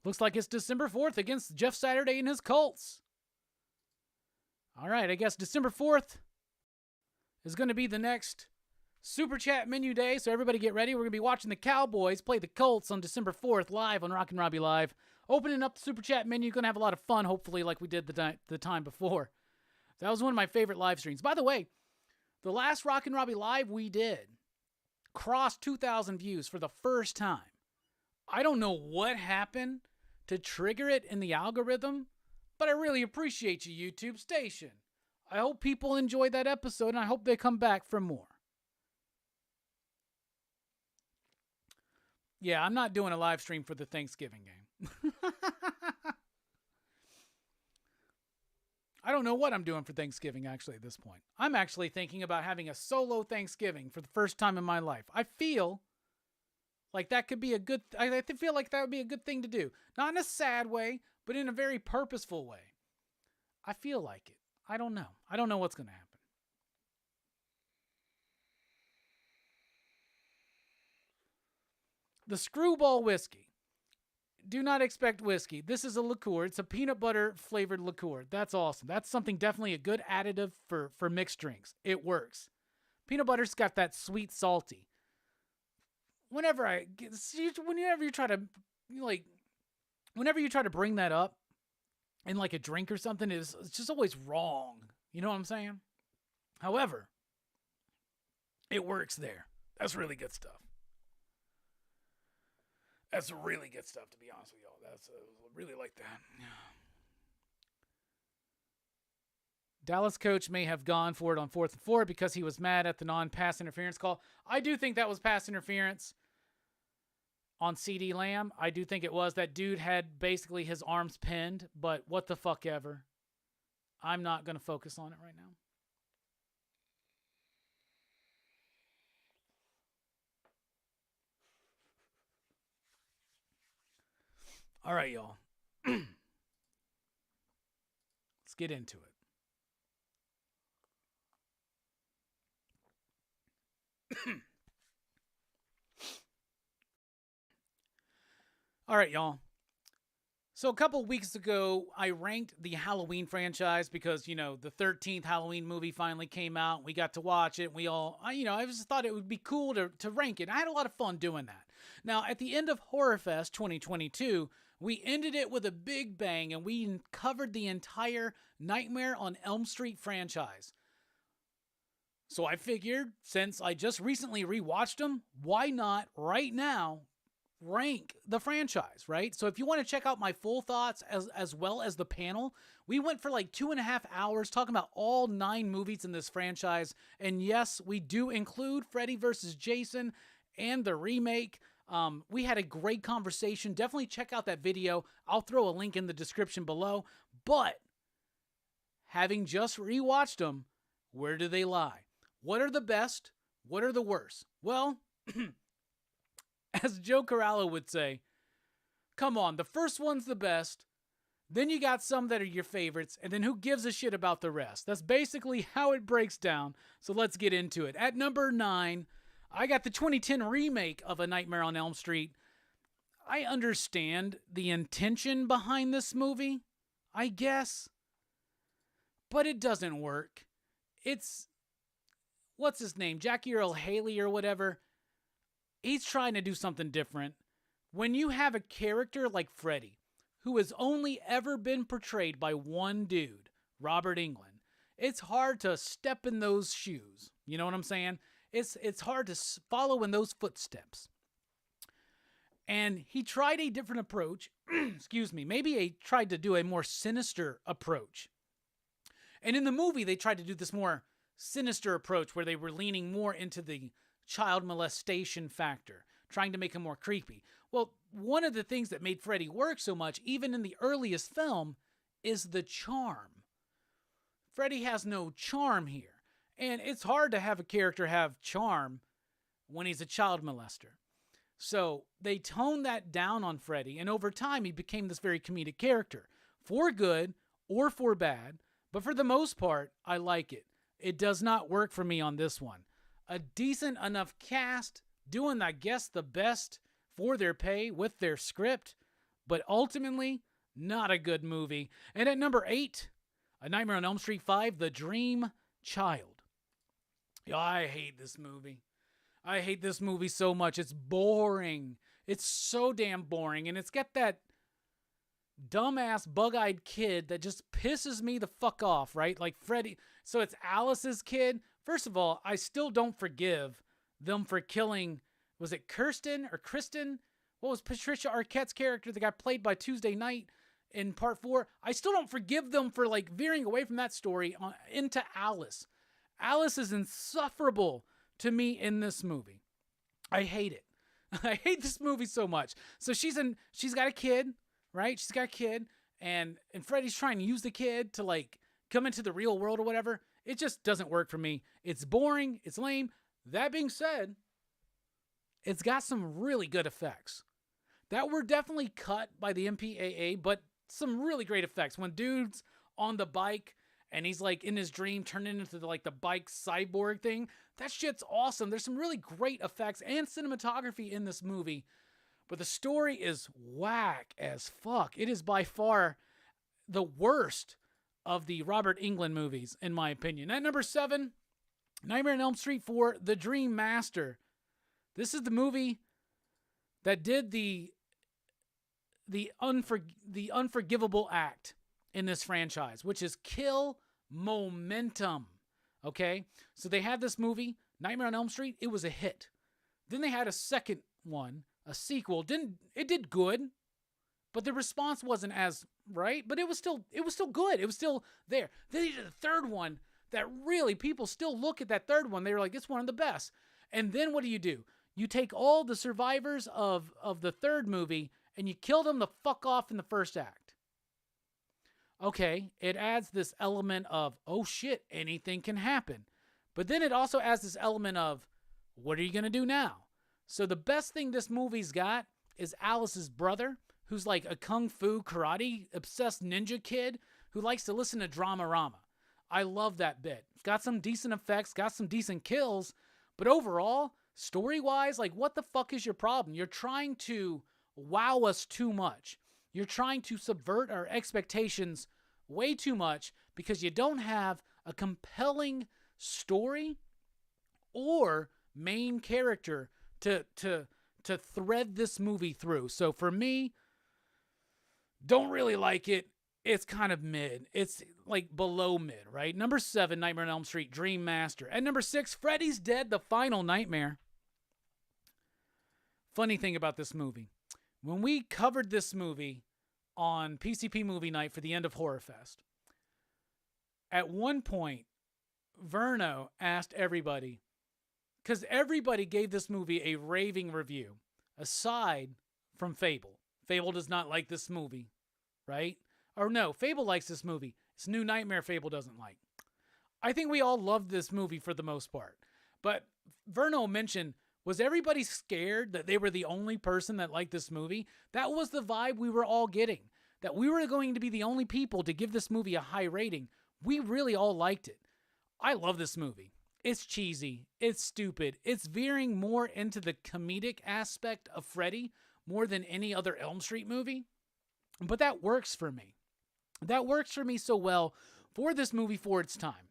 Looks like it's December 4th against Jeff Saturday and his Colts. All right, I guess December 4th is going to be the next Super Chat menu day, so everybody get ready. We're going to be watching the Cowboys play the Colts on December 4th live on Rockin Robbie Live. Opening up the Super Chat menu, going to have a lot of fun, hopefully, like we did the time before. That was one of my favorite live streams. By the way, the last Rockin Robbie Live we did crossed 2,000 views for the first time. I don't know what happened to trigger it in the algorithm, but I really appreciate you, YouTube station. I hope people enjoyed that episode, and I hope they come back for more. Yeah, I'm not doing a live stream for the Thanksgiving game. I don't know what I'm doing for Thanksgiving, actually, at this point. I'm actually thinking about having a solo Thanksgiving for the first time in my life. I feel like that could be a good... I feel like that would be a good thing to do. Not in a sad way, but in a very purposeful way. I feel like it. I don't know. I don't know what's going to happen. The Screwball Whiskey. Do not expect whiskey. This is a liqueur. It's a peanut butter flavored liqueur. That's awesome. That's something definitely a good additive for mixed drinks. It works. Peanut butter's got that sweet salty. Whenever you try to bring that up in like a drink or something, it's just always wrong. You know what I'm saying? However, it works there. That's really good stuff. That's really good stuff, to be honest with y'all. I really like that. Dallas coach may have gone for it on 4th and 4 because he was mad at the non-pass interference call. I do think that was pass interference on CD Lamb. I do think it was. That dude had basically his arms pinned, but what the fuck ever. I'm not going to focus on it right now. All right, y'all. Let's get into it. All right, y'all. So a couple weeks ago, I ranked the Halloween franchise because, the 13th Halloween movie finally came out. We got to watch it. I just thought it would be cool to rank it. I had a lot of fun doing that. Now, at the end of Horror Fest 2022, we ended it with a big bang and we covered the entire Nightmare on Elm Street franchise. So I figured, since I just recently rewatched them, why not right now rank the franchise, right? So if you want to check out my full thoughts as well as the panel, we went for like 2.5 hours talking about all 9 movies in this franchise. And yes, we do include Freddy vs. Jason and the remake. We had a great conversation. Definitely check out that video. I'll throw a link in the description below. But having just rewatched them, where do they lie? What are the best? What are the worst? Well, as Joe Corallo would say, come on, the first one's the best, then you got some that are your favorites, and then who gives a shit about the rest? That's basically how it breaks down, so let's get into it. At number 9, I got the 2010 remake of A Nightmare on Elm Street. I understand the intention behind this movie, I guess, but it doesn't work. It's, what's his name, Jackie Earl Haley or whatever. He's trying to do something different. When you have a character like Freddy, who has only ever been portrayed by one dude, Robert Englund, it's hard to step in those shoes. You know what I'm saying? It's hard to follow in those footsteps. And he tried a different approach. Excuse me. Maybe he tried to do a more sinister approach. And in the movie, they tried to do this more sinister approach where they were leaning more into the child molestation factor, trying to make him more creepy. Well, one of the things that made Freddy work so much, even in the earliest film, is the charm. Freddy has no charm here. And it's hard to have a character have charm when he's a child molester. So they toned that down on Freddy, and over time he became this very comedic character, for good or for bad. But for the most part, I like it. It does not work for me on this one. A decent enough cast, doing, I guess, the best for their pay with their script, but ultimately, not a good movie. And at number 8, A Nightmare on Elm Street 5, The Dream Child. I hate this movie. I hate this movie so much. It's boring. It's so damn boring, and it's got that dumbass bug-eyed kid that just pisses me the fuck off, right? Like Freddy. So it's Alice's kid. First of all, I still don't forgive them for killing, was it Kirsten or Kristen? What was Patricia Arquette's character that got played by Tuesday Night in part 4? I still don't forgive them for like veering away from that story into Alice. Alice is insufferable to me in this movie. I hate it. I hate this movie so much. So she's got a kid, right? She's got a kid, and Freddy's trying to use the kid to like come into the real world or whatever. It just doesn't work for me. It's boring. It's lame. That being said, it's got some really good effects that were definitely cut by the MPAA, but some really great effects. When dude's on the bike and he's like in his dream turning into the bike cyborg thing, that shit's awesome. There's some really great effects and cinematography in this movie, but the story is whack as fuck. It is by far the worst of the Robert Englund movies, in my opinion. At number 7, Nightmare on Elm Street 4, The Dream Master. This is the movie that did the unforgivable act in this franchise, which is kill momentum. Okay? So they had this movie, Nightmare on Elm Street. It was a hit. Then they had a second one, a sequel. It did good, but the response wasn't as right, but it was still good. It was still there. Then they did a third one that really, people still look at that third one. They were like, it's one of the best. And then what do? You take all the survivors of the third movie and you kill them the fuck off in the first act. Okay, it adds this element of, oh shit, anything can happen. But then it also adds this element of, what are you going to do now? So the best thing this movie's got is Alice's brother, who's like a kung fu karate obsessed ninja kid who likes to listen to Dramarama. I love that bit. It's got some decent effects, got some decent kills, but overall, story-wise, like what the fuck is your problem? You're trying to wow us too much. You're trying to subvert our expectations way too much because you don't have a compelling story or main character to thread this movie through. So for me, don't really like it. It's kind of mid. It's like below mid, right? Number 7, Nightmare on Elm Street, Dream Master. At number 6, Freddy's Dead, The Final Nightmare. Funny thing about this movie. When we covered this movie on PCP Movie Night for the end of Horror Fest, at one point, Verno asked everybody, because everybody gave this movie a raving review, aside from Fable. Fable does not like this movie, right? Or no, Fable likes this movie. It's New Nightmare Fable doesn't like. I think we all loved this movie for the most part. But Verno mentioned, was everybody scared that they were the only person that liked this movie? That was the vibe we were all getting. That we were going to be the only people to give this movie a high rating. We really all liked it. I love this movie. It's cheesy. It's stupid. It's veering more into the comedic aspect of Freddy more than any other Elm Street movie. But that works for me. That works for me so well for this movie for its time.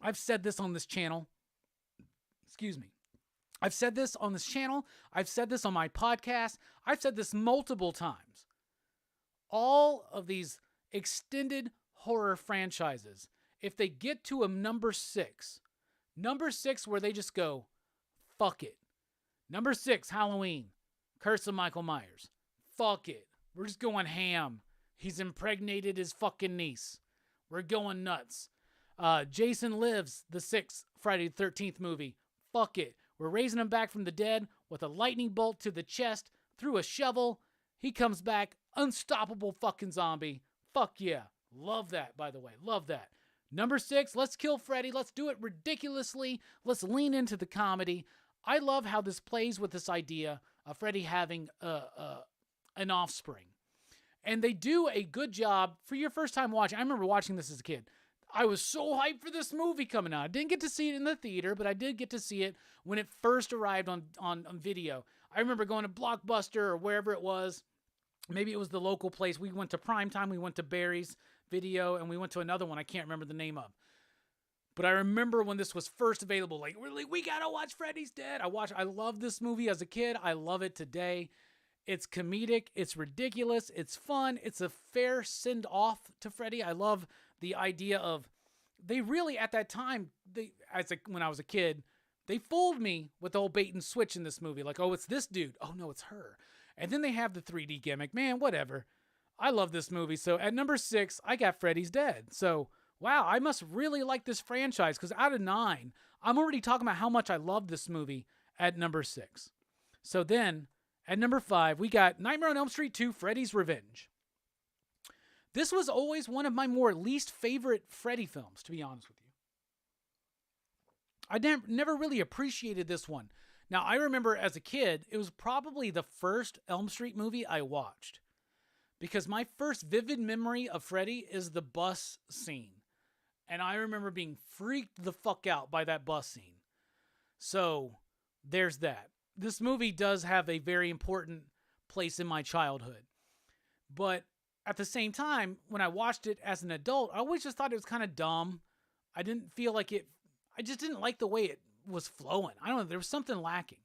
I've said this on this channel. Excuse me. I've said this on this channel. I've said this on my podcast. I've said this multiple times. All of these extended horror franchises, if they get to a number 6 where they just go, fuck it. Number 6, Halloween, Curse of Michael Myers. Fuck it. We're just going ham. He's impregnated his fucking niece. We're going nuts. Jason Lives, the 6th Friday the 13th movie. Fuck it. We're raising him back from the dead with a lightning bolt to the chest through a shovel. He comes back, unstoppable fucking zombie. Fuck yeah. Love that, by the way. Love that. Number 6, let's kill Freddy. Let's do it ridiculously. Let's lean into the comedy. I love how this plays with this idea of Freddy having an offspring. And they do a good job for your first time watching. I remember watching this as a kid. I was so hyped for this movie coming out. I didn't get to see it in the theater, but I did get to see it when it first arrived on video. I remember going to Blockbuster or wherever it was. Maybe it was the local place. We went to Primetime. We went to Barry's Video, and we went to another one I can't remember the name of. But I remember when this was first available, like, we gotta watch Freddy's Dead. I loved this movie as a kid. I love it today. It's comedic. It's ridiculous. It's fun. It's a fair send-off to Freddy. I love the idea of, they really, at that time, when I was a kid, they fooled me with the whole bait and switch in this movie. Like, oh, it's this dude. Oh, no, it's her. And then they have the 3D gimmick. Man, whatever. I love this movie. So at number 6, I got Freddy's Dead. So, wow, I must really like this franchise, because out of 9, I'm already talking about how much I love this movie at number 6. So then, at number 5, we got Nightmare on Elm Street 2, Freddy's Revenge. This was always one of my more least favorite Freddy films, to be honest with you. I never really appreciated this one. Now, I remember as a kid, it was probably the first Elm Street movie I watched. Because my first vivid memory of Freddy is the bus scene. And I remember being freaked the fuck out by that bus scene. So, there's that. This movie does have a very important place in my childhood. But at the same time, when I watched it as an adult, I always just thought it was kind of dumb. I didn't feel like it. I just didn't like the way it was flowing. I don't know. There was something lacking.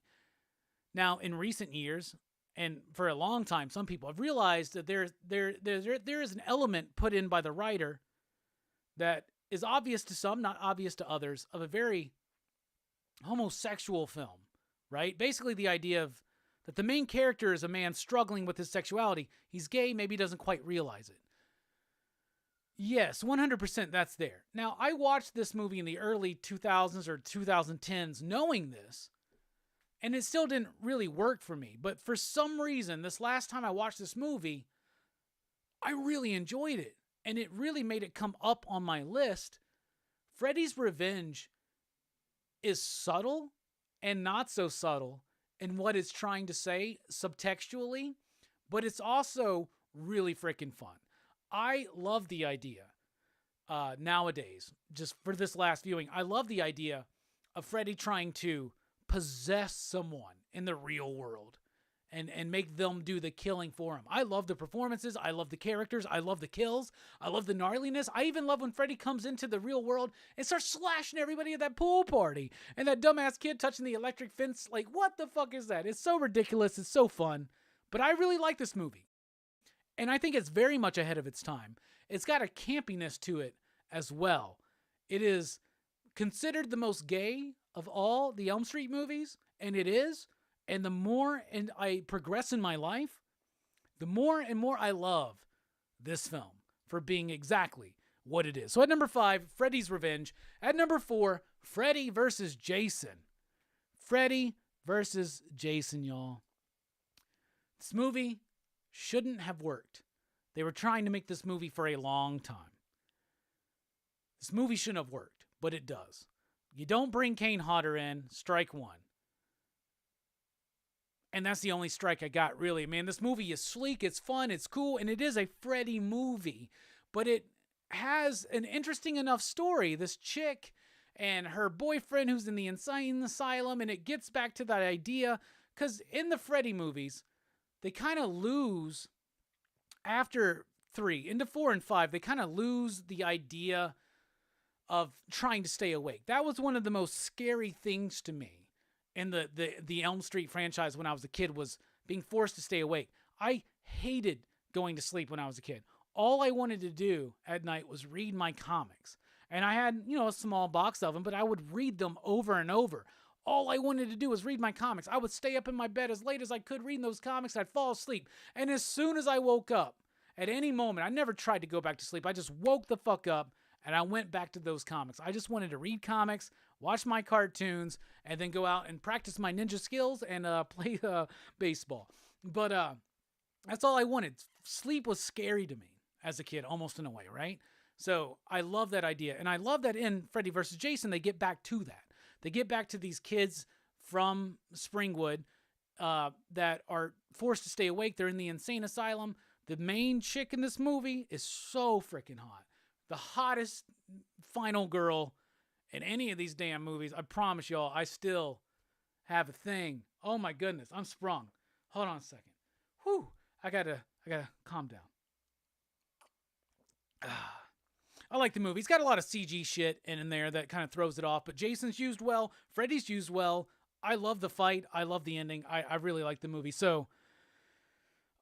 Now, in recent years, and for a long time, some people have realized that there is an element put in by the writer that is obvious to some, not obvious to others, of a very homosexual film, right? Basically the idea of that the main character is a man struggling with his sexuality. He's gay, maybe he doesn't quite realize it. Yes, 100% that's there. Now, I watched this movie in the early 2000s or 2010s knowing this, and it still didn't really work for me. But for some reason, this last time I watched this movie, I really enjoyed it. And it really made it come up on my list. Freddy's Revenge is subtle and not so subtle in what it's trying to say subtextually, but it's also really freaking fun. I love the idea nowadays, just for this last viewing, I love the idea of Freddy trying to possess someone in the real world and make them do the killing for him. I love the performances. I love the characters. I love the kills. I love the gnarliness. I even love when Freddy comes into the real world and starts slashing everybody at that pool party. And that dumbass kid touching the electric fence. Like, what the fuck is that? It's so ridiculous. It's so fun. But I really like this movie. And I think it's very much ahead of its time. It's got a campiness to it as well. It is considered the most gay of all the Elm Street movies. And it is. And the more and I progress in my life, the more and more I love this film for being exactly what it is. So at number 5, Freddy's Revenge. At number 4, Freddy versus Jason. Freddy versus Jason, y'all. This movie shouldn't have worked. They were trying to make this movie for a long time. This movie shouldn't have worked, but it does. You don't bring Kane Hodder in, strike one. And that's the only strike I got, really. Man, this movie is sleek, it's fun, it's cool, and it is a Freddy movie. But it has an interesting enough story. This chick and her boyfriend who's in the insane asylum, and it gets back to that idea. Because in the Freddy movies, they kind of lose, after 3, into 4 and 5, they kind of lose the idea of trying to stay awake. That was one of the most scary things to me in the Elm Street franchise when I was a kid, was being forced to stay awake. I hated going to sleep when I was a kid. All I wanted to do at night was read my comics. And I had, a small box of them, but I would read them over and over. All I wanted to do was read my comics. I would stay up in my bed as late as I could reading those comics. I'd fall asleep. And as soon as I woke up, at any moment, I never tried to go back to sleep. I just woke the fuck up and I went back to those comics. I just wanted to read comics, watch my cartoons, and then go out and practice my ninja skills and play baseball. But that's all I wanted. Sleep was scary to me as a kid, almost in a way, right? So I love that idea. And I love that in Freddy vs. Jason, they get back to that. They get back to these kids from Springwood that are forced to stay awake. They're in the insane asylum. The main chick in this movie is so freaking hot. The hottest final girl in any of these damn movies. I promise y'all, I still have a thing. Oh my goodness, I'm sprung. Hold on a second. Whew, I gotta calm down. I like the movie. It's got a lot of CG shit in there that kind of throws it off, but Jason's used well. Freddy's used well. I love the fight. I love the ending. I really like the movie. So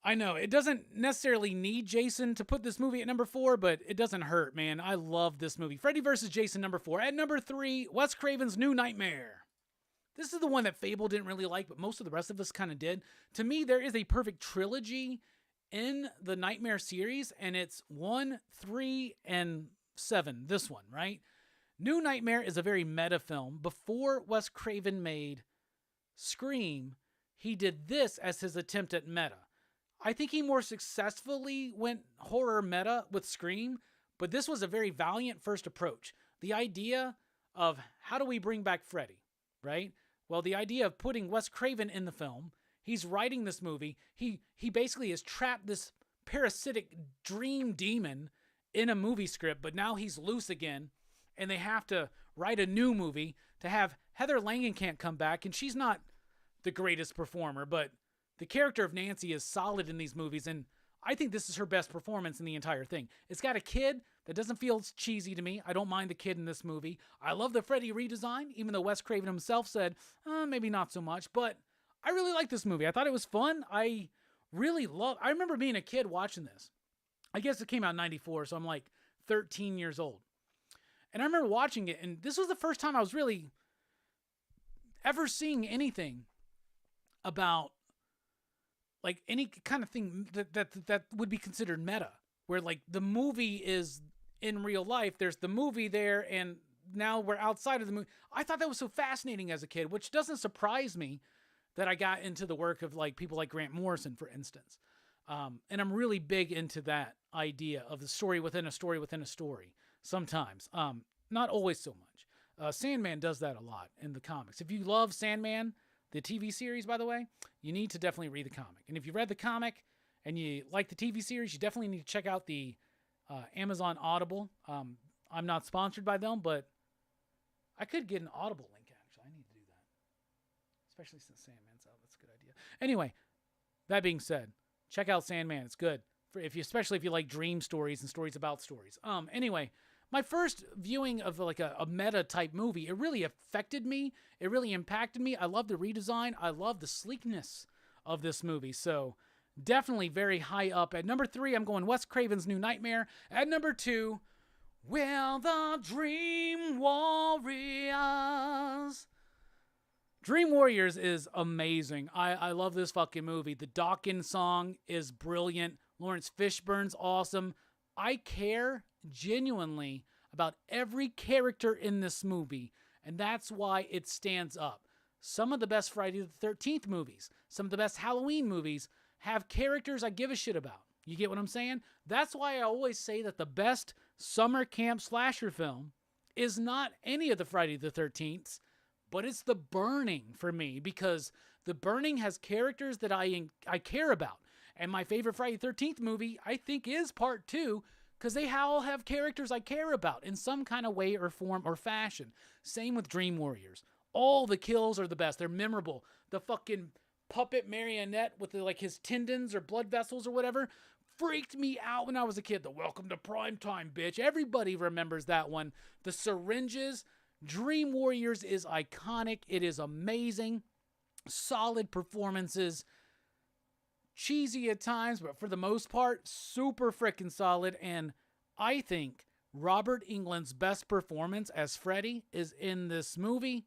I know it doesn't necessarily need Jason to put this movie at number 4, but it doesn't hurt, man. I love this movie. Freddy vs. Jason, number 4. At number 3, Wes Craven's New Nightmare. This is the one that Fable didn't really like, but most of the rest of us kind of did. To me, there is a perfect trilogy in the Nightmare series, and it's 1, 3, and 7. This one, right? New Nightmare is a very meta film. Before Wes Craven made Scream, he did this as his attempt at meta. I think he more successfully went horror meta with Scream, but this was a very valiant first approach. The idea of how do we bring back Freddy, right? Well, the idea of putting Wes Craven in the film, he's writing this movie. He basically has trapped this parasitic dream demon in a movie script, but now he's loose again, and they have to write a new movie to have Heather Langenkamp come back, and she's not the greatest performer, but the character of Nancy is solid in these movies, and I think this is her best performance in the entire thing. It's got a kid that doesn't feel cheesy to me. I don't mind the kid in this movie. I love the Freddy redesign, even though Wes Craven himself said, maybe not so much, but I really like this movie. I thought it was fun. I remember being a kid watching this. I guess it came out in 94, so I'm like 13 years old. And I remember watching it, and this was the first time I was really ever seeing anything about like any kind of thing that would be considered meta, where like the movie is in real life. There's the movie there, and now we're outside of the movie. I thought that was so fascinating as a kid, which doesn't surprise me that I got into the work of like people like Grant Morrison, for instance. And I'm really big into that idea of the story within a story within a story sometimes. Not always so much. Sandman does that a lot in the comics. If you love Sandman, the TV series, by the way, you need to definitely read the comic. And if you read the comic and you like the TV series, you definitely need to check out the Amazon Audible. I'm not sponsored by them, but I could get an Audible link, actually. I need to do that. Especially since Sandman's out. That's a good idea. Anyway, That being said, check out Sandman. It's good. Especially if you like dream stories and stories about stories. Anyway, my first viewing of like a meta type movie, it really affected me. It really impacted me. I love the redesign. I love the sleekness of this movie. So definitely very high up. At number 3, I'm going Wes Craven's New Nightmare. At number 2, We're the Dream Warriors. Dream Warriors is amazing. I love this fucking movie. The Dawkins song is brilliant. Lawrence Fishburne's awesome. I care genuinely about every character in this movie, and that's why it stands up. Some of the best Friday the 13th movies, some of the best Halloween movies have characters I give a shit about. You get what I'm saying? That's why I always say that the best summer camp slasher film is not any of the Friday the 13th, but it's The Burning for me, because The Burning has characters that I care about. And my favorite Friday the 13th movie, I think, is Part 2, because they all have characters I care about in some kind of way or form or fashion. Same with Dream Warriors. All the kills are the best. They're memorable. The fucking puppet marionette with his tendons or blood vessels or whatever freaked me out when I was a kid. The Welcome to Primetime, bitch. Everybody remembers that one. The syringes. Dream Warriors is iconic. It is amazing. Solid performances. Cheesy at times, but for the most part, super freaking solid. And I think Robert Englund's best performance as Freddy is in this movie.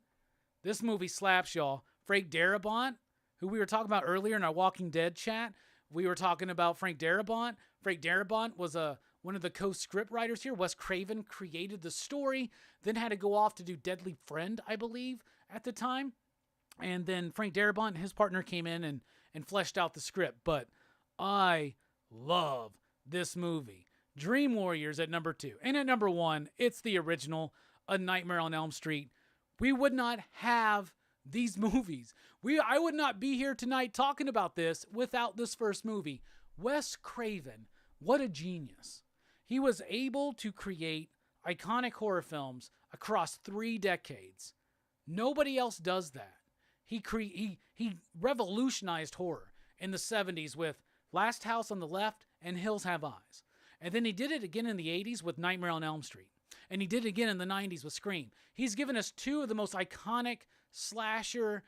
This movie slaps, y'all. Frank Darabont, who we were talking about earlier in our Walking Dead chat, we were talking about Frank Darabont. Frank Darabont was one of the co-script writers here. Wes Craven created the story, then had to go off to do Deadly Friend, I believe, at the time. And then Frank Darabont and his partner came in and fleshed out the script. But I love this movie. Dream Warriors at number 2. And at number 1, it's the original, A Nightmare on Elm Street. We would not have these movies. I would not be here tonight talking about this without this first movie. Wes Craven, what a genius. He was able to create iconic horror films across 3 decades. Nobody else does that. He revolutionized horror in the 70s with Last House on the Left and Hills Have Eyes. And then he did it again in the 80s with Nightmare on Elm Street. And he did it again in the 90s with Scream. He's given us 2 of the most iconic slasher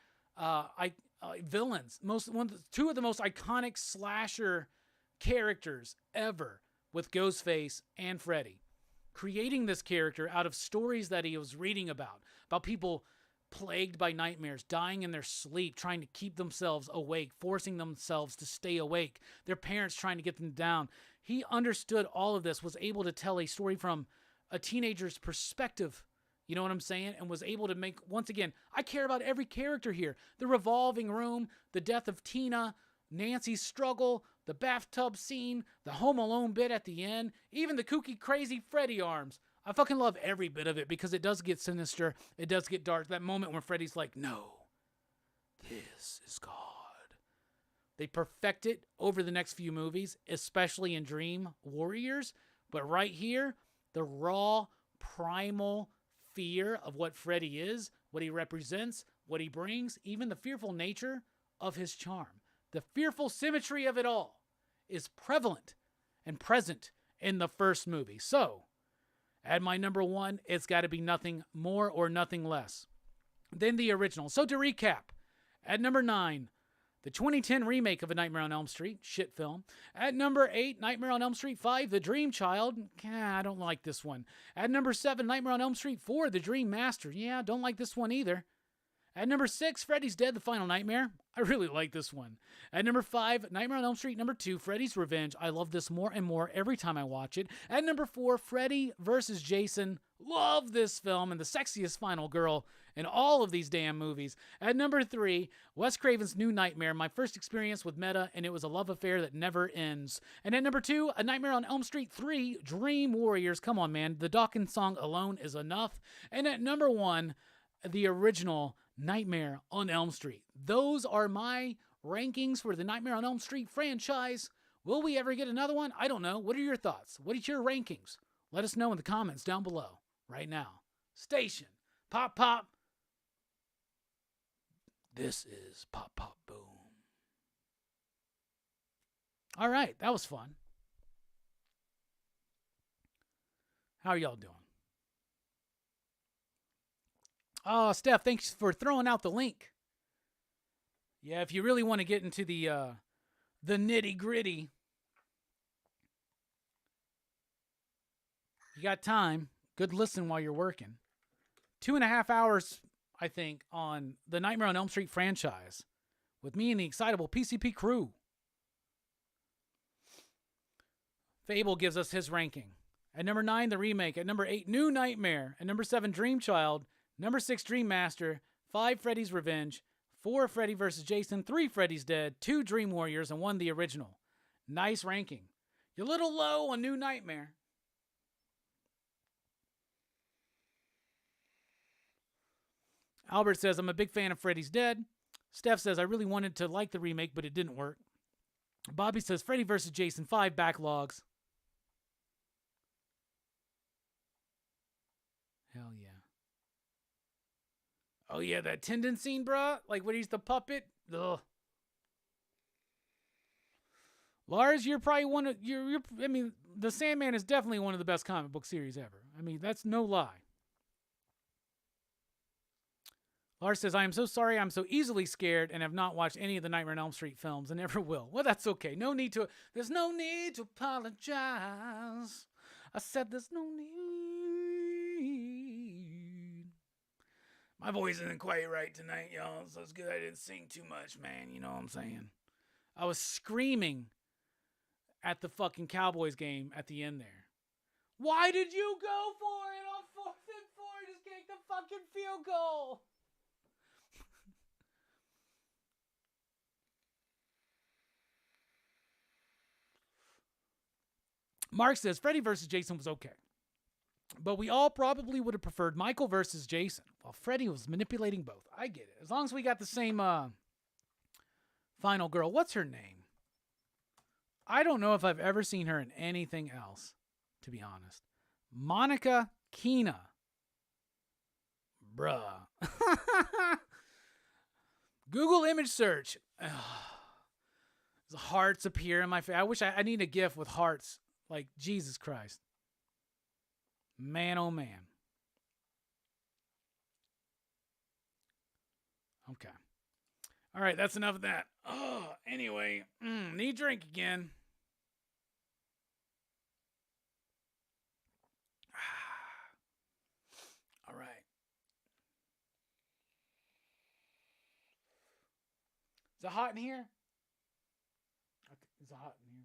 villains. 2 of the most iconic slasher characters ever with Ghostface and Freddy. Creating this character out of stories that he was reading about people plagued by nightmares, dying in their sleep, trying to keep themselves awake, forcing themselves to stay awake, their parents trying to get them down. He understood all of this, was able to tell a story from a teenager's perspective, you know what I'm saying? And was able to make, once again, I care about every character here. The revolving room, the death of Tina, Nancy's struggle, the bathtub scene, the Home Alone bit at the end, even the kooky, crazy Freddy arms. I fucking love every bit of it because it does get sinister. It does get dark. That moment when Freddy's like, no, this is God. They perfect it over the next few movies, especially in Dream Warriors. But right here, the raw, primal fear of what Freddy is, what he represents, what he brings, even the fearful nature of his charm. The fearful symmetry of it all is prevalent and present in the first movie. So, at my number 1, it's got to be nothing more or nothing less than the original. So to recap, at number 9, the 2010 remake of A Nightmare on Elm Street, shit film. At number 8, Nightmare on Elm Street 5, The Dream Child. I don't like this one. At number 7, Nightmare on Elm Street 4, The Dream Master. Yeah, don't like this one either. At number 6, Freddy's Dead, The Final Nightmare. I really like this one. At number 5, Nightmare on Elm Street number 2, Freddy's Revenge. I love this more and more every time I watch it. At number 4, Freddy vs. Jason. Love this film and the sexiest final girl in all of these damn movies. At number 3, Wes Craven's New Nightmare. My first experience with meta, and it was a love affair that never ends. And at number 2, A Nightmare on Elm Street 3, Dream Warriors. Come on, man. The Dawkins song alone is enough. And at number 1, the original Nightmare on Elm Street. Those are my rankings for the Nightmare on Elm Street franchise. Will we ever get another one? I don't know. What are your thoughts? What are your rankings? Let us know in the comments down below right now. Station. Pop, pop. This is Pop, Pop, Boom. All right, that was fun. How are y'all doing? Oh, Steph, thanks for throwing out the link. Yeah, if you really want to get into the nitty gritty, you got time. Good listen while you're working. 2.5 hours, I think, on the Nightmare on Elm Street franchise with me and the excitable PCP crew. Fable gives us his ranking. At number 9, the remake. At number 8, New Nightmare. At number 7, Dream Child. Number 6, Dream Master. 5, Freddy's Revenge. 4, Freddy vs. Jason. 3, Freddy's Dead. 2, Dream Warriors. And 1, the original. Nice ranking. You're a little low on New Nightmare. Albert says, I'm a big fan of Freddy's Dead. Steph says, I really wanted to like the remake, but it didn't work. Bobby says, Freddy vs. Jason 5 backlogs. Hell yeah. Oh yeah, that tendon scene, bruh? Like when he's the puppet? Ugh. Lars, you're probably one of, I mean, The Sandman is definitely one of the best comic book series ever. I mean, that's no lie. Lars says, I am so sorry I'm so easily scared and have not watched any of the Nightmare on Elm Street films and never will. Well, that's okay. There's no need to apologize. I said there's no need. My voice isn't quite right tonight, y'all, so it's good I didn't sing too much, man. You know what I'm saying? I was screaming at the fucking Cowboys game at the end there. Why did you go for it on 4th and 4? Just kick the fucking field goal. Mark says, Freddy versus Jason was okay. But we all probably would have preferred Michael versus Jason, while Freddy was manipulating both. I get it. As long as we got the same final girl. What's her name? I don't know if I've ever seen her in anything else, to be honest. Monica Keena. Bruh. Google image search. The hearts appear in my face. I wish I need a GIF with hearts. Like, Jesus Christ. Man, oh man. Okay. All right, that's enough of that. Oh, anyway, need drink again. All right. Is it hot in here? Okay. Is it hot in here?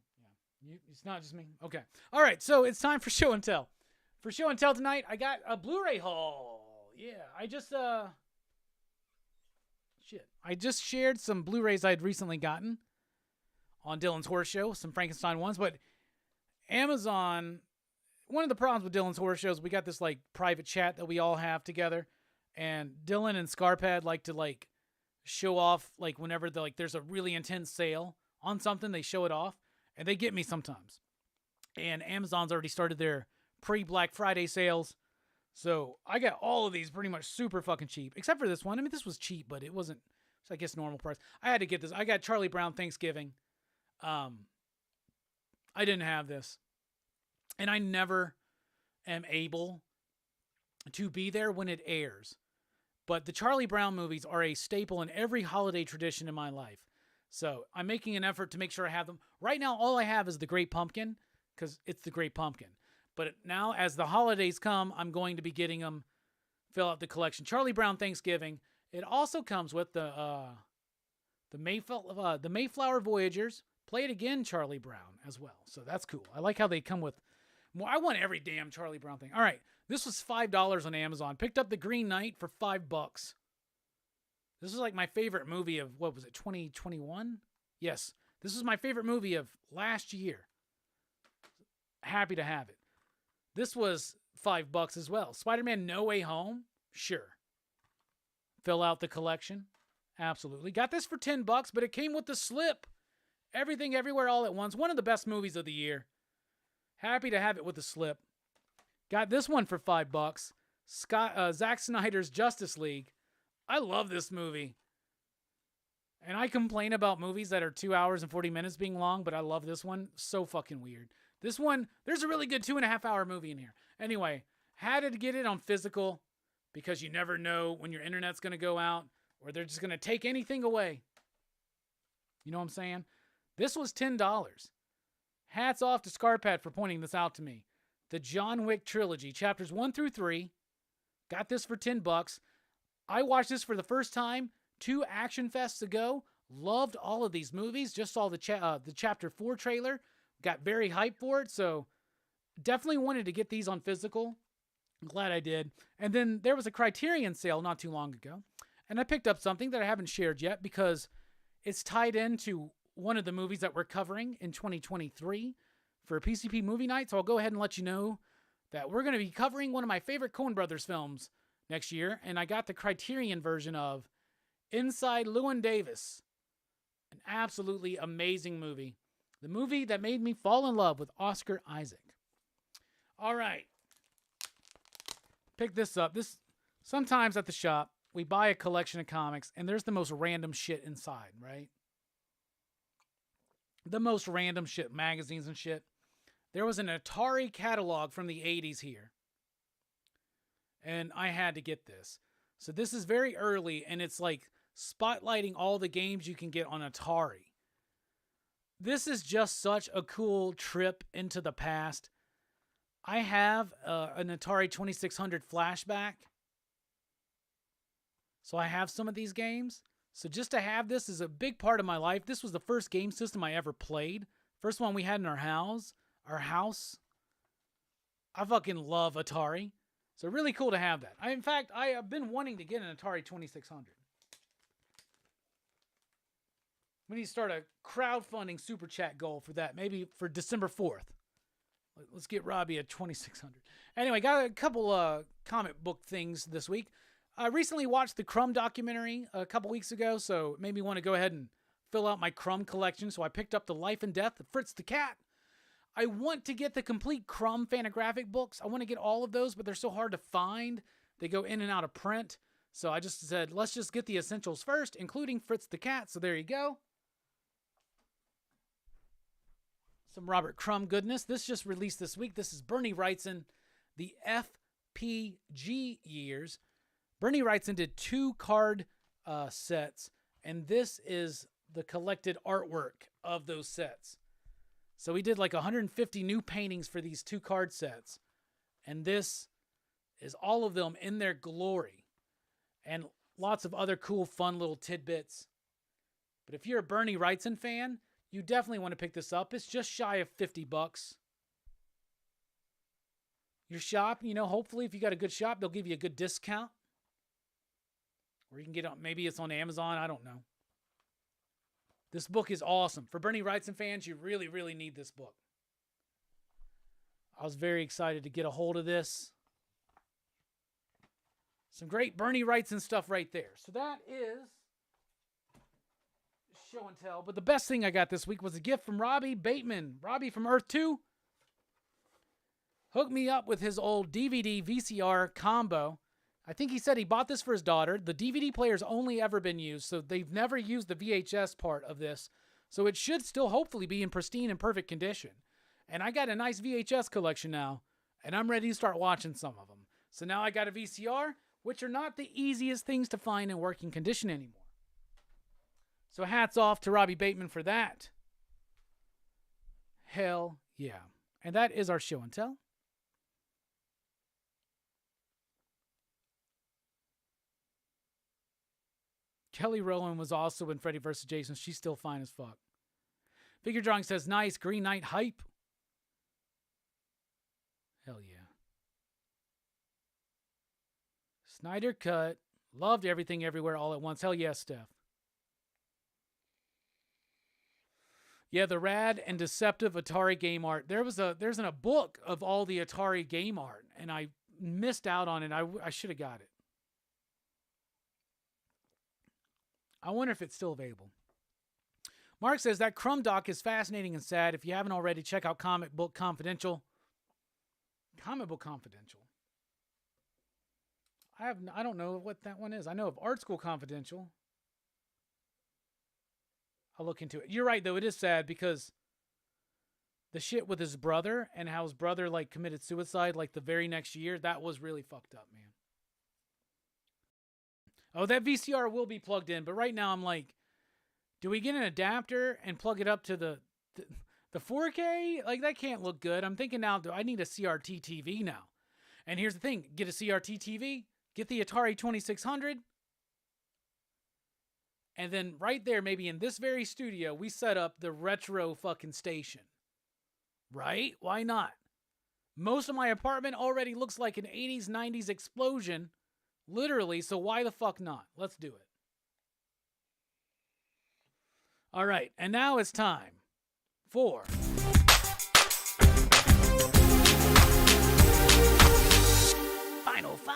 Yeah. It's not just me? Okay. All right, so it's time for show and tell. For show and tell tonight, I got a Blu-ray haul. Yeah, I just shared some Blu-rays I'd recently gotten on Dylan's Horror Show, some Frankenstein ones, but Amazon, one of the problems with Dylan's Horror Shows, we got this like private chat that we all have together, and Dylan and Scarpad like to show off whenever there's a really intense sale on something, they show it off, and they get me sometimes. And Amazon's already started their pre-Black Friday sales. So I got all of these pretty much super fucking cheap. Except for this one. I mean, this was cheap, but it wasn't, I guess, normal price. I had to get this. I got Charlie Brown Thanksgiving. I didn't have this. And I never am able to be there when it airs. But the Charlie Brown movies are a staple in every holiday tradition in my life. So I'm making an effort to make sure I have them. Right now, all I have is The Great Pumpkin, because it's The Great Pumpkin. But now, as the holidays come, I'm going to be getting them, fill out the collection. Charlie Brown Thanksgiving. It also comes with the Mayflower Voyagers. Play It Again, Charlie Brown, as well. So that's cool. I like how they come with more. I want every damn Charlie Brown thing. All right, this was $5 on Amazon. Picked up The Green Knight for $5. This is like my favorite movie of, 2021? Yes, this is my favorite movie of last year. Happy to have it. This was $5 as well. Spider-Man No Way Home? Sure. Fill out the collection? Absolutely. Got this for $10, but it came with the slip. Everything, Everywhere, All at Once. One of the best movies of the year. Happy to have it with the slip. Got this one for $5. Zack Snyder's Justice League. I love this movie. And I complain about movies that are 2 hours and 40 minutes being long, but I love this one. So fucking weird. This one, there's a really good 2.5 hour movie in here. Anyway, had to get it on physical because you never know when your internet's going to go out or they're just going to take anything away. You know what I'm saying? This was $10. Hats off to Scarpet for pointing this out to me. The John Wick trilogy, chapters 1 through 3. Got this for $10. I watched this for the first time 2 action fests ago. Loved all of these movies. Just saw the chapter 4 trailer. Got very hyped for it. So definitely wanted to get these on physical. I'm glad I did. And then there was a Criterion sale not too long ago. And I picked up something that I haven't shared yet because it's tied into one of the movies that we're covering in 2023 for PCP Movie Night. So I'll go ahead and let you know that we're going to be covering one of my favorite Coen Brothers films next year. And I got the Criterion version of Inside Llewyn Davis. An absolutely amazing movie. The movie that made me fall in love with Oscar Isaac. All right. Pick this up. Sometimes at the shop, we buy a collection of comics and there's the most random shit inside, right? The most random shit, magazines and shit. There was an Atari catalog from the 80s here. And I had to get this. So this is very early and it's like spotlighting all the games you can get on Atari. This is just such a cool trip into the past. I have an Atari 2600 flashback. So I have some of these games. So just to have this is a big part of my life. This was the first game system I ever played. First one we had in our house. I fucking love Atari. So really cool to have that. In fact, I have been wanting to get an Atari 2600. We need to start a crowdfunding super chat goal for that. Maybe for December 4th. Let's get Robbie a 2600. Anyway, got a couple comic book things this week. I recently watched the Crumb documentary a couple weeks ago, so it made me want to go ahead and fill out my Crumb collection. So I picked up The Life and Death of Fritz the Cat. I want to get the complete Crumb fanographic books. I want to get all of those, but they're so hard to find. They go in and out of print. So I just said, let's just get the essentials first, including Fritz the Cat. So there you go. Some Robert Crumb goodness. This just released this week. This is Bernie Wrightson, the FPG years. Bernie Wrightson did 2 card sets, and this is the collected artwork of those sets. So he did like 150 new paintings for these 2 card sets, and this is all of them in their glory, and lots of other cool, fun little tidbits. But if you're a Bernie Wrightson fan, you definitely want to pick this up. It's just shy of $50. Your shop, hopefully if you got a good shop, they'll give you a good discount. Or you can get it, maybe it's on Amazon, I don't know. This book is awesome. For Bernie Wrightson fans, you really, really need this book. I was very excited to get a hold of this. Some great Bernie Wrightson stuff right there. So that is show and tell. But the best thing I got this week was a gift from Robbie Bateman. Robbie from Earth 2 hooked me up with his old DVD VCR combo. I think he said he bought this for his daughter. The DVD player's only ever been used, so they've never used the VHS part of this. So it should still hopefully be in pristine and perfect condition. And I got a nice VHS collection now, and I'm ready to start watching some of them. So now I got a VCR, which are not the easiest things to find in working condition anymore. So hats off to Robbie Bateman for that. Hell yeah. And that is our show and tell. Kelly Rowland was also in Freddy vs. Jason. She's still fine as fuck. Figure Drawing says, nice. Green Knight hype. Hell yeah. Snyder Cut. Loved Everything Everywhere All at Once. Hell yeah, Steph. Yeah, the rad and deceptive Atari game art. There's a book of all the Atari game art, and I missed out on it. I should have got it. I wonder if it's still available. Mark says that Crumb Doc is fascinating and sad. If you haven't already, check out Comic Book Confidential. Comic Book Confidential. I don't know what that one is. I know of Art School Confidential. I'll look into it. You're right, though. It is sad because the shit with his brother and how his brother, like, committed suicide, like, the very next year, that was really fucked up, man. Oh, that VCR will be plugged in, but right now I'm like, do we get an adapter and plug it up to the 4K? Like, that can't look good. I'm thinking now, do I need a CRT TV now? And here's the thing. Get a CRT TV, get the Atari 2600, and then right there, maybe in this very studio, we set up the retro fucking station. Right? Why not? Most of my apartment already looks like an 80s, 90s explosion. Literally, so why the fuck not? Let's do it. All right, and now it's time for Final Five.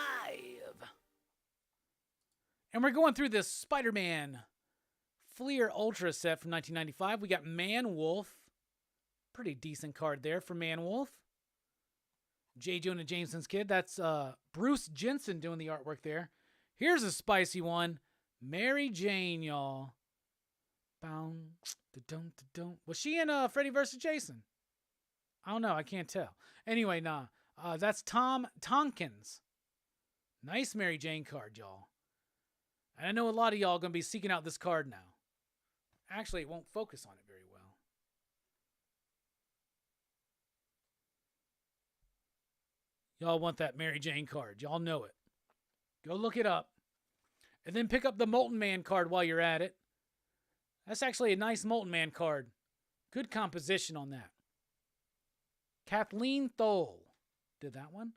And we're going through this Spider-Man Fleer Ultra set from 1995. We got Man-Wolf. Pretty decent card there for Man-Wolf. J. Jonah Jameson's kid. That's Bruce Jensen doing the artwork there. Here's a spicy one. Mary Jane, y'all. Was she in Freddy vs. Jason? I don't know. I can't tell. Anyway, nah. That's Tom Tompkins. Nice Mary Jane card, y'all. And I know a lot of y'all are going to be seeking out this card now. Actually, it won't focus on it very well. Y'all want that Mary Jane card. Y'all know it. Go look it up. And then pick up the Molten Man card while you're at it. That's actually a nice Molten Man card. Good composition on that. Kathleen Thole did that one.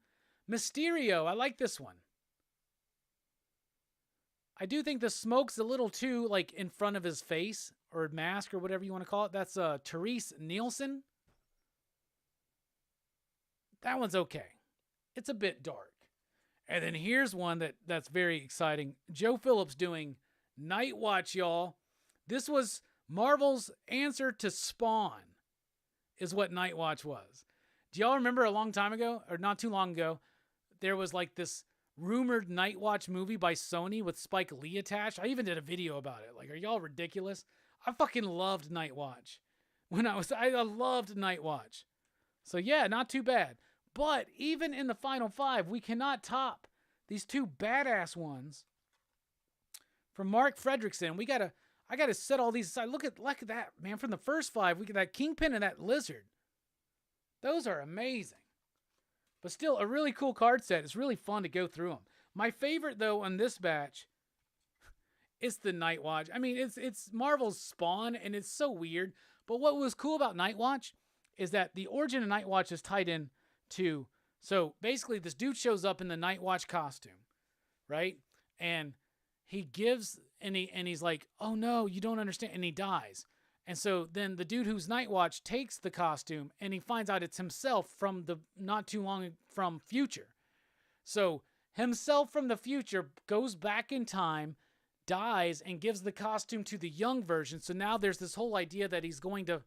Mysterio. I like this one. I do think the smoke's a little too, like, in front of his face or mask or whatever you want to call it. That's Therese Nielsen. That one's okay. It's a bit dark. And then here's one that's very exciting. Joe Phillips doing Night Watch, y'all. This was Marvel's answer to Spawn, is what Night Watch was. Do y'all remember a long time ago, or not too long ago, there was like this rumored Night Watch movie by Sony with Spike Lee attached? I even did a video about it. Like, are y'all ridiculous? I fucking loved Night Watch. I loved Night Watch. So yeah, not too bad. But even in the Final Five, we cannot top these two badass ones from Mark Fredrickson. I gotta set all these aside. Look at that, man. From the first five, we get that Kingpin and that Lizard. Those are amazing. But still, a really cool card set. It's really fun to go through them. My favorite, though, on this batch is the Night Watch. I mean, it's Marvel's Spawn, and it's so weird. But what was cool about Night Watch is that the origin of Night Watch is tied in to... So, basically, this dude shows up in the Night Watch costume, right? And he gives... And he's like, oh, no, you don't understand. And he dies. And so then the dude who's Night Watch takes the costume and he finds out it's himself from the not too long from future. So himself from the future goes back in time, dies, and gives the costume to the young version. So now there's this whole idea that he's going to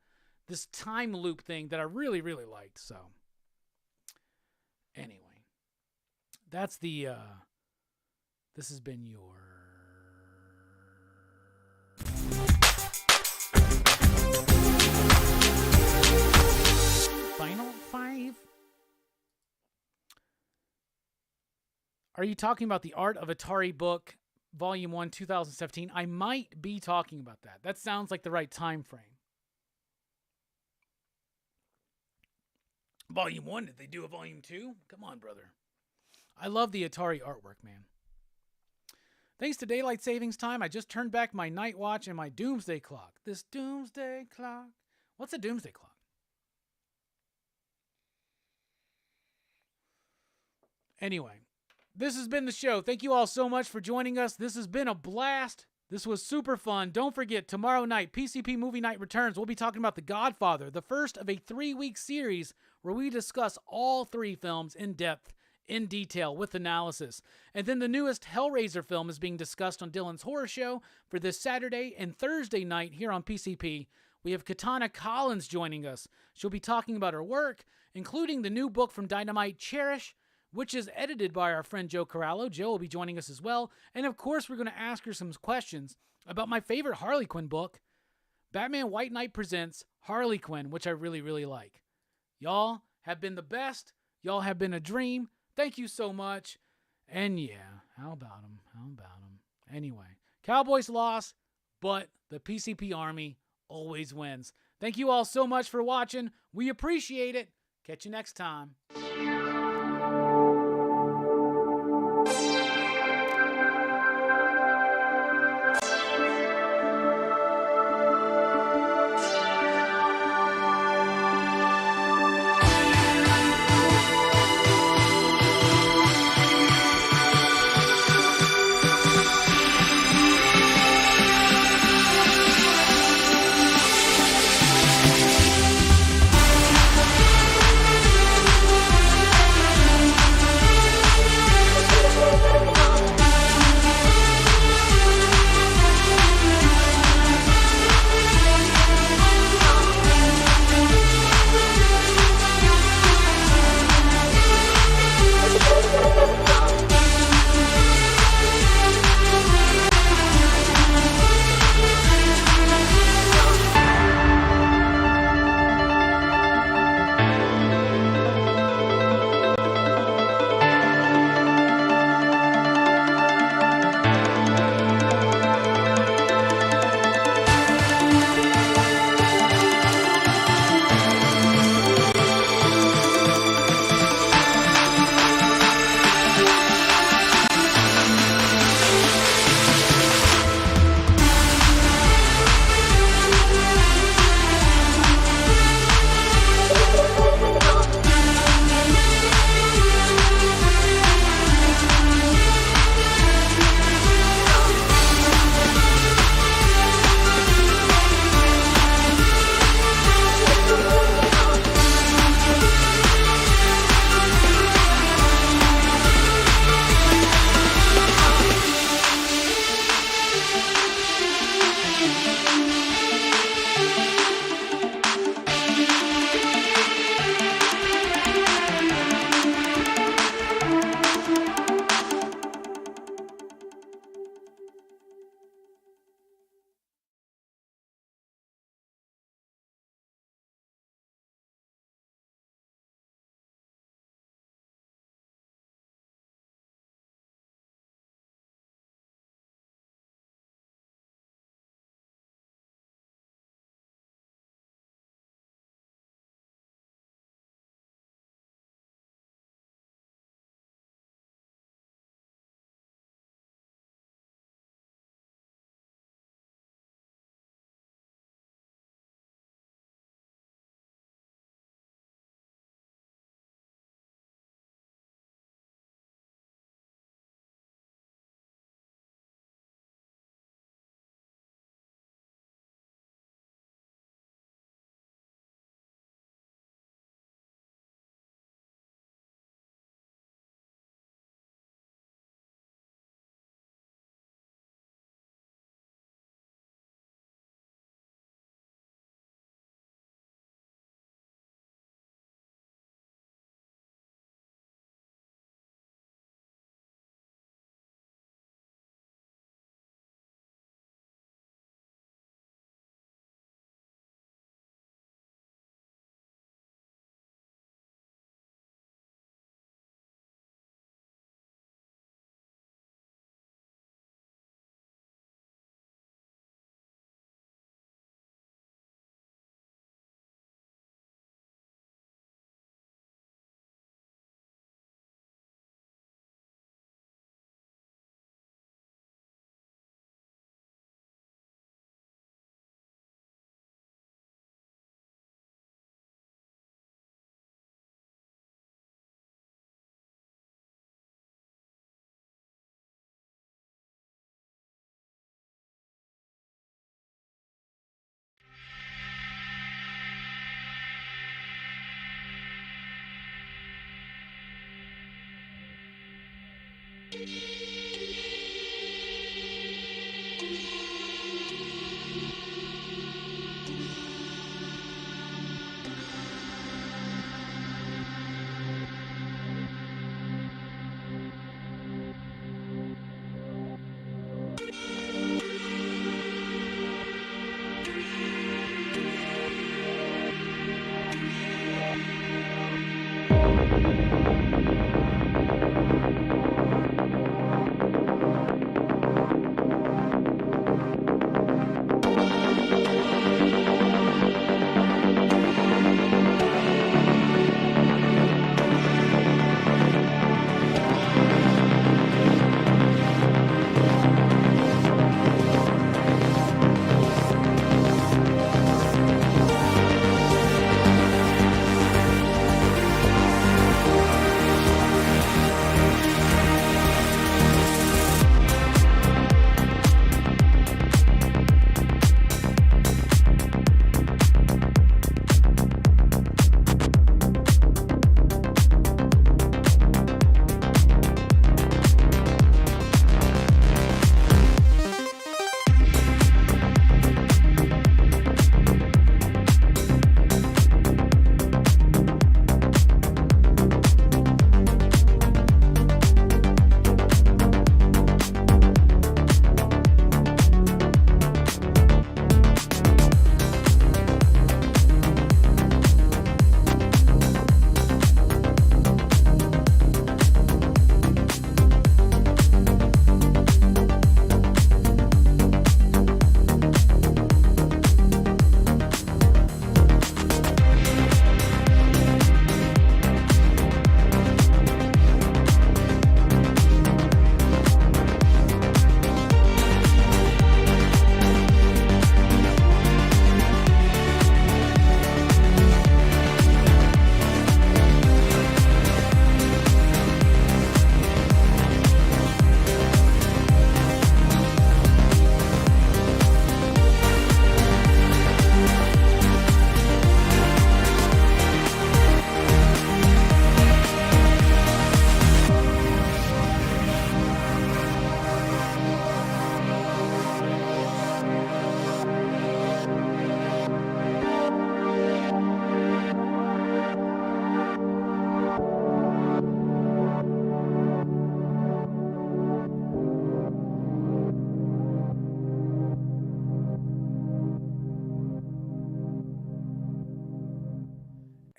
this time loop thing that I really, really liked. So anyway, that's the, this has been your Final Five. Are you talking about the Art of Atari book, Volume 1, 2017? I might be talking about that. That sounds like the right time frame. Volume 1, did they do a Volume 2? Come on, brother. I love the Atari artwork, man. Thanks to Daylight Savings Time, I just turned back my Night Watch and my Doomsday Clock. This Doomsday Clock. What's a Doomsday Clock? Anyway, this has been the show. Thank you all so much for joining us. This has been a blast. This was super fun. Don't forget, tomorrow night, PCP Movie Night returns. We'll be talking about The Godfather, the first of a 3-week series where we discuss all 3 films in depth, in detail, with analysis. And then the newest Hellraiser film is being discussed on Dylan's Horror Show for this Saturday and Thursday night here on PCP. We have Katana Collins joining us. She'll be talking about her work, including the new book from Dynamite, Cherish, which is edited by our friend Joe Corallo. Joe will be joining us as well. And of course, we're going to ask her some questions about my favorite Harley Quinn book, Batman White Knight Presents Harley Quinn, which I really, really like. Y'all have been the best. Y'all have been a dream. Thank you so much. And yeah, how about them? Anyway, Cowboys lost, but the PCP Army always wins. Thank you all so much for watching. We appreciate it. Catch you next time.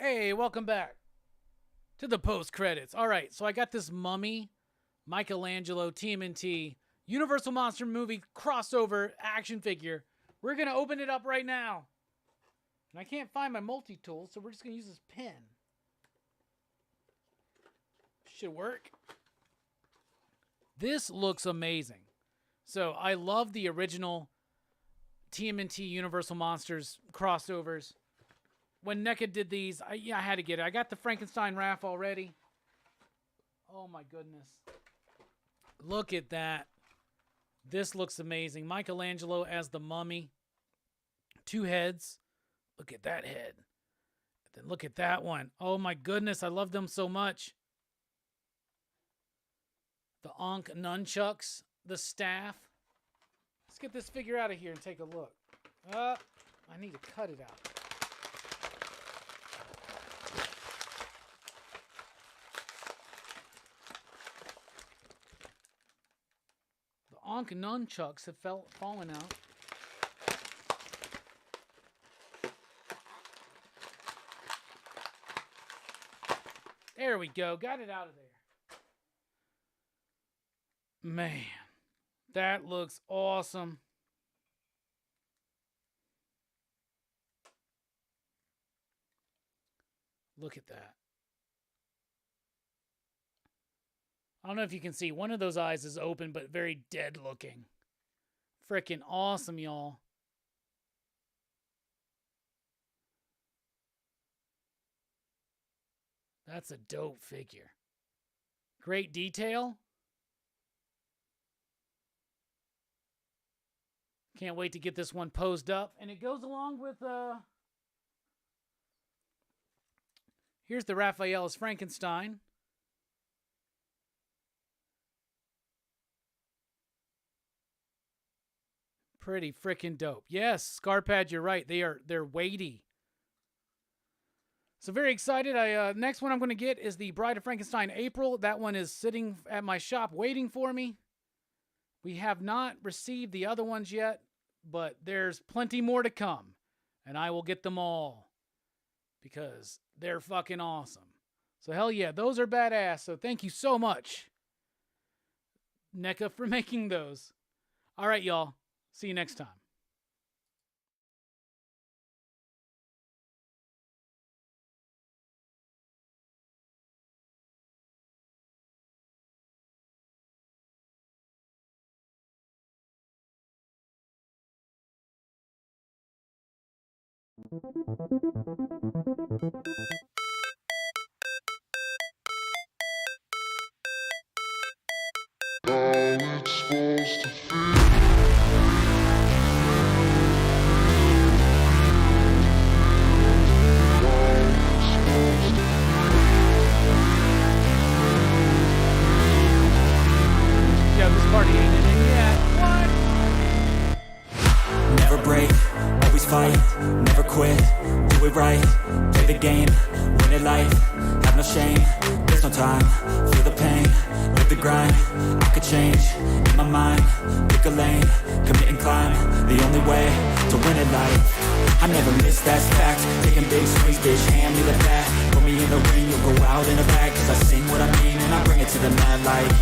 Hey, welcome back to the post credits. All right, so I got this Mummy, Michelangelo, TMNT, Universal Monster Movie crossover action figure. We're going to open it up right now. And I can't find my multi-tool, so we're just going to use this pen. Should work. This looks amazing. So I love the original TMNT Universal Monsters crossovers. When NECA did these, I had to get it. I got the Frankenstein Raph already. Oh my goodness. Look at that. This looks amazing. Michelangelo as the Mummy. 2 heads. Look at that head. Then look at that one. Oh my goodness, I love them so much. The Ankh nunchucks, the staff. Let's get this figure out of here and take a look. I need to cut it out. The Ankh nunchucks have fallen out. There we go. Got it out of there. Man, that looks awesome. Look at that. I don't know if you can see. One of those eyes is open, but very dead looking. Freaking awesome, y'all. That's a dope figure. Great detail. Can't wait to get this one posed up. And it goes along with, here's the Raphael as Frankenstein. Pretty freaking dope. Yes, Scarpad, you're right. They're weighty. So very excited. Next one I'm going to get is the Bride of Frankenstein April. That one is sitting at my shop waiting for me. We have not received the other ones yet, but there's plenty more to come. And I will get them all because they're fucking awesome. So hell yeah, those are badass. So thank you so much, NECA, for making those. All right, y'all. See you next time. How it's supposed to feel. Yeah, this party ain't in yet. What? Never break, always fight, never quit, do it right, play the game, win it life, have no shame, there's no time, feel the pain, live the grind, I could change, in my mind, pick a lane, commit and climb, the only way to win it life. I never miss, that's fact. Taking big swings, bitch, hand me the bat. Put me in the ring, you'll go out in a bag. Cause I sing what I mean and I bring it to the mad light.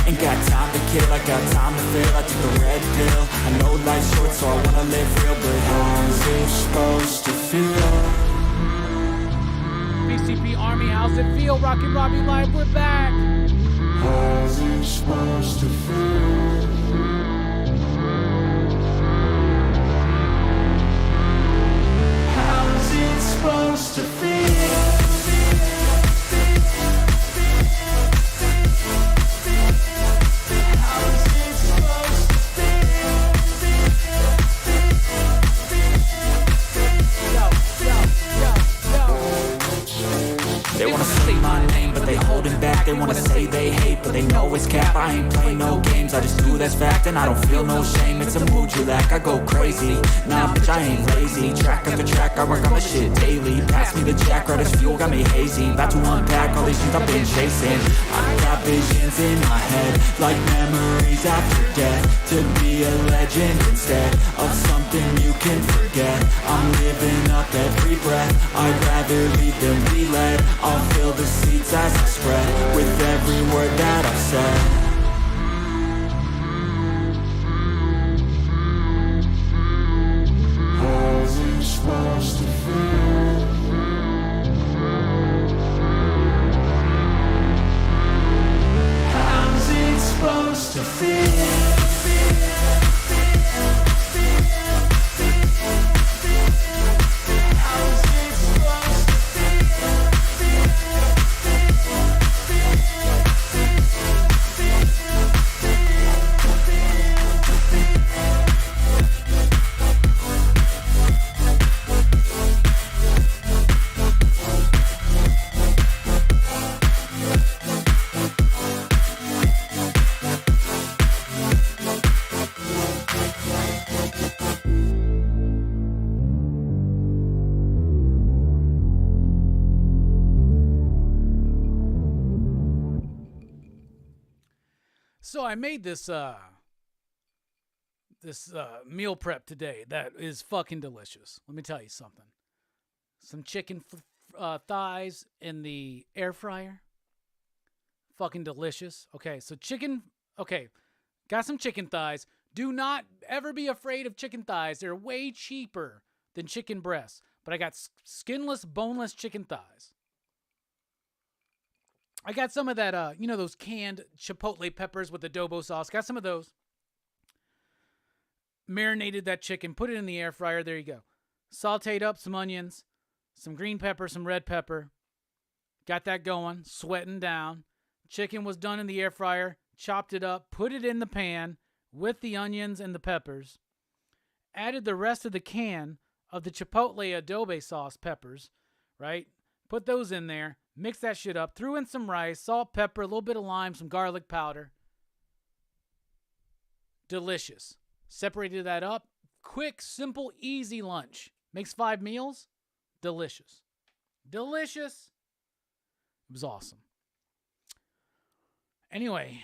Ain't got time to kill, I got time to feel. I took the red pill, I know life's short so I wanna live real. But how's it supposed to feel? BCP Army, how's it feel? Rockin Robbie Live, we're back. How's it supposed to feel? How's it supposed to feel? They wanna say my name, but they holding back. They wanna say they hate, but they know it's cap. I ain't play no games, I just do that's fact. And I don't feel no shame, it's a mood you lack. I go crazy, nah bitch I ain't lazy. Track after track, I work on the shit daily. Pass me the jack, right as fuel, got me hazy. About to unpack all these things I've been chasing. I got visions in my head, like memories after death. To be a legend instead of something you can forget. I'm living up every breath, I'd rather lead than be So I made this meal prep today that is fucking delicious. Let me tell you something. Some chicken thighs in the air fryer. Fucking delicious. Okay, so got some chicken thighs. Do not ever be afraid of chicken thighs. They're way cheaper than chicken breasts. But I got skinless, boneless chicken thighs. I got some of that, those canned chipotle peppers with adobo sauce. Got some of those. Marinated that chicken. Put it in the air fryer. There you go. Sauteed up some onions, some green pepper, some red pepper. Got that going. Sweating down. Chicken was done in the air fryer. Chopped it up. Put it in the pan with the onions and the peppers. Added the rest of the can of the chipotle adobo sauce peppers, right? Put those in there. Mix that shit up. Threw in some rice, salt, pepper, a little bit of lime, some garlic powder. Delicious. Separated that up. Quick, simple, easy lunch. Makes 5 meals. Delicious. Delicious. It was awesome. Anyway,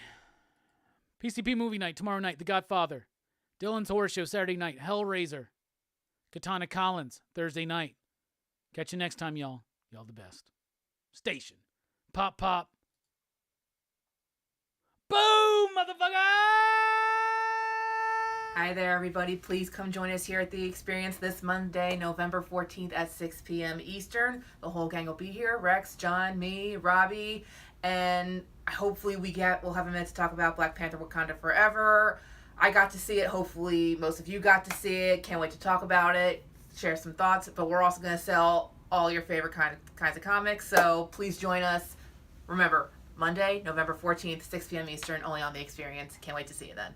PCP movie night tomorrow night. The Godfather. Dylan's Horror Show Saturday night. Hellraiser. Katana Collins Thursday night. Catch you next time, y'all. Y'all the best. Station. Pop, pop. Boom, motherfucker! Hi there, everybody. Please come join us here at the Experience this Monday, November 14th at 6 p.m. Eastern. The whole gang will be here. Rex, John, me, Robbie, and hopefully we'll have a minute to talk about Black Panther Wakanda Forever. I got to see it. Hopefully most of you got to see it. Can't wait to talk about it, share some thoughts, but we're also going to sell all your favorite kinds of comics, so please join us. Remember, Monday, November 14th, 6 p.m. Eastern, only on The Experience. Can't wait to see you then.